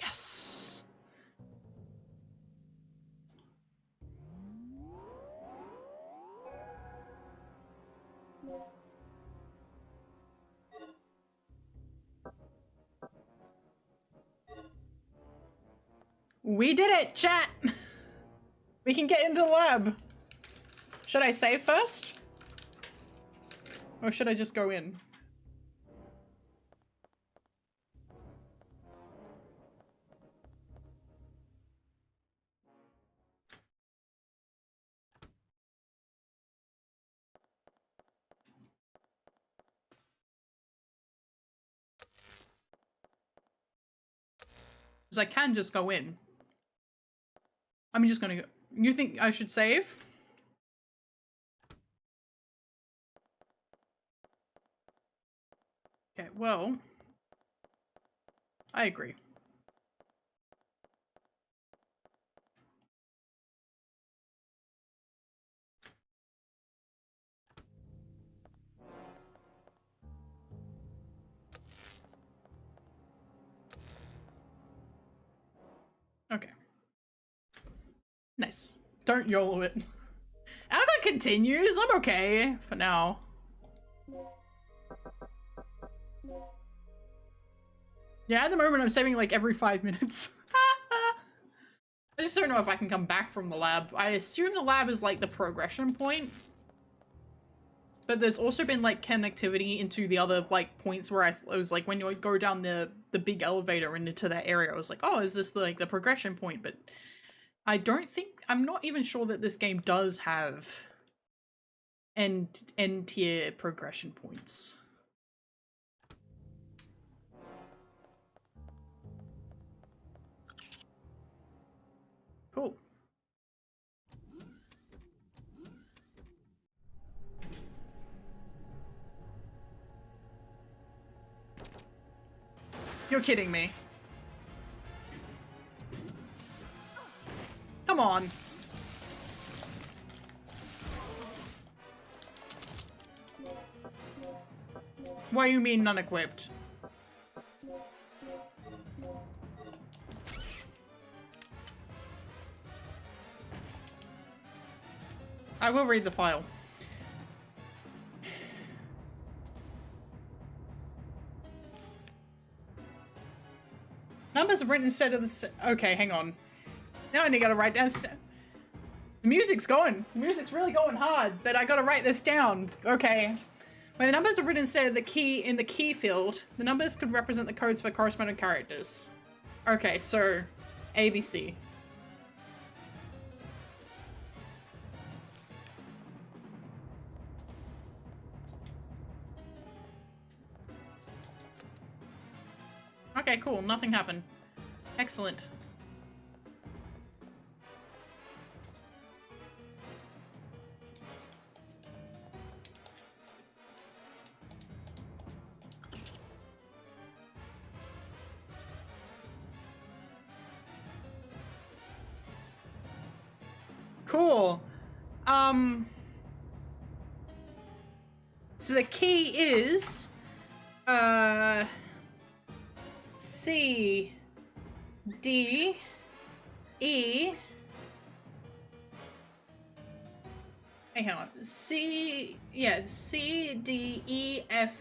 Yes! We did it, chat! We can get into the lab. Should I save first? Or should I just go in? Because I can just go in. I'm just gonna go. You think I should save? Okay, well, I agree. Okay. Nice. Don't YOLO it. Alga continues. I'm okay for now. Yeah, at the moment I'm saving like every 5 minutes. I just don't know if I can come back from the lab. I assume the lab is like the progression point. But there's also been like connectivity into the other like points where it was like when you would go down the big elevator and into that area, I was like, oh, is this like the progression point? But I don't think, I'm not even sure that this game does have end tier progression points. Cool. You're kidding me. Come on. What do you mean non-equipped? I will read the file. Numbers are written instead of the... Okay, hang on. Now I gotta write down... The music's going. The music's really going hard, but I gotta write this down. Okay. When the numbers are written instead of the key in the key field, the numbers could represent the codes for corresponding characters. Okay, so... ABC. Okay, cool. Nothing happened. Excellent. Cool. So the key is C D E. Hey, hang on. C D E F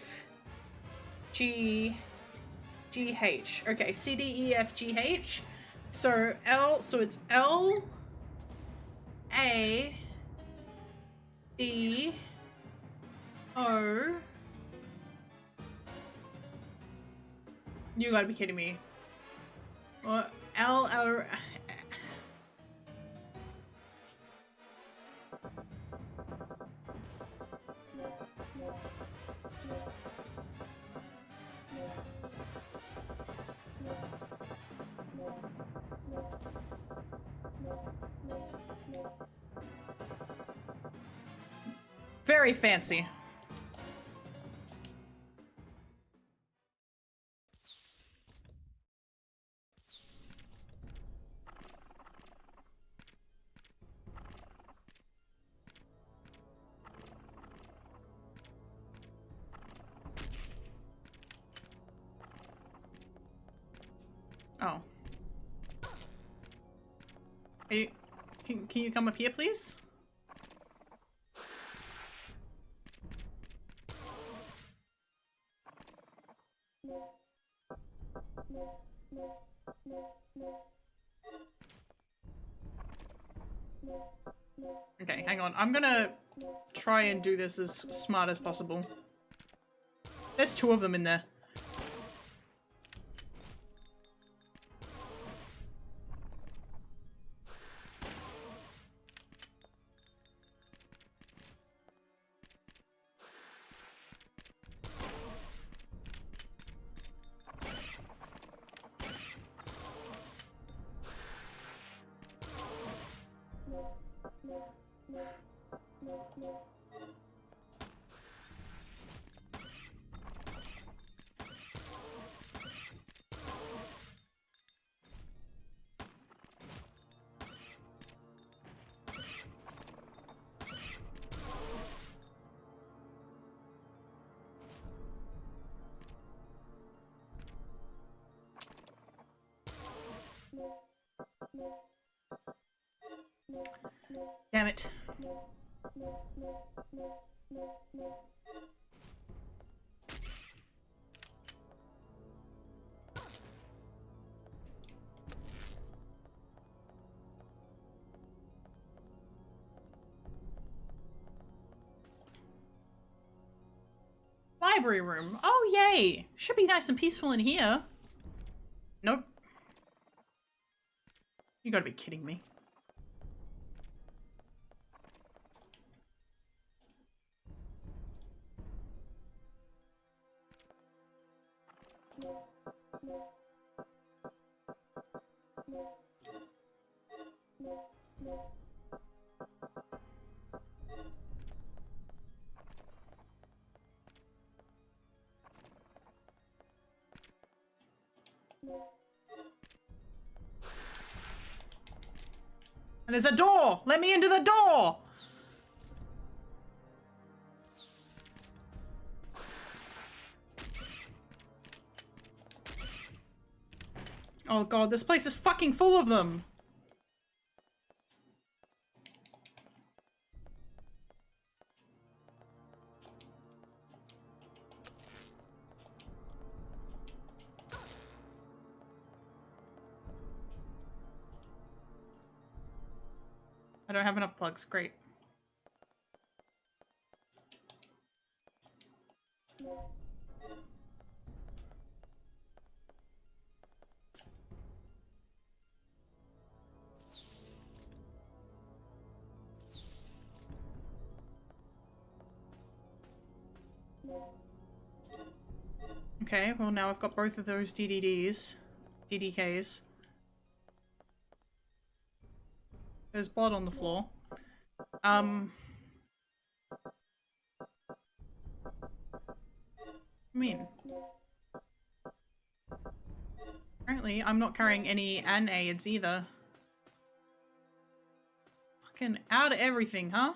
G H. Okay, C D E F G H. So it's L A B O You gotta be kidding me. What? Very fancy. Oh. Hey, can you come up here, please? Okay, hang on. I'm gonna try and do this as smart as possible. There's two of them in there. Damn it. Library room. Oh, yay. Should be nice and peaceful in here. Nope. You gotta be kidding me. And there's a door! Let me into the door! Oh god, this place is fucking full of them! I don't have enough plugs. Great. Okay, well now I've got both of those DDKs. There's blood on the floor. I mean, apparently I'm not carrying any aids either. Fucking out of everything, huh?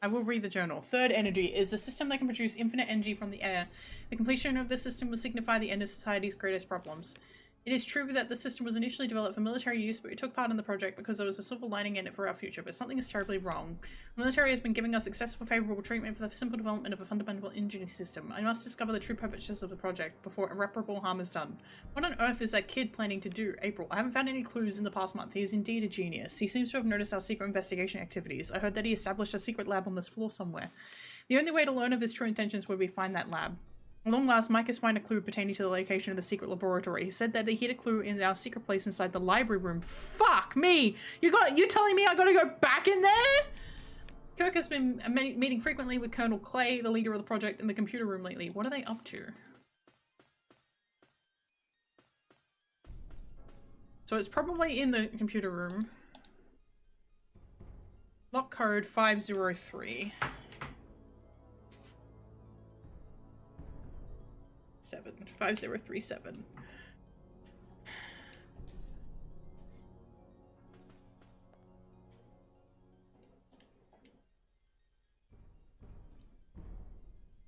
I will read the journal. Third energy is a system that can produce infinite energy from the air. The completion of this system will signify the end of society's greatest problems. It is true that the system was initially developed for military use, but we took part in the project because there was a silver lining in it for our future, but something is terribly wrong. The military has been giving us excessive favourable treatment for the simple development of a fundamental engine system. I must discover the true purposes of the project before irreparable harm is done. What on earth is that kid planning to do? April. I haven't found any clues in the past month. He is indeed a genius. He seems to have noticed our secret investigation activities. I heard that he established a secret lab on this floor somewhere. The only way to learn of his true intentions would be find that lab. At long last, Mike has found a clue pertaining to the location of the secret laboratory. He said that he hid a clue in our secret place inside the library room. Fuck me! You telling me I gotta go back in there? Kirk has been meeting frequently with Colonel Clay, the leader of the project, in the computer room lately. What are they up to? So it's probably in the computer room. Lock code 503. 5037.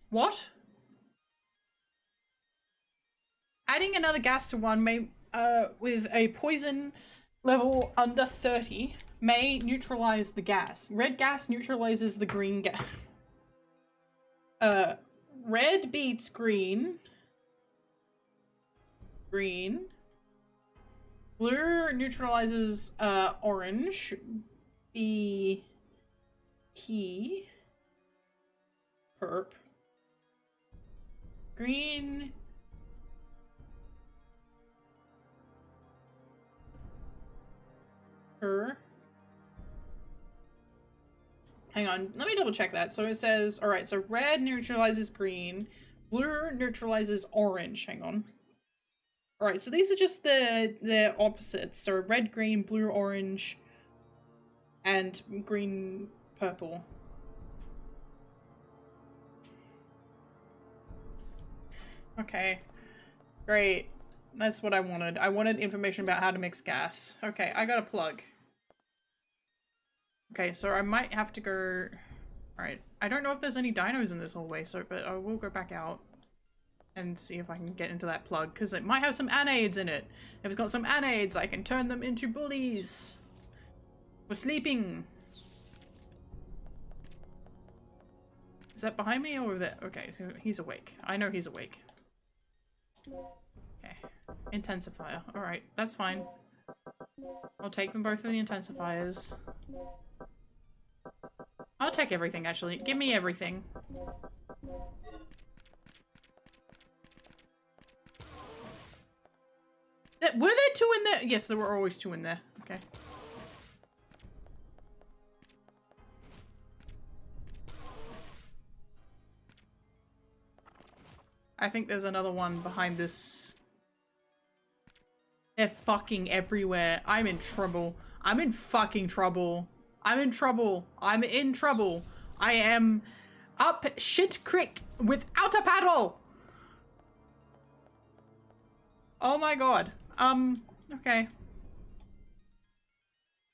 What? Adding another gas to one may, with a poison level under 30 may neutralize the gas. Red gas neutralizes the green gas. Red beats green. Green. Blue neutralizes orange. B key. Perp. Green. Hang on, let me double check that. So it says, alright, so red neutralizes green, blue neutralizes orange. Hang on. Alright, so these are just the opposites. So red, green, blue, orange, and green, purple. Okay, great. That's what I wanted. I wanted information about how to mix gas. Okay, I got a plug. Okay, so I might have to go... Alright, I don't know if there's any dinos in this hallway, so but I will go back out and see if I can get into that plug, because it might have some anides in it. If it's got some anides, I can turn them into bullies. We're sleeping. Is that behind me or that? Okay, so he's awake. I know he's awake. Okay. Intensifier. Alright, that's fine. I'll take them both of the intensifiers. I'll take everything, actually. Give me everything. Were there two in there? Yes, there were always two in there. Okay. I think there's another one behind this. They're fucking everywhere. I'm in trouble. I'm in fucking trouble. I'm in trouble. I'm in trouble. I am up shit creek without a paddle. Oh my god. Okay.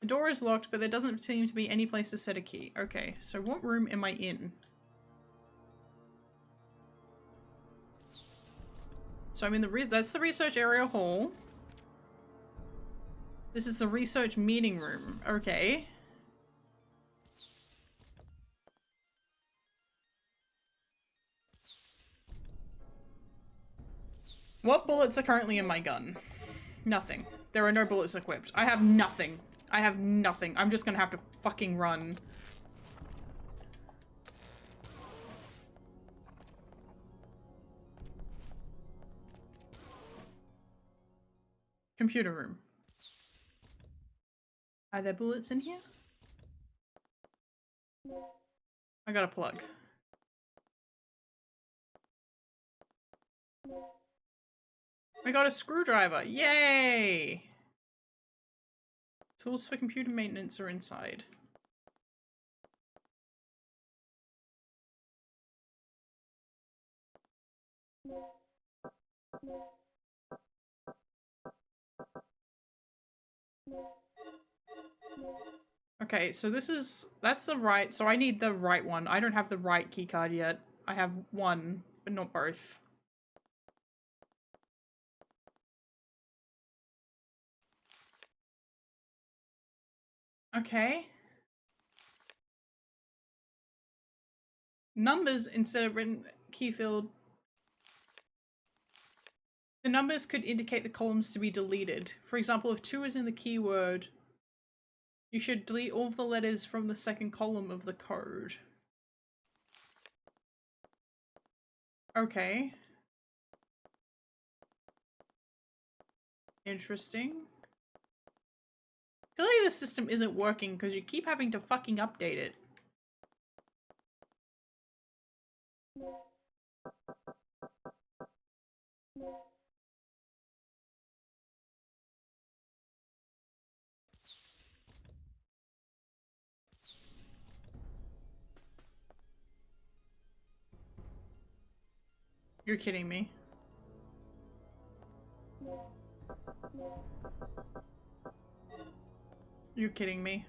The door is locked, but there doesn't seem to be any place to set a key. Okay, so what room am I in? So I'm in the that's the research area hall. This is the research meeting room. Okay. What bullets are currently in my gun? Nothing. There are no bullets equipped. I have nothing. I have nothing. I'm just gonna have to fucking run. Computer room. Are there bullets in here? I got a plug. I got a screwdriver. Yay! Tools for computer maintenance are inside. Okay, so that's the right, so I need the right one. I don't have the right keycard yet. I have one, but not both. Okay. Numbers instead of written key field. The numbers could indicate the columns to be deleted. For example, if 2 is in the keyword, you should delete all of the letters from the second column of the code. Okay. Interesting. Clearly the system isn't working because you keep having to fucking update it. You're kidding me. You're kidding me.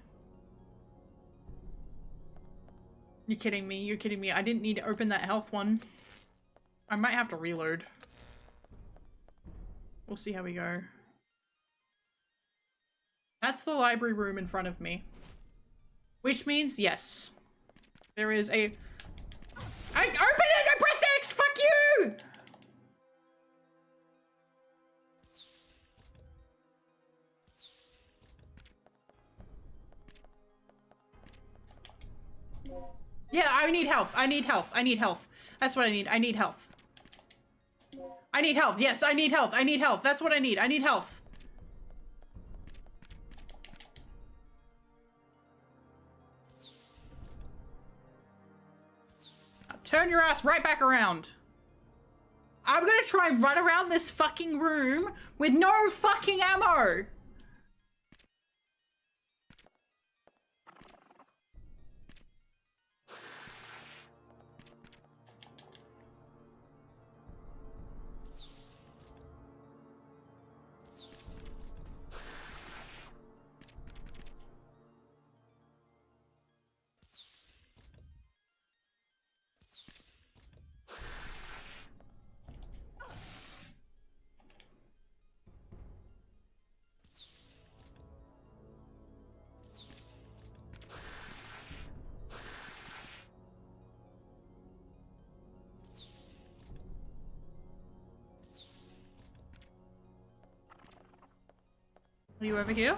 You're kidding me. You're kidding me. I didn't need to open that health one. I might have to reload. We'll see how we go. That's the library room in front of me. Which means yes. There is a... I opened it! I pressed X! Fuck you! Yeah, I need health. I need health. I need health. That's what I need. I need health. I need health. Yes, I need health. I need health. That's what I need. I need health. Now turn your ass right back around. I'm gonna try and run around this fucking room with no fucking ammo. Are you over here?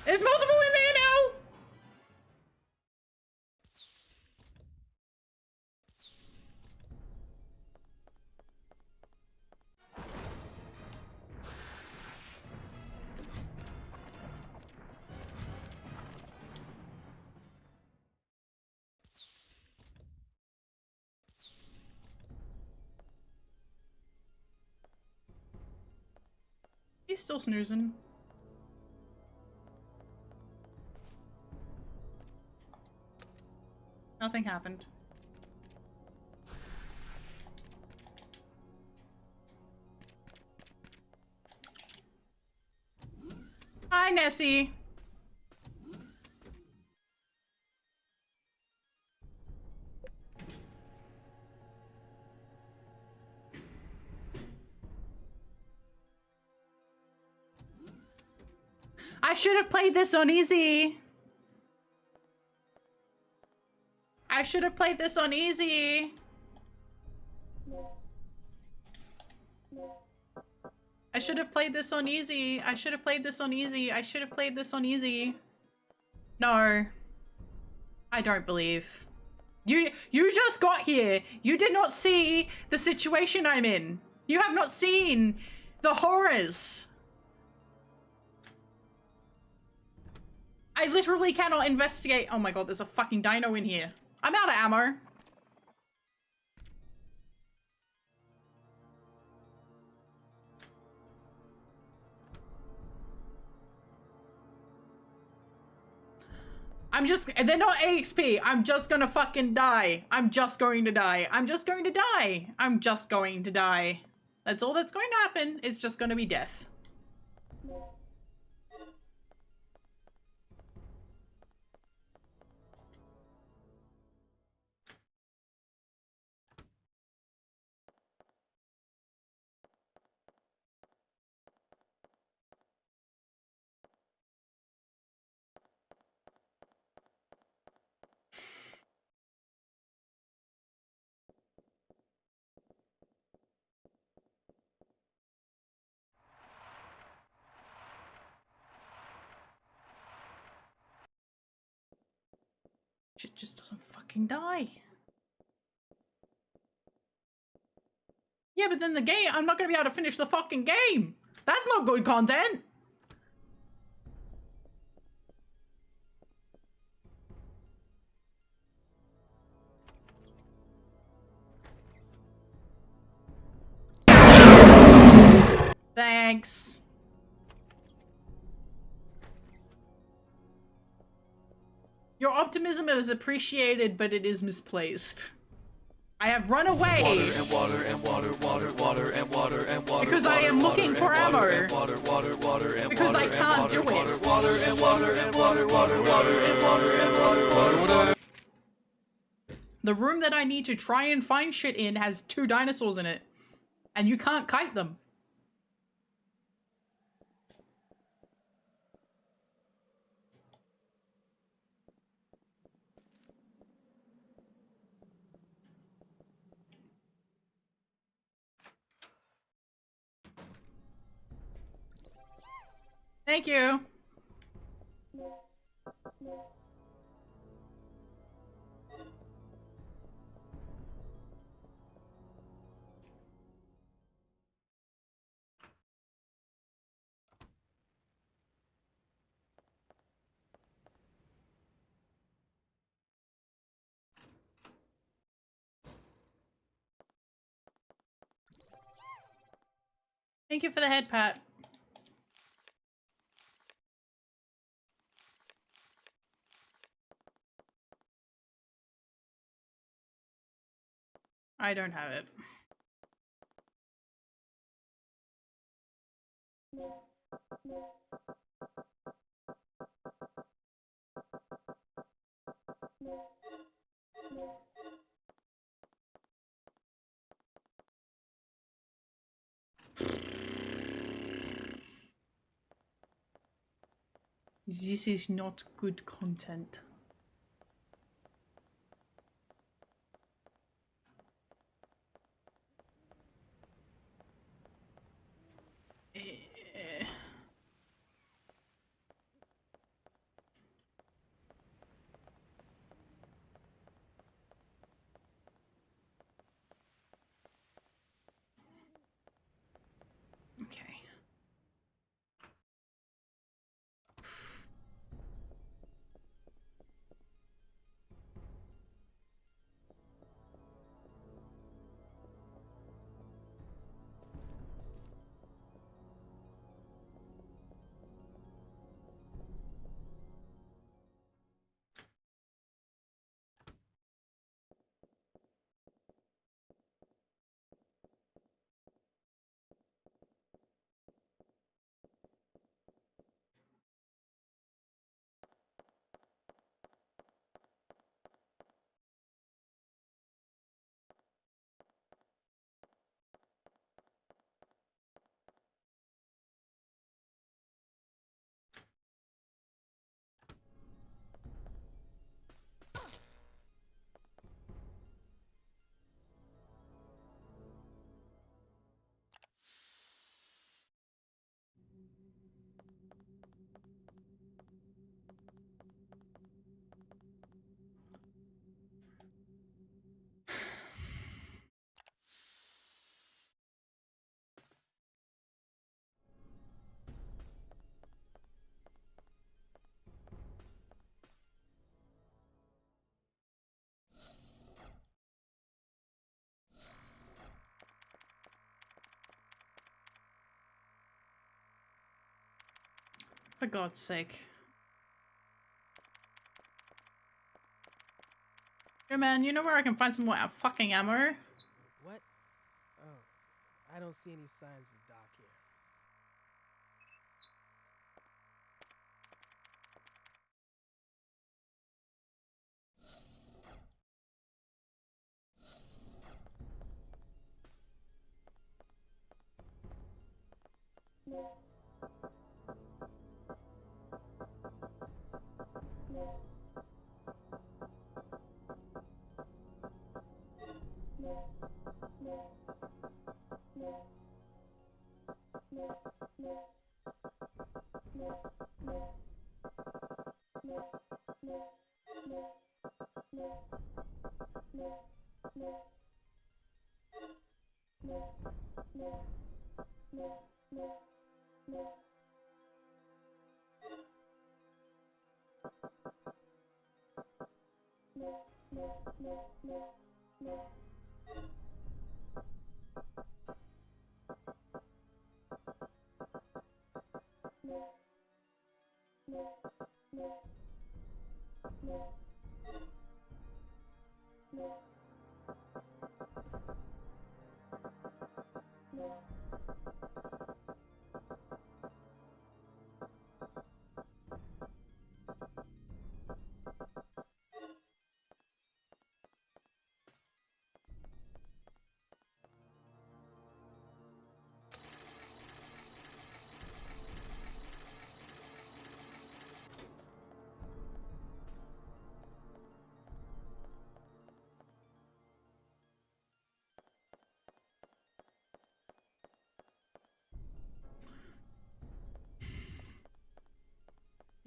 There's multiple in there now! He's still snoozing. Nothing happened. Hi, Nessie. I should have played this on easy. I should have played this on easy. I should have played this on easy. I should have played this on easy. I should have played this on easy. No. I don't believe. You just got here. You did not see the situation I'm in. You have not seen the horrors. I literally cannot investigate. Oh my god, there's a fucking dino in here. I'm out of ammo. They're not AXP. I'm just gonna fucking die. I'm just going to die. I'm just going to die. I'm just going to die. That's all that's going to happen. It's just gonna be death. Shit just doesn't fucking die. Yeah, but then the game, I'm not gonna be able to finish the fucking game. That's not good content. Thanks. Your optimism is appreciated, but it is misplaced. I have run away. Water and water and water, water, water and water and water. Because I am looking for ammo. Water, water, water and Because I can't do it. Water and water and water, water, water and water and water, water. The room that I need to try and find shit in has 2 dinosaurs in it. And you can't kite them. Thank you. Thank you for the head pat. I don't have it. This is not good content. Okay. For God's sake. Yo man, you know where I can find some more fucking ammo? What? Oh, I don't see any signs of Doc here.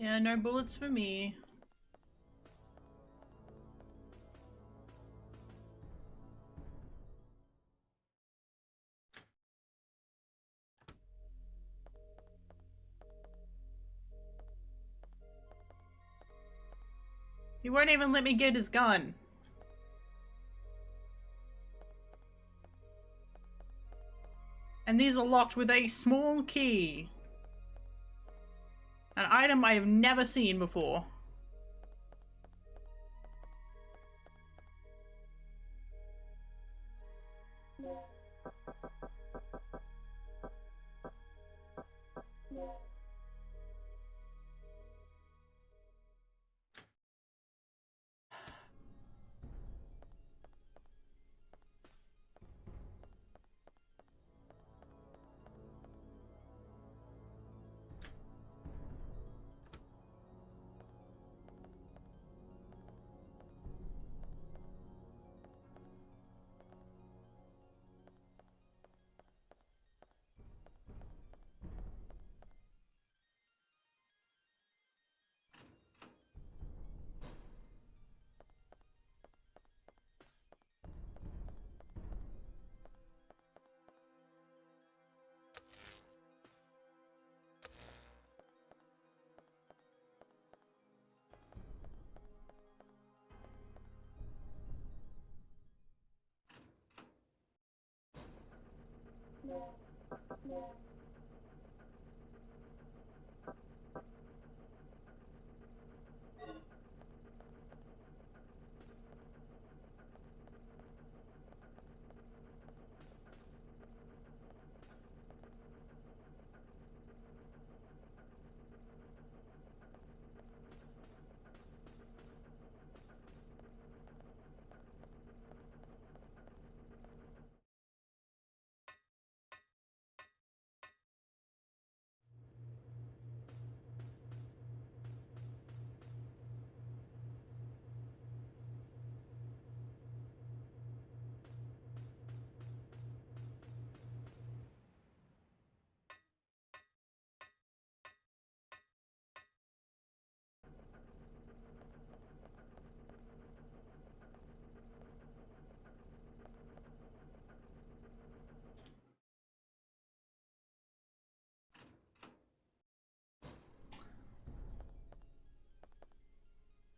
Yeah, no bullets for me. He won't even let me get his gun. And these are locked with a small key. An item I have never seen before.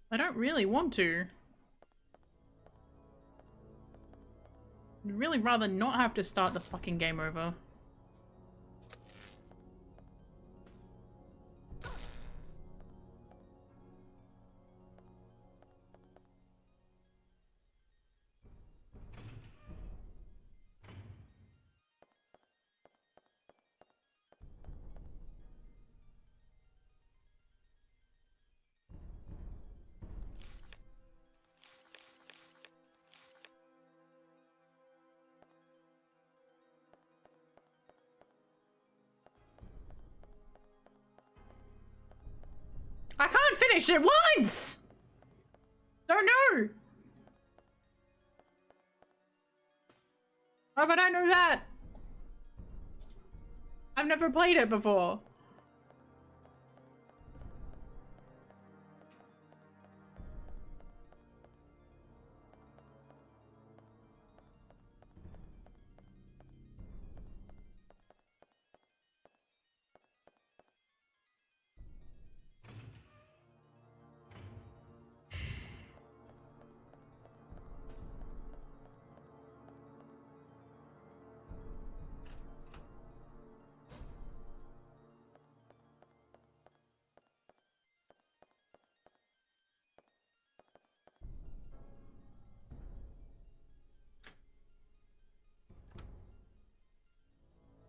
I don't really want to. I'd really rather not have to start the fucking game over. I can't finish it once! Don't know! Why would I know that? I've never played it before.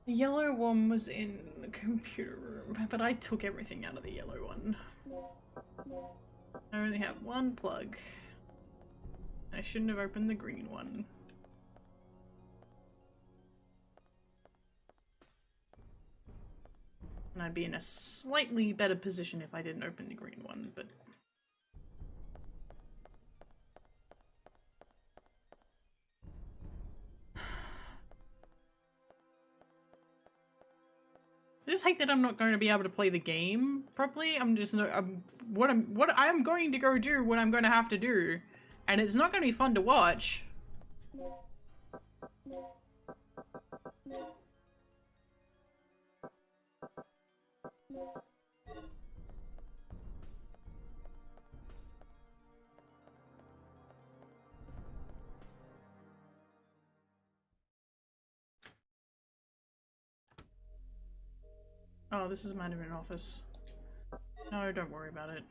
The yellow one was in the computer room, but I took everything out of the yellow one. I only have one plug. I shouldn't have opened the green one. And I'd be in a slightly better position if I didn't open the green one, but... I just hate that I'm not going to be able to play the game properly. What I'm going to go do what I'm going to have to do, and it's not going to be fun to watch. Oh, this is my admin office. No, don't worry about it.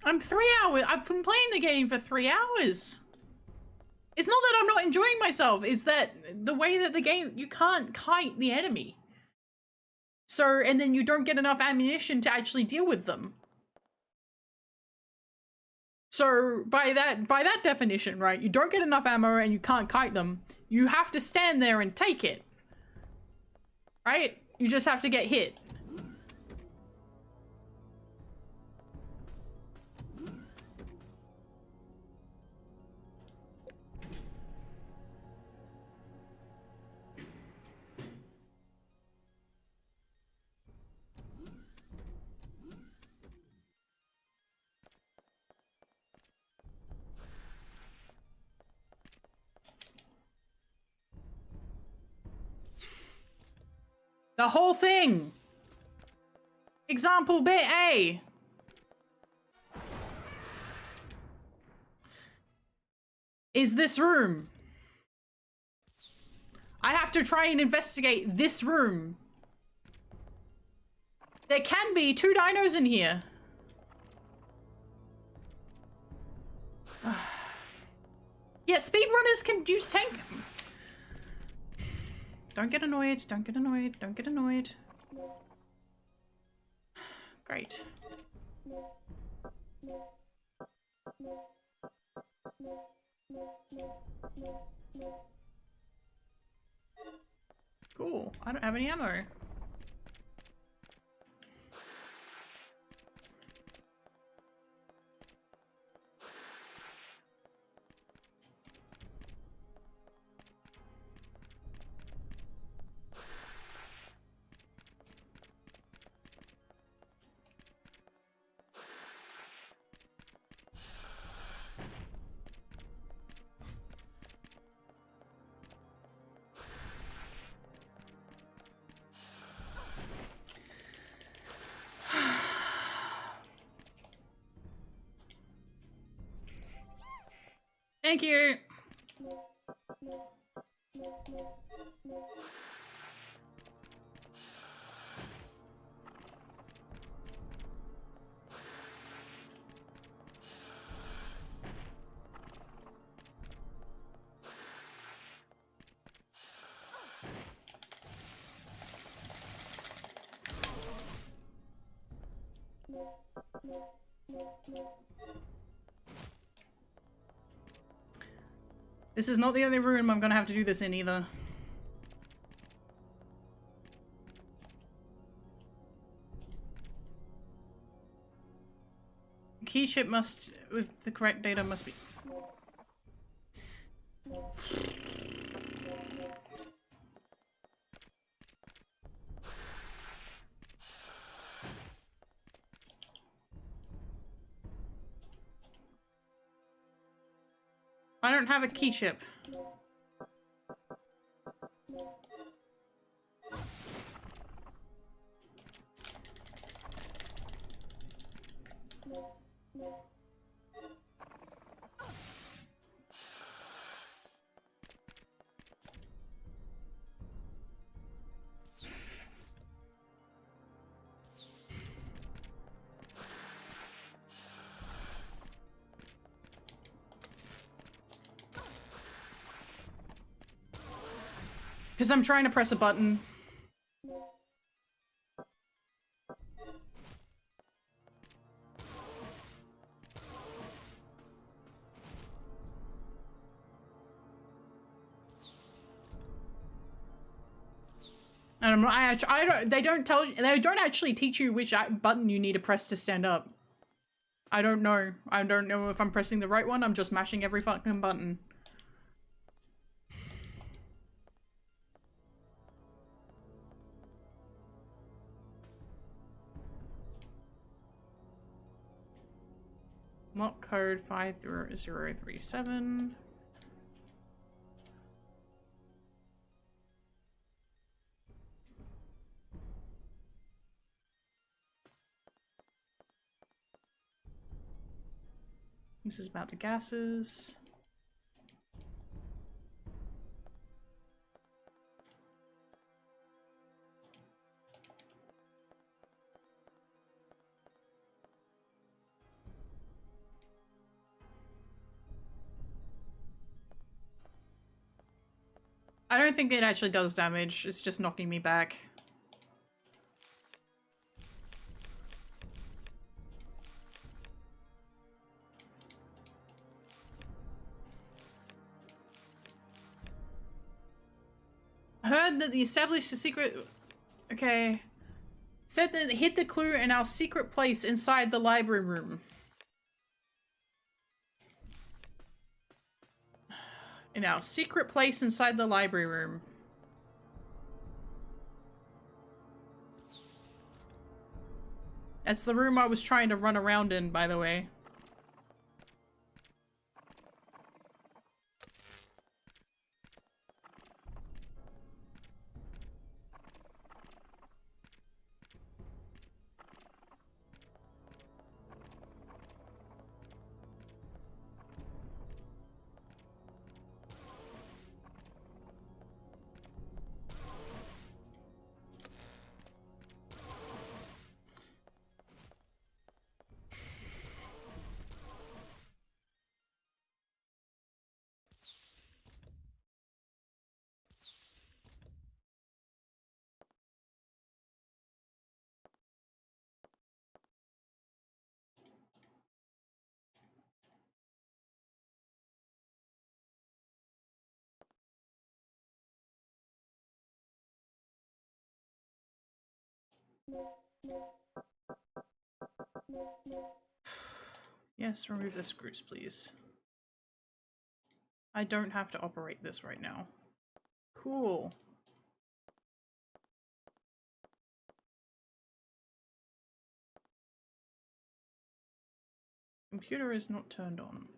I'm 3 hours. I've been playing the game for 3 hours. It's not that I'm not enjoying myself. It's that the way that the game, you can't kite the enemy. So, and then you don't get enough ammunition to actually deal with them. So by that definition, right, you don't get enough ammo and you can't kite them. You have to stand there and take it. Right? You just have to get hit. The whole thing. Example bit A. Is this room. I have to try and investigate this room. There can be 2 dinos in here. Yeah, speedrunners can use tank. Don't get annoyed, don't get annoyed, don't get annoyed. Great. Cool, I don't have any ammo. Thank you. This is not the only room I'm gonna have to do this in either. Key chip must, with the correct data, must be... I don't have a key chip. Because I'm trying to press a button. And I'm not, they don't actually teach you which button you need to press to stand up. I don't know. I don't know if I'm pressing the right one. I'm just mashing every fucking button. Lock code 50037. This is about the gases. I don't think it actually does damage. It's just knocking me back. Heard that the established a secret... Okay. Said that hid the clue in our secret place inside the library room. In our secret place inside the library room. That's the room I was trying to run around in, by the way. Yes, remove the screws, please. I don't have to operate this right now. Cool. Computer is not turned on.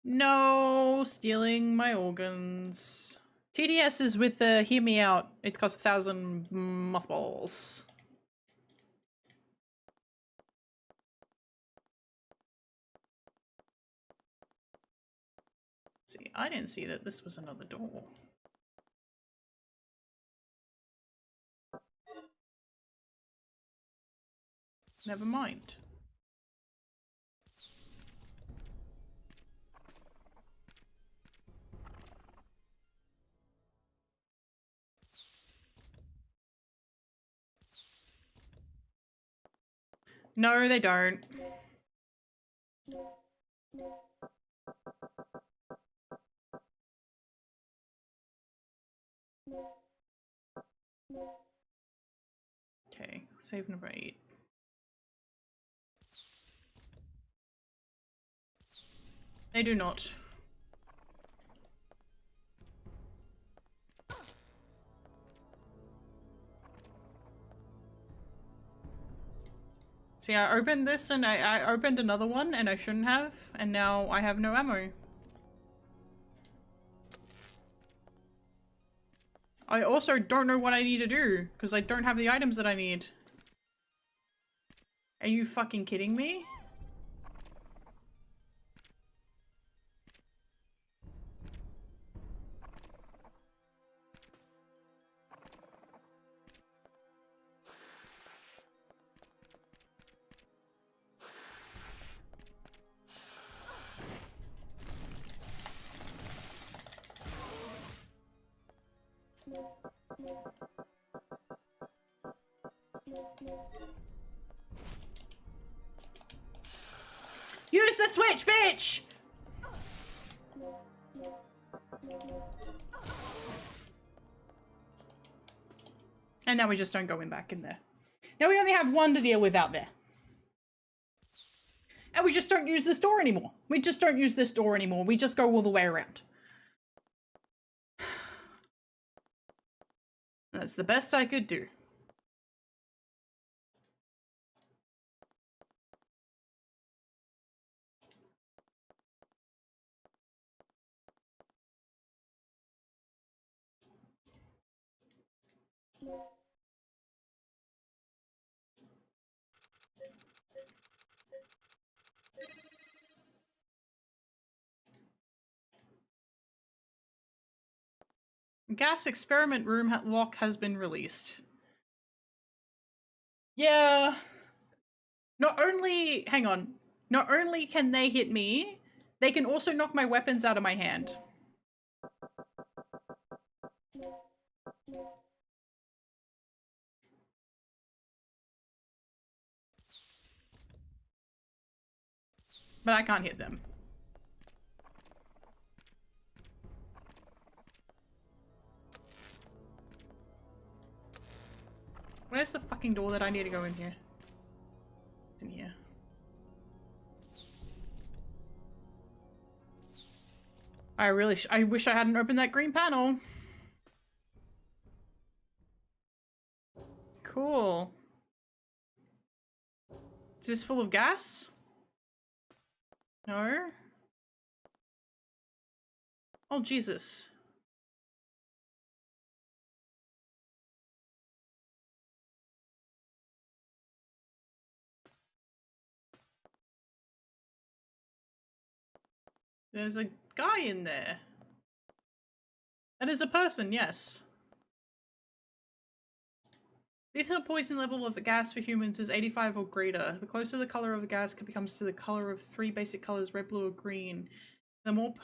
No, stealing my organs. TDS is with the hear me out. It costs 1,000 mothballs. See, I didn't see that this was another door. Never mind. No, they don't. Okay, save number 8. They do not. See, I opened this and I opened another one and I shouldn't have, and now I have no ammo. I also don't know what I need to do because I don't have the items that I need. Are you fucking kidding me? Use the switch, bitch! And now we just don't go in back in there. Now we only have one to deal with out there. And we just don't use this door anymore. We just don't use this door anymore. We just go all the way around. That's the best I could do. Gas experiment room lock has been released. Yeah. Not only, hang on, not only can they hit me, they can also knock my weapons out of my hand. But I can't hit them. Where's the fucking door that I need to go in here? It's in here. I wish I hadn't opened that green panel. Cool. Is this full of gas? No? Oh, Jesus. There's a guy in there. That is a person, yes. Lethal poison level of the gas for humans is 85 or greater. The closer the color of the gas becomes to the color of 3 basic colors, red, blue, or green, the more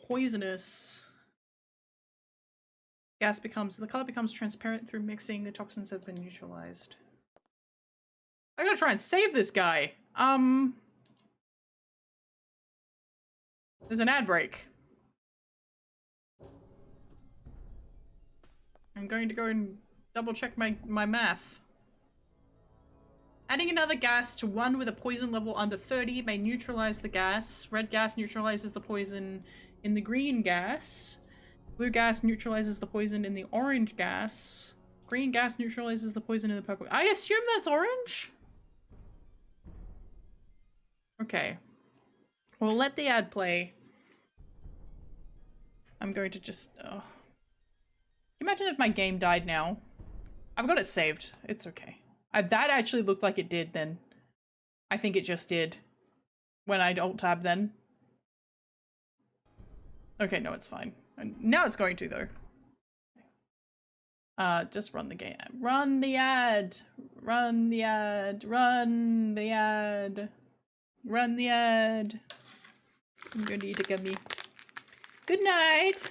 poisonous gas becomes. The color becomes transparent through mixing. The toxins have been neutralized. I gotta try and save this guy. There's an ad break. I'm going to go and double check my math. Adding another gas to one with a poison level under 30 may neutralize the gas. Red gas neutralizes the poison in the green gas. Blue gas neutralizes the poison in the orange gas. Green gas neutralizes the poison in the purple. I assume that's orange? Okay. We'll let the ad play. I'm going to just... Can you imagine if my game died now? I've got it saved. It's okay. That actually looked like it did then. I think it just did. When I alt-tab then. Okay, no, it's fine. Now it's going to, though. Just run the game. Run the ad! Run the ad! Run the ad! Run the ad! I'm gonna need to get me. Good night!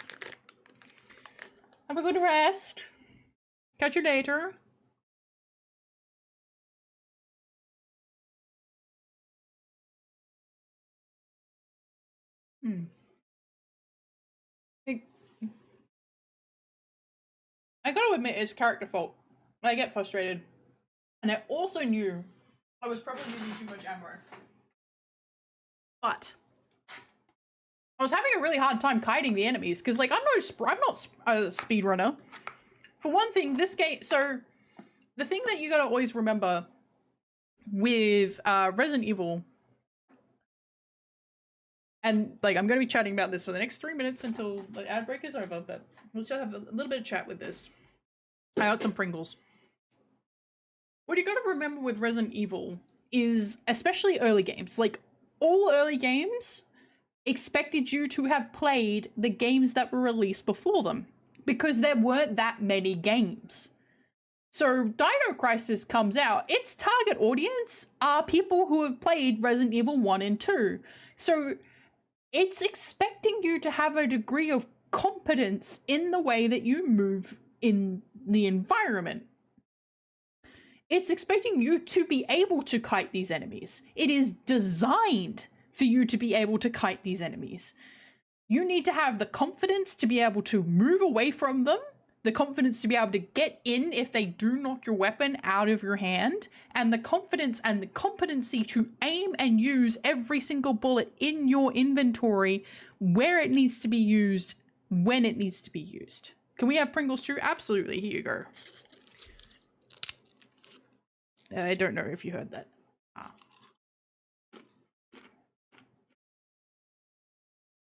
Have a good rest. Catch you later. I gotta admit, it's character fault. I get frustrated. And I also knew I was probably using too much ammo. But I was having a really hard time kiting the enemies because, like, I'm not a speedrunner. For one thing, this game. So the thing that you gotta always remember with Resident Evil, And like, I'm going to be chatting about this for the next 3 minutes until the ad break is over, but let's just have a little bit of chat with this. I got some Pringles. What you got to remember with Resident Evil is, especially early games, like all early games expected you to have played the games that were released before them because there weren't that many games. So Dino Crisis comes out, its target audience are people who have played Resident Evil 1 and 2. So it's expecting you to have a degree of competence in the way that you move in the environment. It's expecting you to be able to kite these enemies. It is designed for you to be able to kite these enemies. You need to have the confidence to be able to move away from them, the confidence to be able to get in if they do knock your weapon out of your hand, and the confidence and the competency to aim and use every single bullet in your inventory where it needs to be used, when it needs to be used. Can we have Pringles too? Absolutely, here you go. I don't know if you heard that.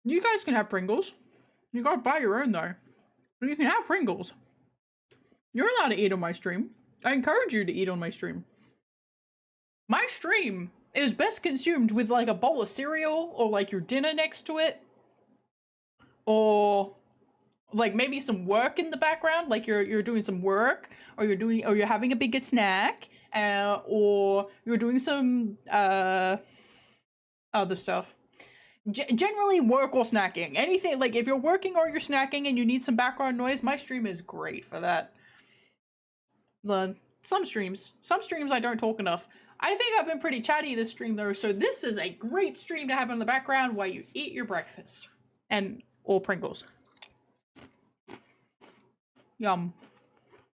You guys can have Pringles. You gotta buy your own though. But you can have Pringles. You're allowed to eat on my stream. I encourage you to eat on my stream. My stream is best consumed with like a bowl of cereal or like your dinner next to it. Or like maybe some work in the background, like you're doing some work, or you're having a bigger snack, or you're doing some other stuff. Generally work or snacking. Anything, like if you're working or you're snacking and you need some background noise, my stream is great for that. Some streams I don't talk enough. I think I've been pretty chatty this stream though, so this is a great stream to have in the background while you eat your breakfast. Or Pringles. Yum.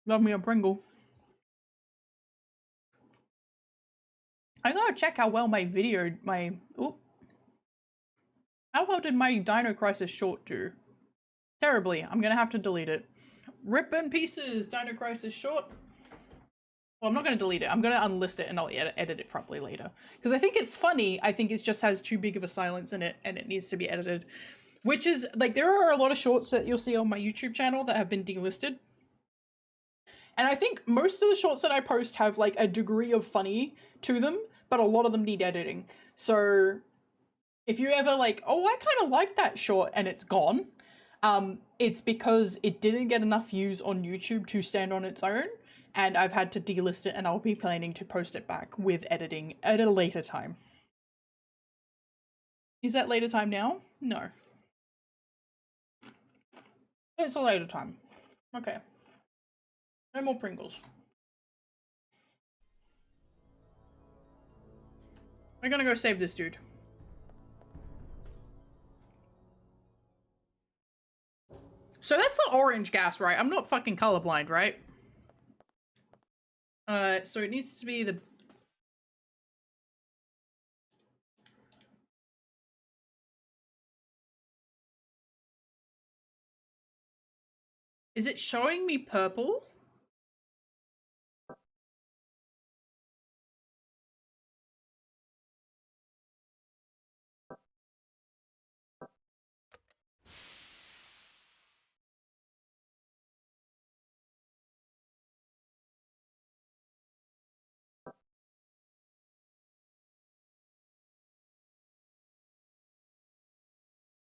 Love me a Pringle. I gotta check how well how well did my Dino Crisis short do? Terribly. I'm gonna have to delete it. Rip in pieces, Dino Crisis short. Well, I'm not gonna delete it. I'm gonna unlist it and I'll edit it properly later. Because I think it's funny. I think it just has too big of a silence in it and it needs to be edited. Which is, like, there are a lot of shorts that you'll see on my YouTube channel that have been delisted. And I think most of the shorts that I post have, like, a degree of funny to them, but a lot of them need editing. So if you ever like, oh, I kind of like that short and it's gone, it's because it didn't get enough views on YouTube to stand on its own, and I've had to delist it and I'll be planning to post it back with editing at a later time. Is that later time now? No. It's a later time. Okay. No more Pringles. We're gonna go save this dude. So that's the orange gas, right? I'm not fucking colorblind, right? So it needs to be the... Is it showing me purple?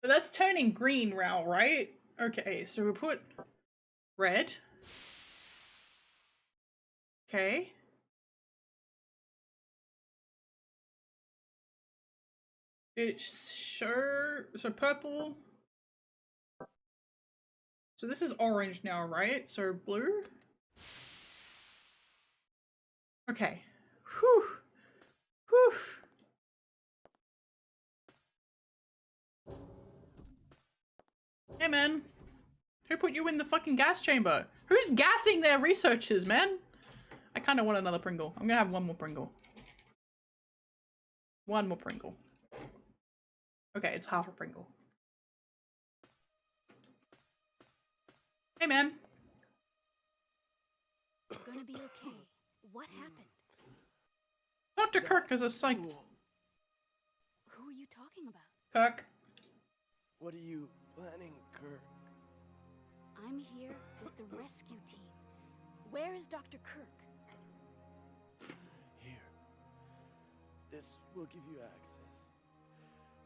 But that's turning green now, right? Okay, so we put red. Okay. It's sure, so purple. So this is orange now, right? So blue. Okay. Whew. Whew. Hey man, who put you in the fucking gas chamber? Who's gassing their researchers, man? I kind of want another Pringle. I'm gonna have one more Pringle. One more Pringle. Okay, it's half a Pringle. Hey man. Gonna be okay. What happened? Dr. Kirk is a psych. Who are you talking about? Kirk. What are you planning, Kirk? I'm here with the rescue team. Where is Dr. Kirk? Here. This will give you access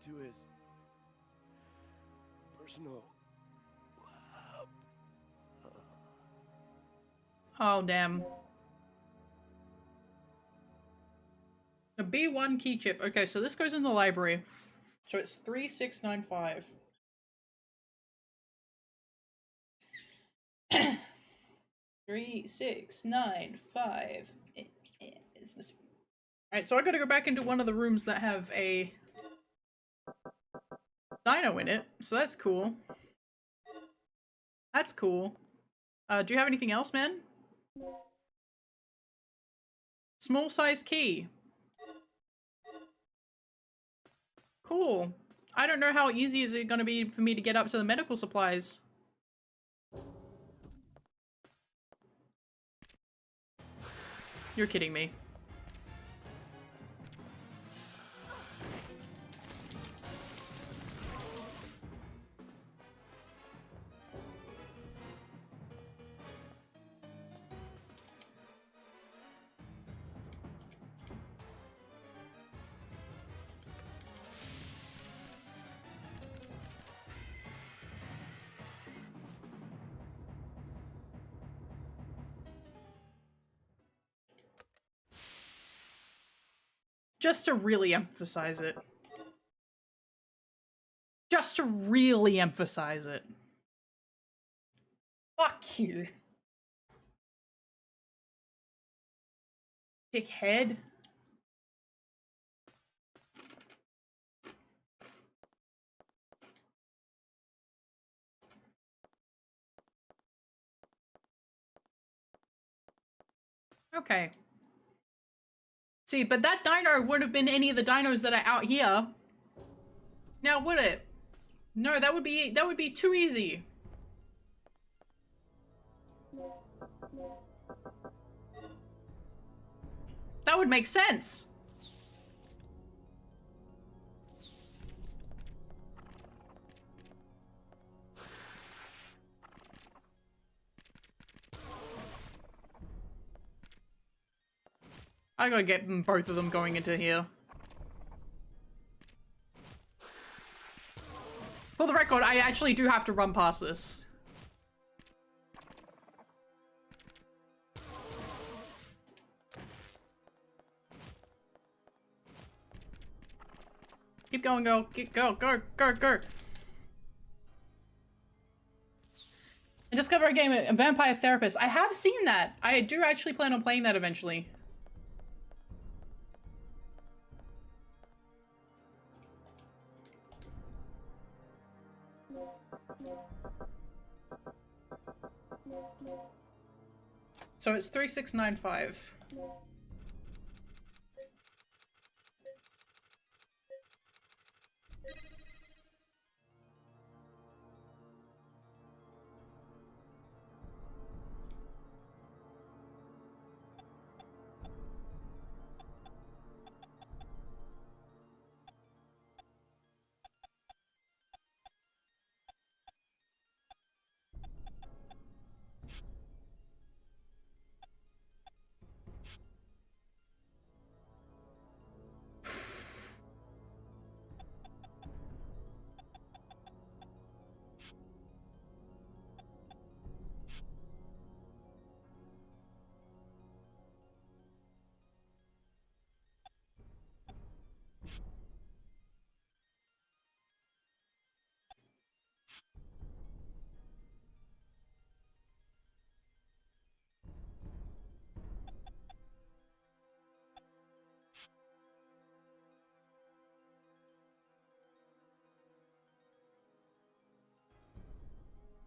to his personal lab. Oh, damn. A B1 key chip. Okay, so this goes in the library. So it's 3695. Three, 6, 9, 5. Is this? Alright, so I gotta go back into one of the rooms that have a dino in it. So that's cool. That's cool. Do you have anything else, man? Small size key. Cool. I don't know how easy is it gonna be for me to get up to the medical supplies. You're kidding me. Just to really emphasize it. Just to really emphasize it. Fuck you. Dickhead. Okay. See, but that dino wouldn't have been any of the dinos that are out here. Now, would it? No, that would be too easy. That would make sense. I gotta get both of them going into here. For the record, I actually do have to run past this. Keep going, go. Go. And discover a game, a vampire therapist. I have seen that. I do actually plan on playing that eventually. So it's 3695.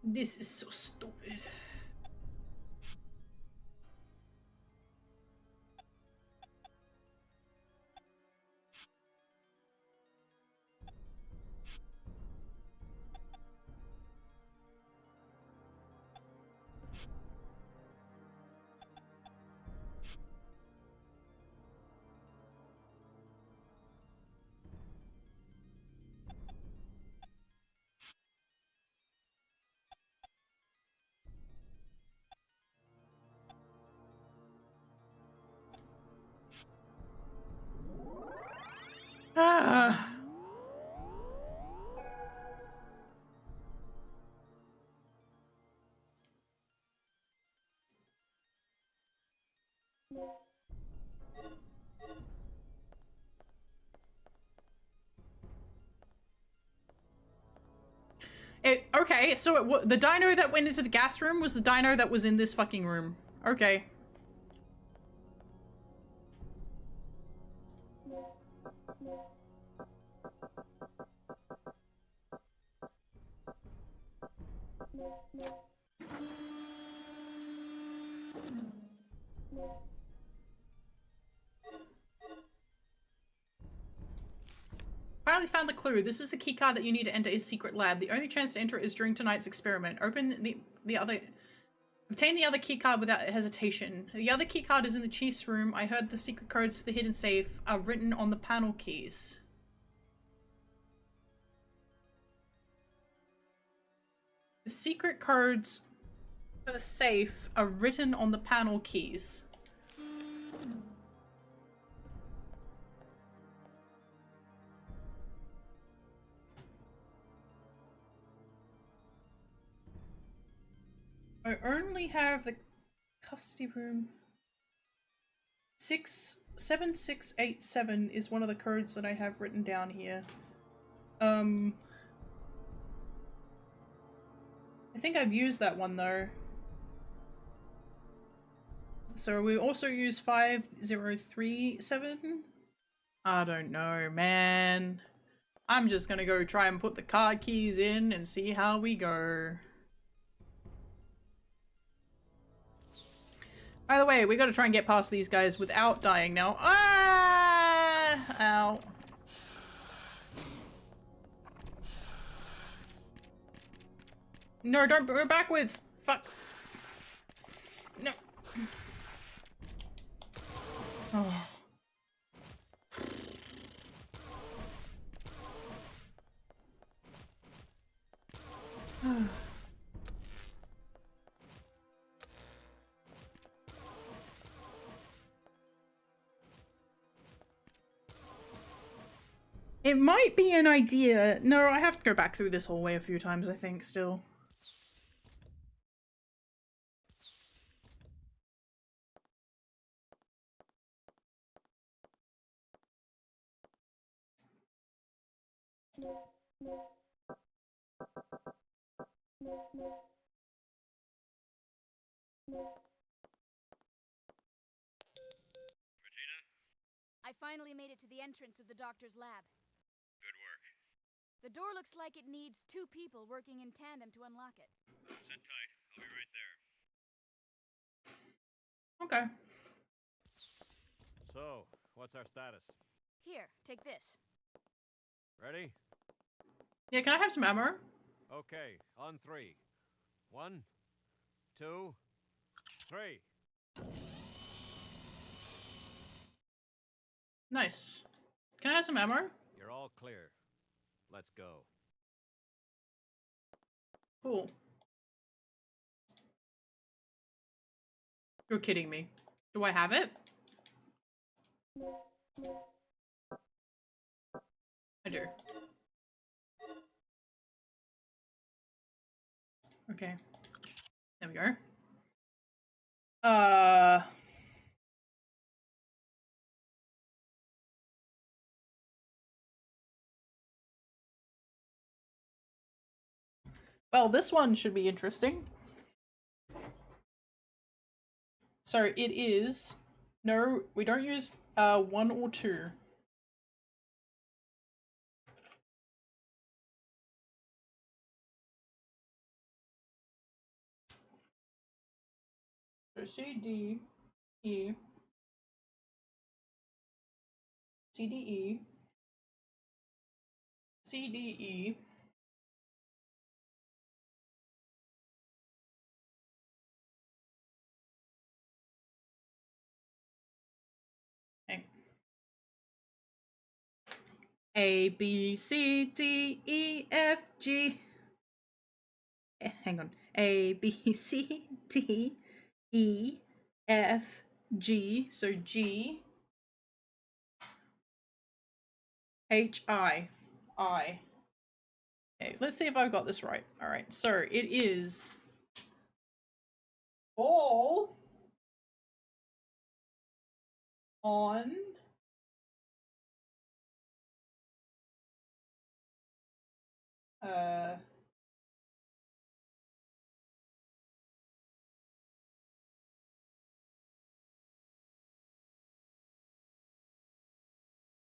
This is so stupid. Okay, so the dino that went into the gas room was the dino that was in this fucking room. Okay. Finally found the clue. This is the keycard that you need to enter his secret lab. The only chance to enter it is during tonight's experiment. Obtain the other keycard without hesitation. The other keycard is in the chief's room. I heard the secret codes for the hidden safe are written on the panel keys. The secret codes for the safe are written on the panel keys. I only have the custody room. 7687 is one of the codes that I have written down here. I think I've used that one though. So we also use 5037. I don't know, man. I'm just gonna go try and put the card keys in and see how we go. By the way, we gotta try and get past these guys without dying now. Ah! Ow. No, don't go backwards! Fuck. No. Oh. It might be an idea. No, I have to go back through this hallway a few times, I think, still. I finally made it to the entrance of the doctor's lab. Good work. The door looks like it needs 2 people working in tandem to unlock it. Sit tight. I'll be right there. Okay. So, what's our status? Here, take this. Ready? Yeah, can I have some ammo? Okay, on 3. 1, 2, 3. Nice. Can I have some ammo? You're all clear. Let's go. Cool. You're kidding me. Do I have it? I do. Okay. There we go. Well, this one should be interesting. So it is... No, we don't use 1 or 2. So C, D, E, C, D, E, C, D, E, okay. A, B, C, D, E, F, G. Hang on. A, B, C, D, E, F, G. So G, H, I. I. Okay, let's see if I've got this right. All right, so it is all on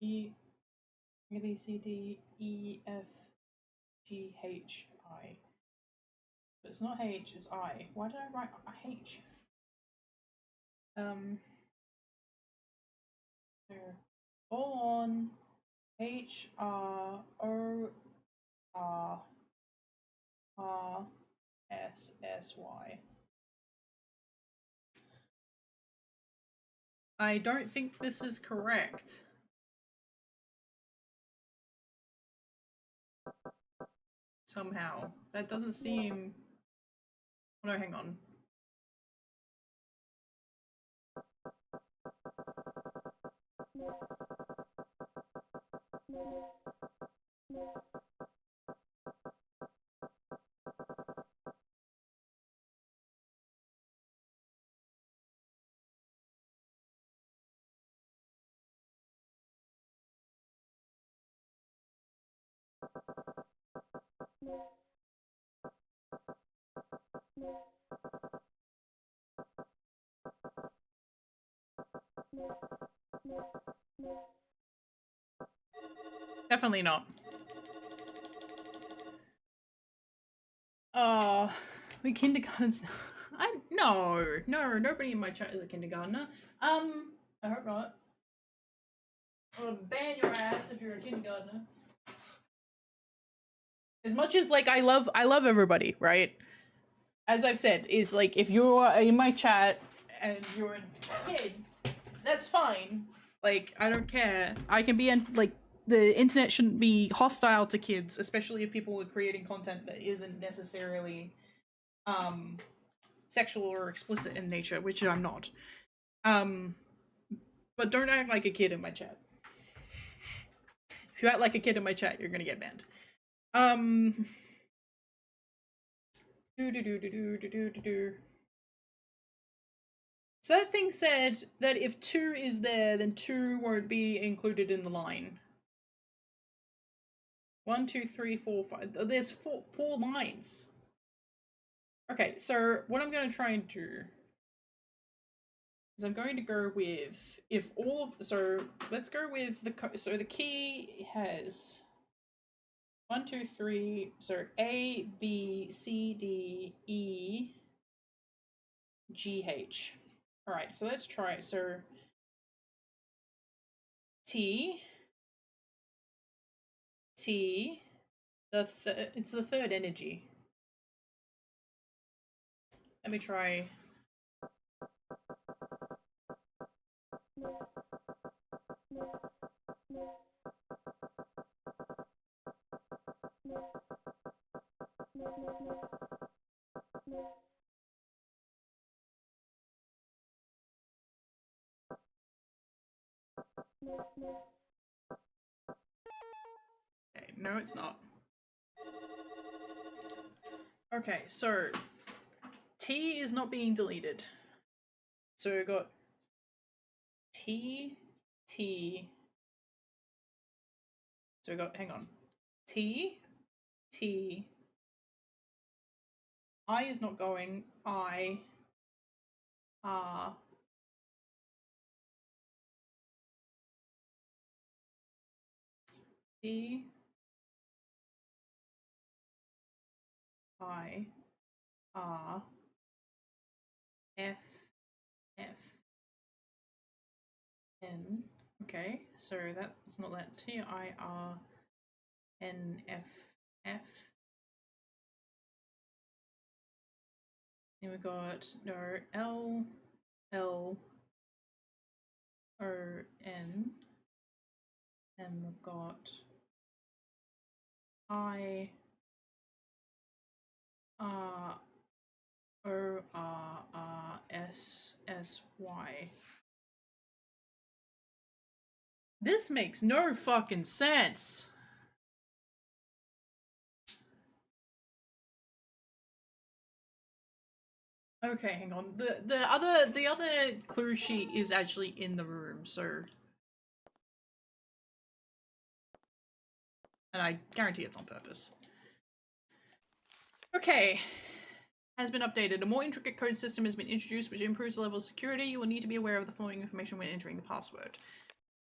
E, A, B, C, D, E, F, G, H, I. But it's not H, it's I. Why did I write H? There. Full on H, R, O, R, R, S, S, Y. I don't think this is correct. Somehow. That doesn't seem... Oh, no, hang on. Definitely not. We kindergartens. No, nobody in my chat is a kindergartner. I hope not. I'll ban your ass if you're a kindergartner. As much as like I love everybody, right? As I've said, is like if you're in my chat and you're a kid, that's fine. Like I don't care. I can be like the internet shouldn't be hostile to kids, especially if people are creating content that isn't necessarily sexual or explicit in nature, which I'm not. But don't act like a kid in my chat. If you act like a kid in my chat, you're gonna get banned. So that thing said that if 2 is there, then 2 won't be included in the line. 1, 2, 3, 4, 5. There's four lines. Okay, so what I'm going to try and do is I'm going to go with if all of, so let's go with the key has 1, 2, 3, so A, B, C, D, E, G, H. All right, so let's try it. So T, it's the third energy. Let me try. Okay, no, it's not. Okay, so T is not being deleted. So we got T. So we got, hang on. T. I is not going. I. R. T. I. R. F. N. Okay, so that's not that. T. I. R. N. F. And we got no L. O. N. Then we've got I. O. S. Y. This makes no fucking sense. Okay, hang on. The other clue sheet is actually in the room, so, and I guarantee it's on purpose. Okay. Has been updated. A more intricate code system has been introduced which improves the level of security. You will need to be aware of the following information when entering the password.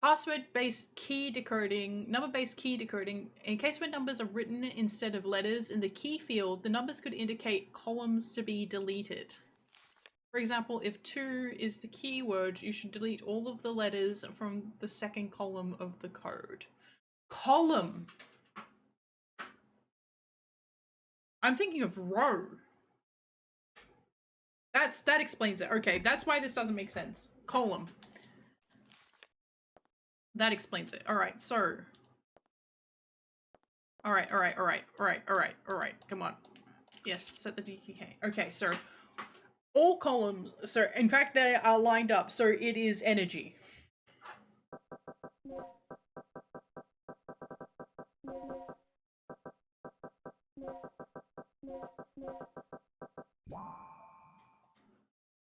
Password-based key decoding, number-based key decoding. In case when numbers are written instead of letters in the key field, the numbers could indicate columns to be deleted. For example, if 2 is the keyword, you should delete all of the letters from the second column of the code. Column! I'm thinking of row. That explains it. Okay, that's why this doesn't make sense. Column. That explains it. Alright, so. Alright. Come on. Yes, set the DKK. Okay, so all columns, so in fact they are lined up, so it is energy.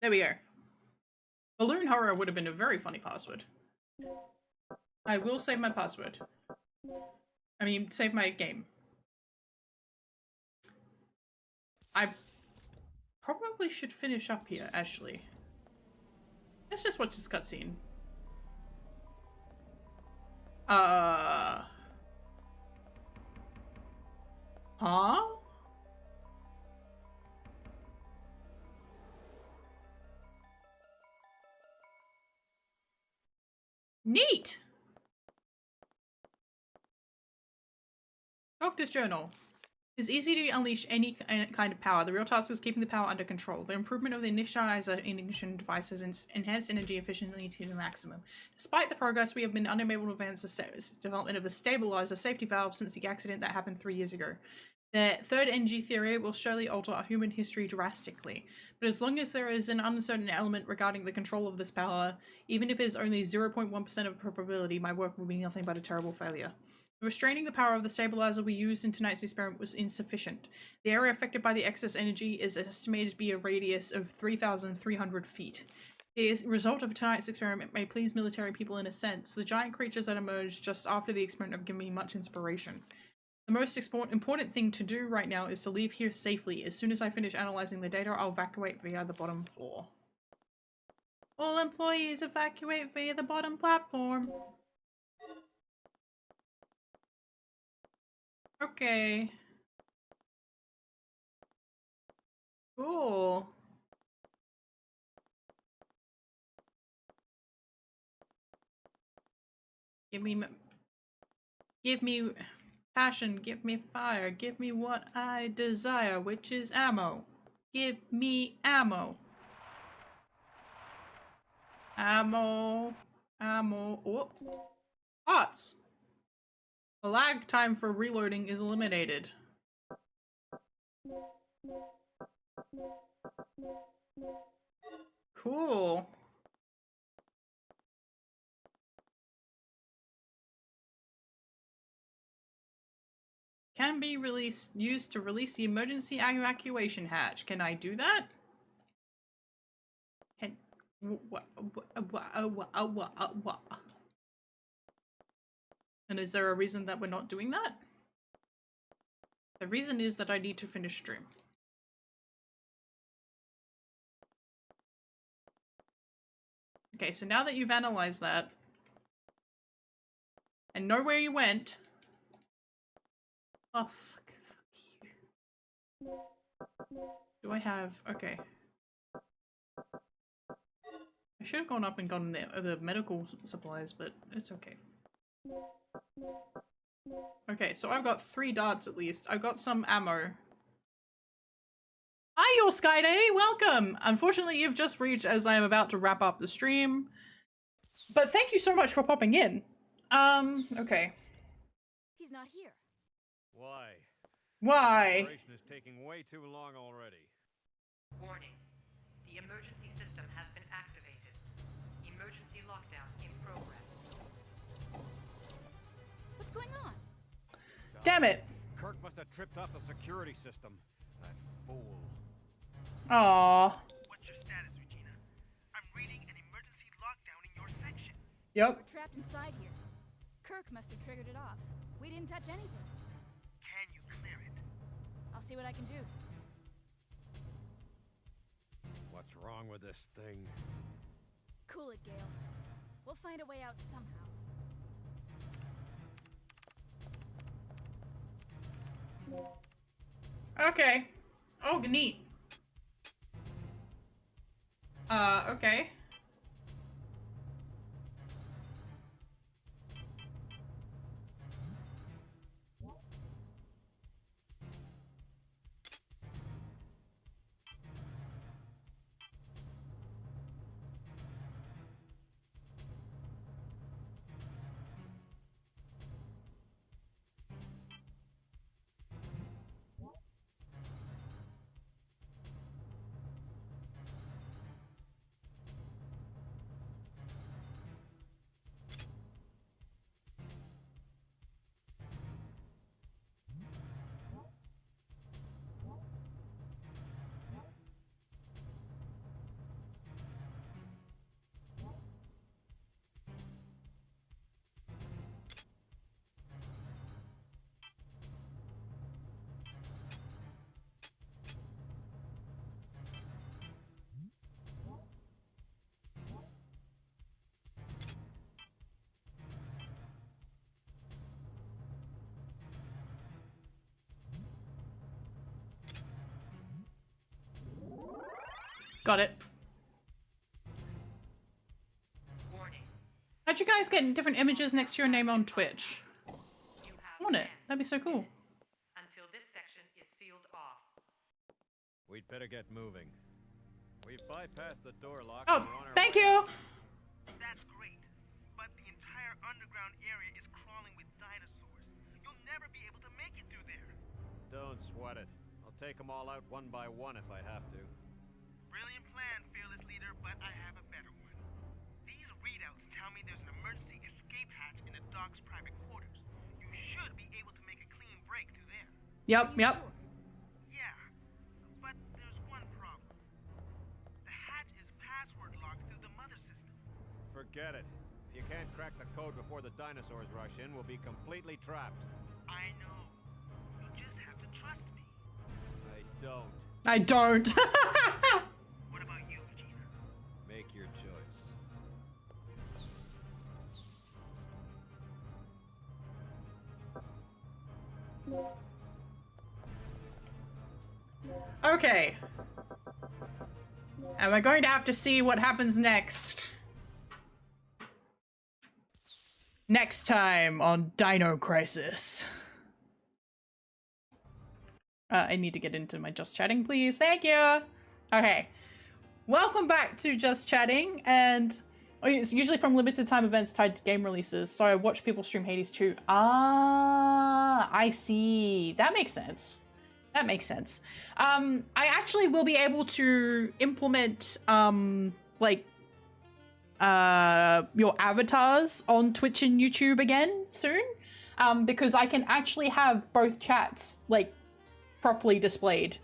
There we go. Balloon horror would have been a very funny password. I will save my password. I mean, save my game. I probably should finish up here, actually. Let's just watch this cutscene. Huh? Neat! Doctor's Journal. It's easy to unleash any kind of power. The real task is keeping the power under control. The improvement of the initializer ignition device has enhanced energy efficiency to the maximum. Despite the progress, we have been unable to advance the development of the stabilizer safety valve since the accident that happened 3 years ago. The third NG theory will surely alter our human history drastically, but as long as there is an uncertain element regarding the control of this power, even if it is only 0.1% of probability, my work will be nothing but a terrible failure. Restraining the power of the stabilizer we used in tonight's experiment was insufficient. The area affected by the excess energy is estimated to be a radius of 3,300 feet. The result of tonight's experiment may please military people in a sense. The giant creatures that emerged just after the experiment have given me much inspiration. The most important thing to do right now is to leave here safely. As soon as I finish analyzing the data, I'll evacuate via the bottom floor. All employees evacuate via the bottom platform. Okay. Cool. Give me passion, give me fire, give me what I desire, which is ammo. Give me ammo. Ammo. Oh. Pots. The lag time for reloading is eliminated. Cool. Can be used to release the emergency evacuation hatch. Can I do that? Can what? And is there a reason that we're not doing that? The reason is that I need to finish stream. Okay, so now that you've analyzed that and know where you went. Oh, fuck you. Do I have... Okay. I should have gone up and gotten the medical supplies, but it's okay. Okay, so I've got 3 darts at least. I've got some ammo. Hi, your Sky Daddy, welcome! Unfortunately, you've just reached as I am about to wrap up the stream. But thank you so much for popping in. Okay. He's not here. Why? Why? This operation is taking way too long already. Warning. The emergency system has been activated. Emergency lockdown in progress. What's going on? Damn it. Kirk must have tripped off the security system. That fool. Aww. What's your status, Regina? I'm reading an emergency lockdown in your section. Yep. We're trapped inside here. Kirk must have triggered it off. We didn't touch anything. Can you clear it? I'll see what I can do. What's wrong with this thing? Cool it, Gale. We'll find a way out somehow. Okay. Oh, neat. Okay. Got it. Warning. How'd you guys get different images next to your name on Twitch? You have I want it. 10 That'd be so cool. minutes until this section is sealed off. We'd better get moving. We've bypassed the door lock. Oh, and we're on our thank way. you. That's great, but the entire underground area is crawling with dinosaurs. You'll never be able to make it through there. Don't sweat it. I'll take them all out one by one if I have to. Brilliant plan, fearless leader, but I have a better one. These readouts tell me there's an emergency escape hatch in the dock's private quarters. You should be able to make a clean break through there. Yep. Yeah, but there's one problem. The hatch is password locked through the mother system. Forget it. If you can't crack the code before the dinosaurs rush in, we'll be completely trapped. I know. You just have to trust me. I don't. I don't. What about you, Vegeta? Make your choice. Okay. Am I going to have to see what happens next? Next time on Dino Crisis. I need to get into my Just Chatting, please. Thank you. Okay. Welcome back to Just Chatting, and it's usually from limited time events tied to game releases. So I watch people stream Hades 2. Ah, I see. That makes sense. That makes sense. I actually will be able to implement like your avatars on Twitch and YouTube again soon, because I can actually have both chats like properly displayed.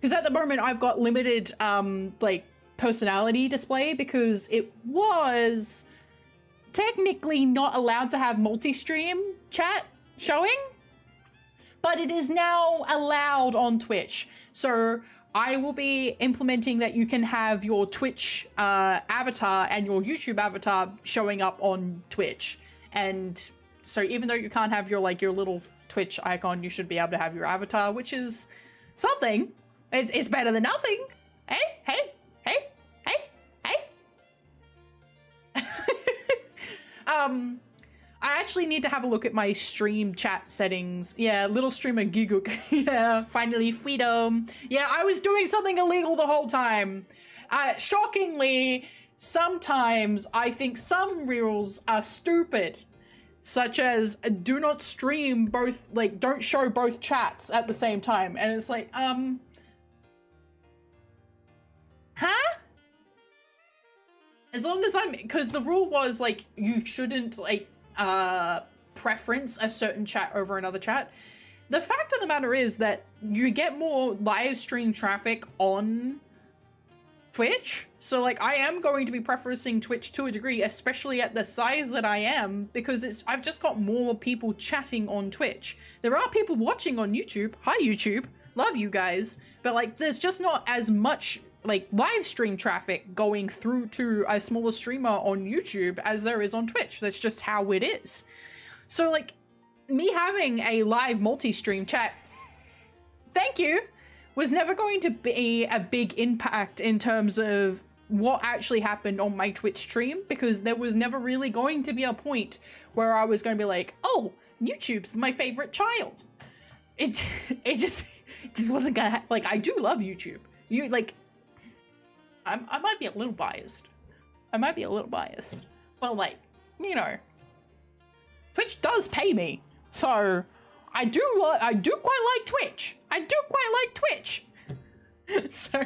Because at the moment I've got limited like personality display because it was technically not allowed to have multi-stream chat showing, but it is now allowed on Twitch. So I will be implementing that you can have your Twitch avatar and your YouTube avatar showing up on Twitch. And so even though you can't have your like your little Twitch icon, you should be able to have your avatar, which is something. It's better than nothing. Hey, hey, hey, hey, hey. I actually need to have a look at my stream chat settings. Yeah, little streamer Giguk. Yeah, finally freedom. Yeah, I was doing something illegal the whole time. Shockingly, sometimes I think some rules are stupid. Such as do not stream both, like don't show both chats at the same time. And it's like, huh? As long as because the rule was like, you shouldn't like, preference a certain chat over another chat. The fact of the matter is that you get more live stream traffic on Twitch. So like I am going to be preferencing Twitch to a degree, especially at the size that I am, because I've just got more people chatting on Twitch. There are people watching on YouTube. Hi YouTube, love you guys. But like there's just not as much like live stream traffic going through to a smaller streamer on YouTube as there is on Twitch. That's just how it is. So like me having a live multi-stream chat thank you, was never going to be a big impact in terms of what actually happened on my Twitch stream, because there was never really going to be a point where I was going to be like, oh, YouTube's my favorite child. It just wasn't gonna like, I do love YouTube. I might be a little biased. But like, you know, Twitch does pay me, so I do quite like Twitch. So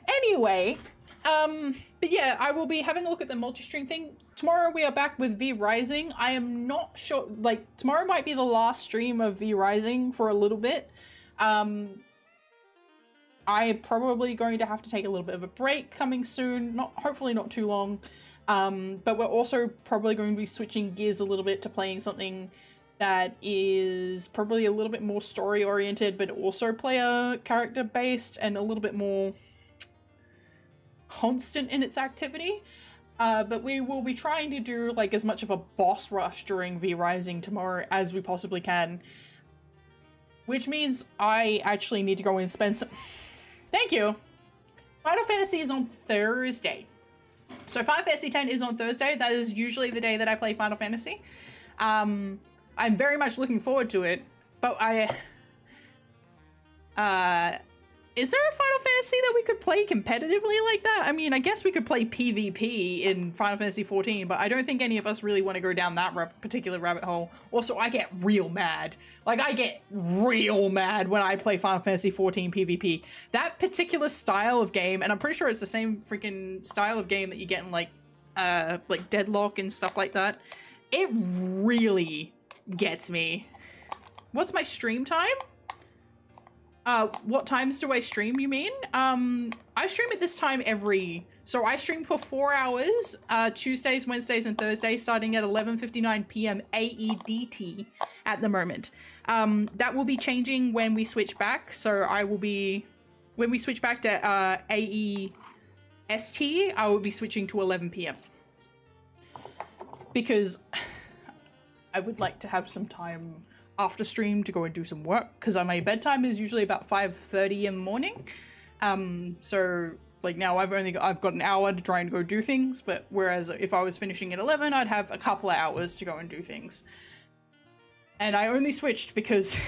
anyway, but yeah, I will be having a look at the multi-stream thing. Tomorrow we are back with V Rising. I am not sure, like, tomorrow might be the last stream of V Rising for a little bit. I'm probably going to have to take a little bit of a break coming soon, hopefully not too long. But we're also probably going to be switching gears a little bit to playing something that is probably a little bit more story oriented, but also player character based and a little bit more constant in its activity. But we will be trying to do like as much of a boss rush during V Rising tomorrow as we possibly can. Which means I actually need to go and spend some... Thank you! Final Fantasy is on Thursday. So Final Fantasy X is on Thursday. That is usually the day that I play Final Fantasy. I'm very much looking forward to it, but is there a Final Fantasy that we could play competitively like that? I mean, I guess we could play PvP in Final Fantasy XIV, but I don't think any of us really want to go down that particular rabbit hole. Also, I get real mad. Like, I get real mad when I play Final Fantasy XIV PvP. That particular style of game, and I'm pretty sure it's the same freaking style of game that you get in, like Deadlock and stuff like that, it really gets me. What's my stream time? What times do I stream, you mean? I stream at this time so I stream for 4 hours, Tuesdays, Wednesdays, and Thursdays, starting at 11:59 p.m. AEDT at the moment. That will be changing when we switch back, so when we switch back to, AEST, I will be switching to 11 p.m. Because I would like to have some time after stream to go and do some work, because my bedtime is usually about 5:30 in the morning. So like now I've got an hour to try and go do things, but whereas if I was finishing at 11, I'd have a couple of hours to go and do things. And I only switched because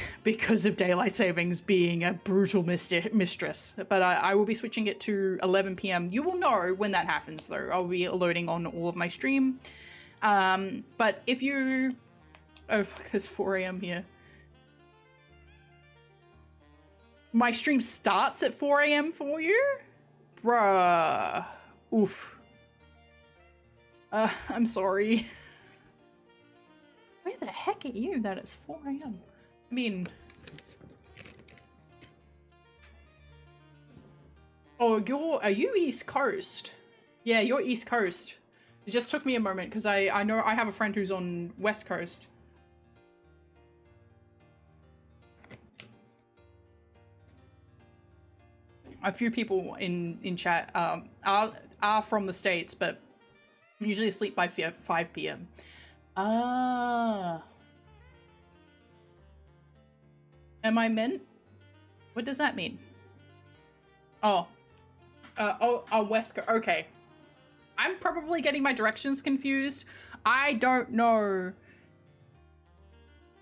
of daylight savings being a brutal mistress. But I will be switching it to 11 p.m. You will know when that happens, though. I'll be loading on all of my stream. But if you... Oh, fuck, there's 4 a.m. here. My stream starts at 4 a.m. for you? Bruh. Oof. I'm sorry. Where the heck are you that it's 4 a.m.? I mean... Oh, are you East Coast? Yeah, you're East Coast. It just took me a moment because I know I have a friend who's on West Coast. A few people in chat are from the States, but usually sleep by 5 p.m. Ah. Am I meant? What does that mean? Oh. West Coast. Okay. I'm probably getting my directions confused. I don't know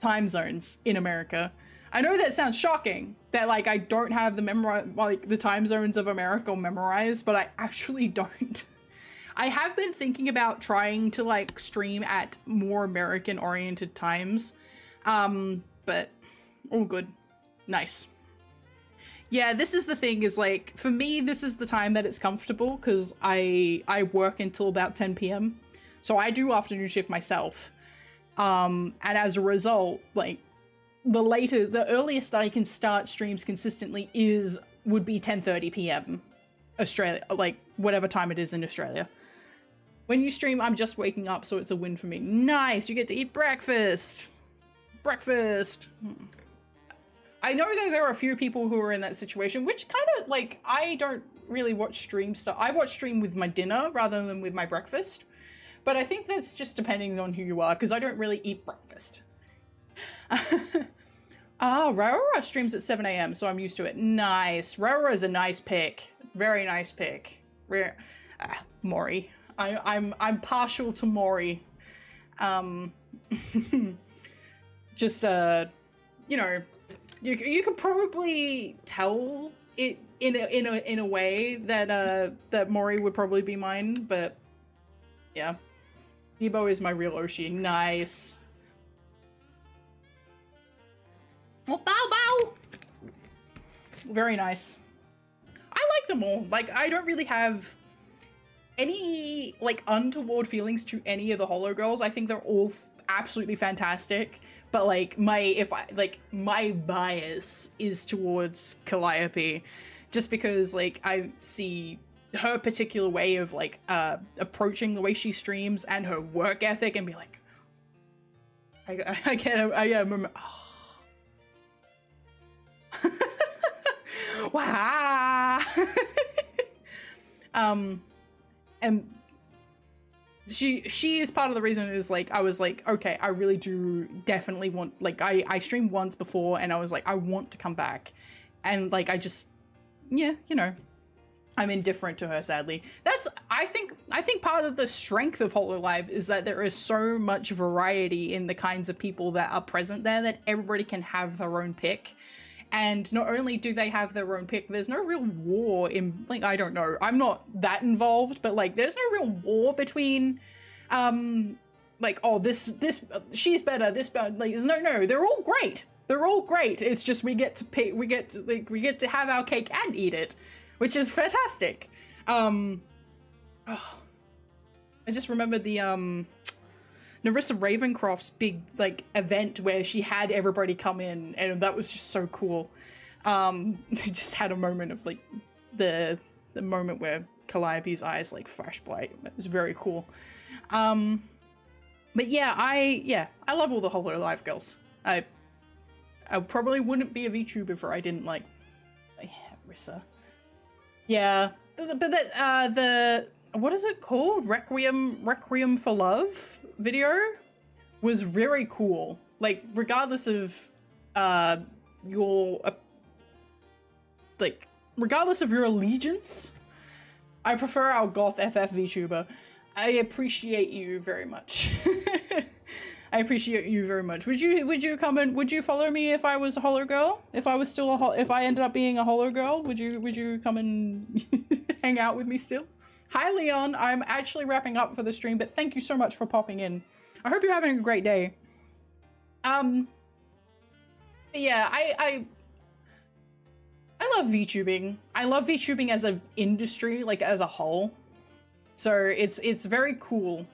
time zones in America. I know that sounds shocking that like I don't have the time zones of America memorized, but I actually don't. I have been thinking about trying to like stream at more American oriented times. But all good. Nice. Yeah, this is the thing is like, for me, this is the time that it's comfortable because I work until about 10 p.m. So I do afternoon shift myself. And as a result, like the earliest that I can start streams consistently would be 10:30 p.m. Australia, like whatever time it is in Australia. When you stream, I'm just waking up, so it's a win for me. Nice, you get to eat breakfast. Breakfast. I know that there are a few people who are in that situation, which kind of like, I don't really watch stream stuff. I watch stream with my dinner rather than with my breakfast. But I think that's just depending on who you are, because I don't really eat breakfast. Ah, Raora streams at 7 a.m, so I'm used to it. Nice. Raora is a nice pick. Very nice pick. Mori. I'm partial to Mori. Just you know, you could probably tell it in a way that that Mori would probably be mine, but yeah. Debo is my real Oshi. Nice. Oh, bow bow. Very nice. I like them all. Like, I don't really have any like untoward feelings to any of the Holo Girls. I think they're all absolutely fantastic. But like my bias is towards Calliope, just because like I see her particular way of like approaching the way she streams and her work ethic and be like, I get a moment. Oh. Wow. And she is part of the reason is like I was like, okay, I really do definitely want, like I streamed once before and I was like, I want to come back, and like I just, yeah, you know, I'm indifferent to her, sadly. That's I think part of the strength of HoloLive is that there is so much variety in the kinds of people that are present there that everybody can have their own pick. And not only do they have their own pick, there's no real war in, like, I don't know, I'm not that involved, but like there's no real war between like, oh, this she's better, this bad, like, no, they're all great. They're all great. It's just we get to pick, we get to have our cake and eat it, which is fantastic. Oh, I just remembered the Narissa Ravencroft's big like event where she had everybody come in, and that was just so cool. I just had a moment of like the moment where Calliope's eyes like flash bright. It was very cool. But yeah, I love all the HoloLive girls. I probably wouldn't be a VTuber if I didn't like Rissa. Yeah, but that the what is it called? Requiem for Love video was very cool. Like, regardless of your regardless of your allegiance, I prefer our goth FF VTuber. I appreciate you very much. I appreciate you very much. Would you come and would you follow me if I was a Holo Girl? If I was still if I ended up being a Holo Girl, would you come and hang out with me still? Hi Leon, I'm actually wrapping up for the stream, but thank you so much for popping in. I hope you're having a great day. Yeah, I love VTubing. I love VTubing as an industry, like as a whole. So it's very cool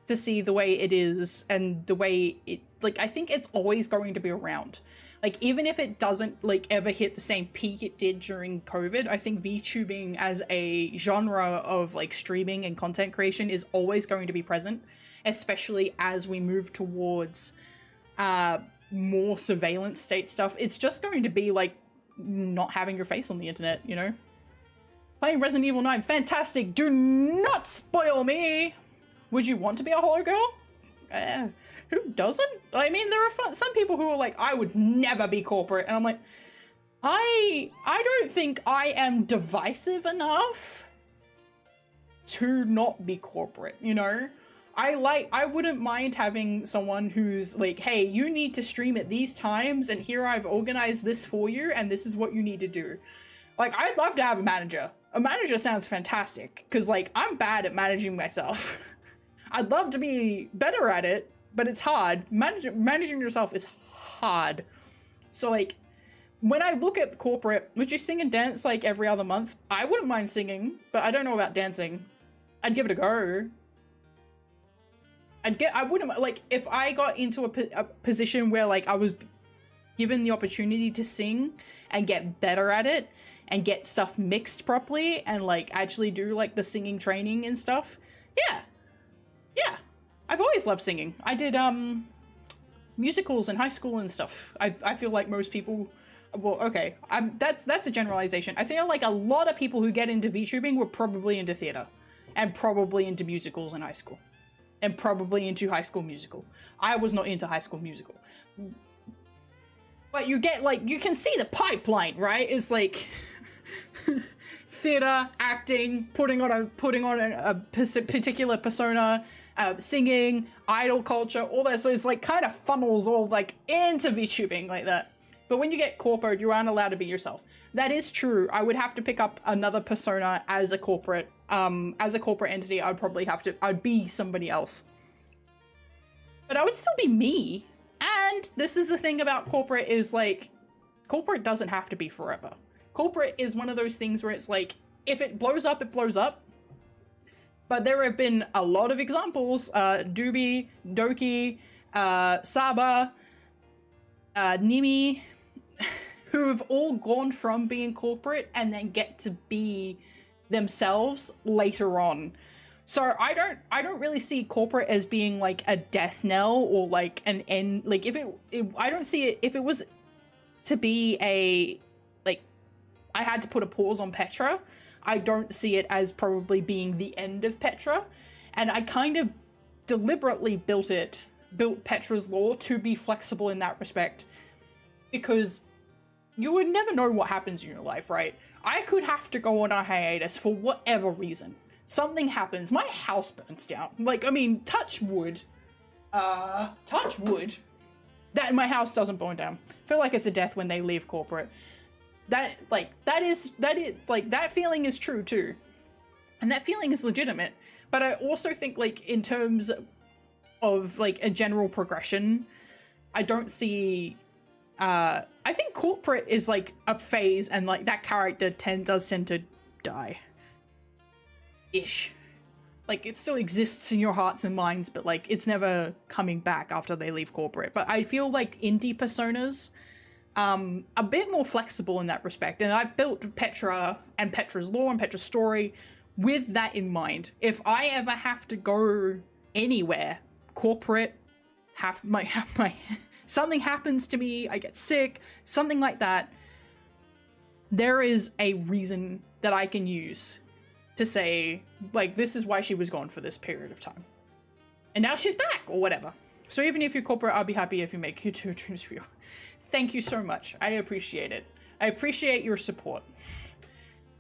to see the way it is and the way it, like, I think it's always going to be around. Like, even if it doesn't like ever hit the same peak it did during COVID, I think VTubing as a genre of like streaming and content creation is always going to be present, especially as we move towards more surveillance state stuff. It's just going to be like not having your face on the internet, you know? Playing Resident Evil 9, fantastic! Do not spoil me! Would you want to be a Holo Girl? Who doesn't? I mean, there are some people who are like, I would never be corporate, and I'm like, I don't think I am divisive enough to not be corporate, you know? I wouldn't mind having someone who's like, hey, you need to stream at these times, and here I've organized this for you, and this is what you need to do. Like, I'd love to have a manager. A manager sounds fantastic, because like, I'm bad at managing myself. I'd love to be better at it, but it's hard. Managing yourself is hard. So like, when I look at corporate, would you sing and dance like every other month? I wouldn't mind singing, but I don't know about dancing. I'd give it a go. I wouldn't, like, if I got into a position where like I was given the opportunity to sing and get better at it and get stuff mixed properly and like actually do like the singing training and stuff. Yeah. I've always loved singing. I did musicals in high school and stuff. I feel like most people, well, okay, that's a generalization. I feel like a lot of people who get into VTubing were probably into theater and probably into musicals in high school and probably into High School Musical. I was not into High School Musical. But you get like, you can see the pipeline, right? It's like theater, acting, putting on a particular persona, singing, idol culture, all that. So it's like kind of funnels all like into VTubing like that. But when you get corporate, you aren't allowed to be yourself. That is true. I would have to pick up another persona as a corporate entity. I'd be somebody else. But I would still be me. And this is the thing about corporate is like, corporate doesn't have to be forever. Corporate is one of those things where it's like, if it blows up, it blows up. But there have been a lot of examples, Doobie, Doki, Saba, Nimi, who have all gone from being corporate and then get to be themselves later on. So I don't really see corporate as being like a death knell or like an end. Like I don't see it, if it was to be a, like, I had to put a pause on Petra, I don't see it as probably being the end of Petra. And I kind of deliberately built Petra's lore to be flexible in that respect, because you would never know what happens in your life, right? I could have to go on a hiatus for whatever reason. Something happens, my house burns down. Like, I mean, touch wood, that my house doesn't burn down. I feel like it's a death when they leave corporate. That feeling is true too. And that feeling is legitimate. But I also think, like, in terms of like a general progression, I don't see, I think corporate is like a phase, and like that character does tend to die. Ish. Like, it still exists in your hearts and minds, but like it's never coming back after they leave corporate. But I feel like indie personas a bit more flexible in that respect, and I built Petra and Petra's lore and Petra's story with that in mind. If I ever have to go anywhere, corporate, have my something happens to me, I get sick, something like that, there is a reason that I can use to say, like, this is why she was gone for this period of time. And now she's back, or whatever. So even if you're corporate, I'll be happy if you make YouTube dreams real. Thank you so much. I appreciate it. I appreciate your support.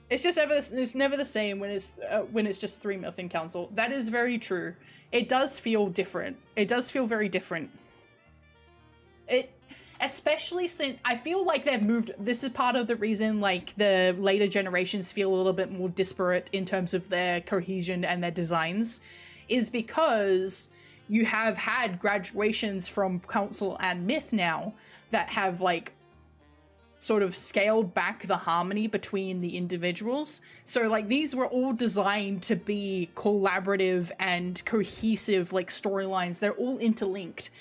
It's just it's never the same when it's just 3 Myth in Council. That is very true. It does feel different. It does feel very different. Especially since I feel like they've moved. This is part of the reason like the later generations feel a little bit more disparate in terms of their cohesion and their designs, is because you have had graduations from Council and Myth now that have like sort of scaled back the harmony between the individuals. So like these were all designed to be collaborative and cohesive like storylines. They're all interlinked.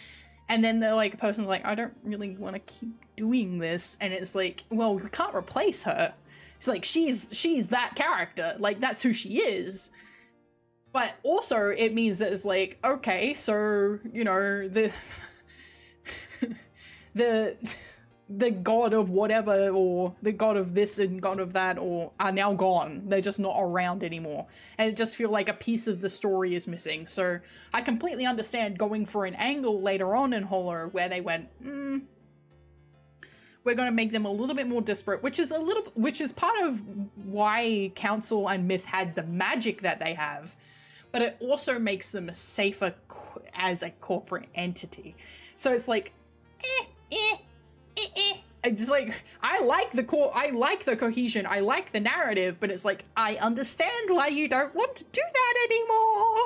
And then they're like, a person's like, I don't really want to keep doing this. And it's like, well, you can't replace her. It's like, she's that character. Like, that's who she is. But also it means that it's like, okay, so, you know, the god of whatever, or the god of this and god of that, or are now gone. They're just not around anymore. And it just feels like a piece of the story is missing. So I completely understand going for an angle later on in Holo where they went, we're going to make them a little bit more disparate, which is part of why Council and Myth had the magic that they have. But it also makes them safer as a corporate entity. So it's like, it's like, I like the cohesion, I like the narrative, but it's like, I understand why you don't want to do that anymore.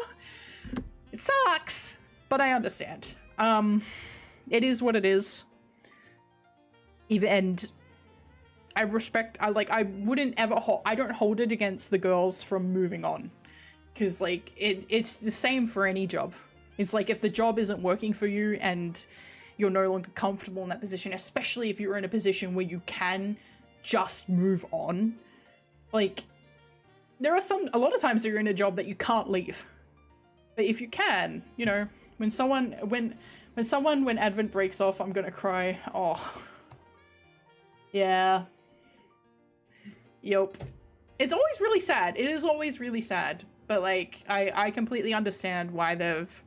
It sucks, but I understand. It is what it is. And I wouldn't ever I don't hold it against the girls from moving on. Because like, it's the same for any job. It's like, if the job isn't working for you and you're no longer comfortable in that position, especially if you're in a position where you can just move on. Like, there are a lot of times that you're in a job that you can't leave. But if you can, you know, when Advent breaks off, I'm gonna cry. Oh. Yeah. Yup. It's always really sad. It is always really sad. But like, I completely understand why they've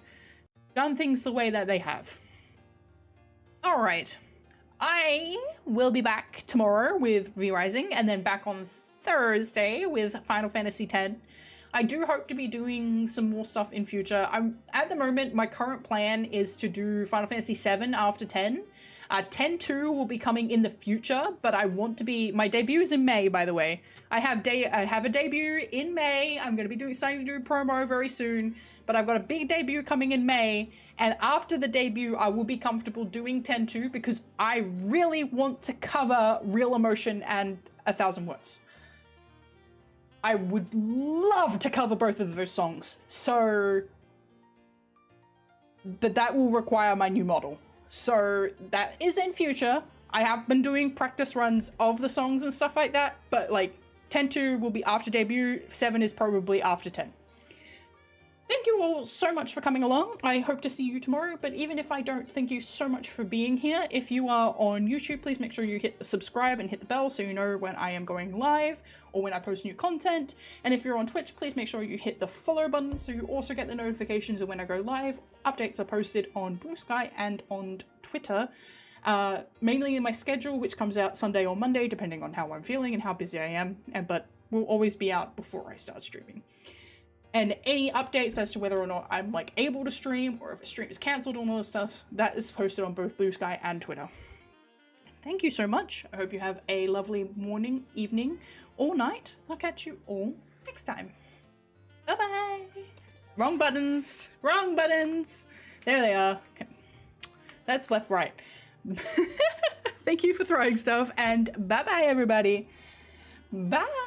done things the way that they have. All right. I will be back tomorrow with V-Rising, and then back on Thursday with Final Fantasy X. I do hope to be doing some more stuff in future. At the moment, my current plan is to do Final Fantasy VII after 10. 10-2 will be coming in the future, but I want to be... My debut is in May, by the way. I have a debut in May. I'm going to be starting to do promo very soon, but I've got a big debut coming in May, and after the debut, I will be comfortable doing 10-2 because I really want to cover Real Emotion and 1,000 Words. I would love to cover both of those songs, so... But that will require my new model. So that is in future. I have been doing practice runs of the songs and stuff like that, but like 10-2 will be after debut, 7 is probably after 10. Thank you all so much for coming along. I hope to see you tomorrow, but even if I don't, thank you so much for being here. If you are on YouTube, please make sure you hit subscribe and hit the bell so you know when I am going live or when I post new content. And if you're on Twitch, please make sure you hit the follow button so you also get the notifications of when I go live. Updates are posted on Bsky and on Twitter, mainly in my schedule, which comes out Sunday or Monday, depending on how I'm feeling and how busy I am, but will always be out before I start streaming. And any updates as to whether or not I'm like able to stream or if a stream is cancelled and all this stuff, that is posted on both Bsky and Twitter. Thank you so much. I hope you have a lovely morning, evening, or night. I'll catch you all next time. Bye-bye. Wrong buttons. Wrong buttons. There they are. Okay. That's left, right. Thank you for throwing stuff, and bye-bye, everybody. Bye.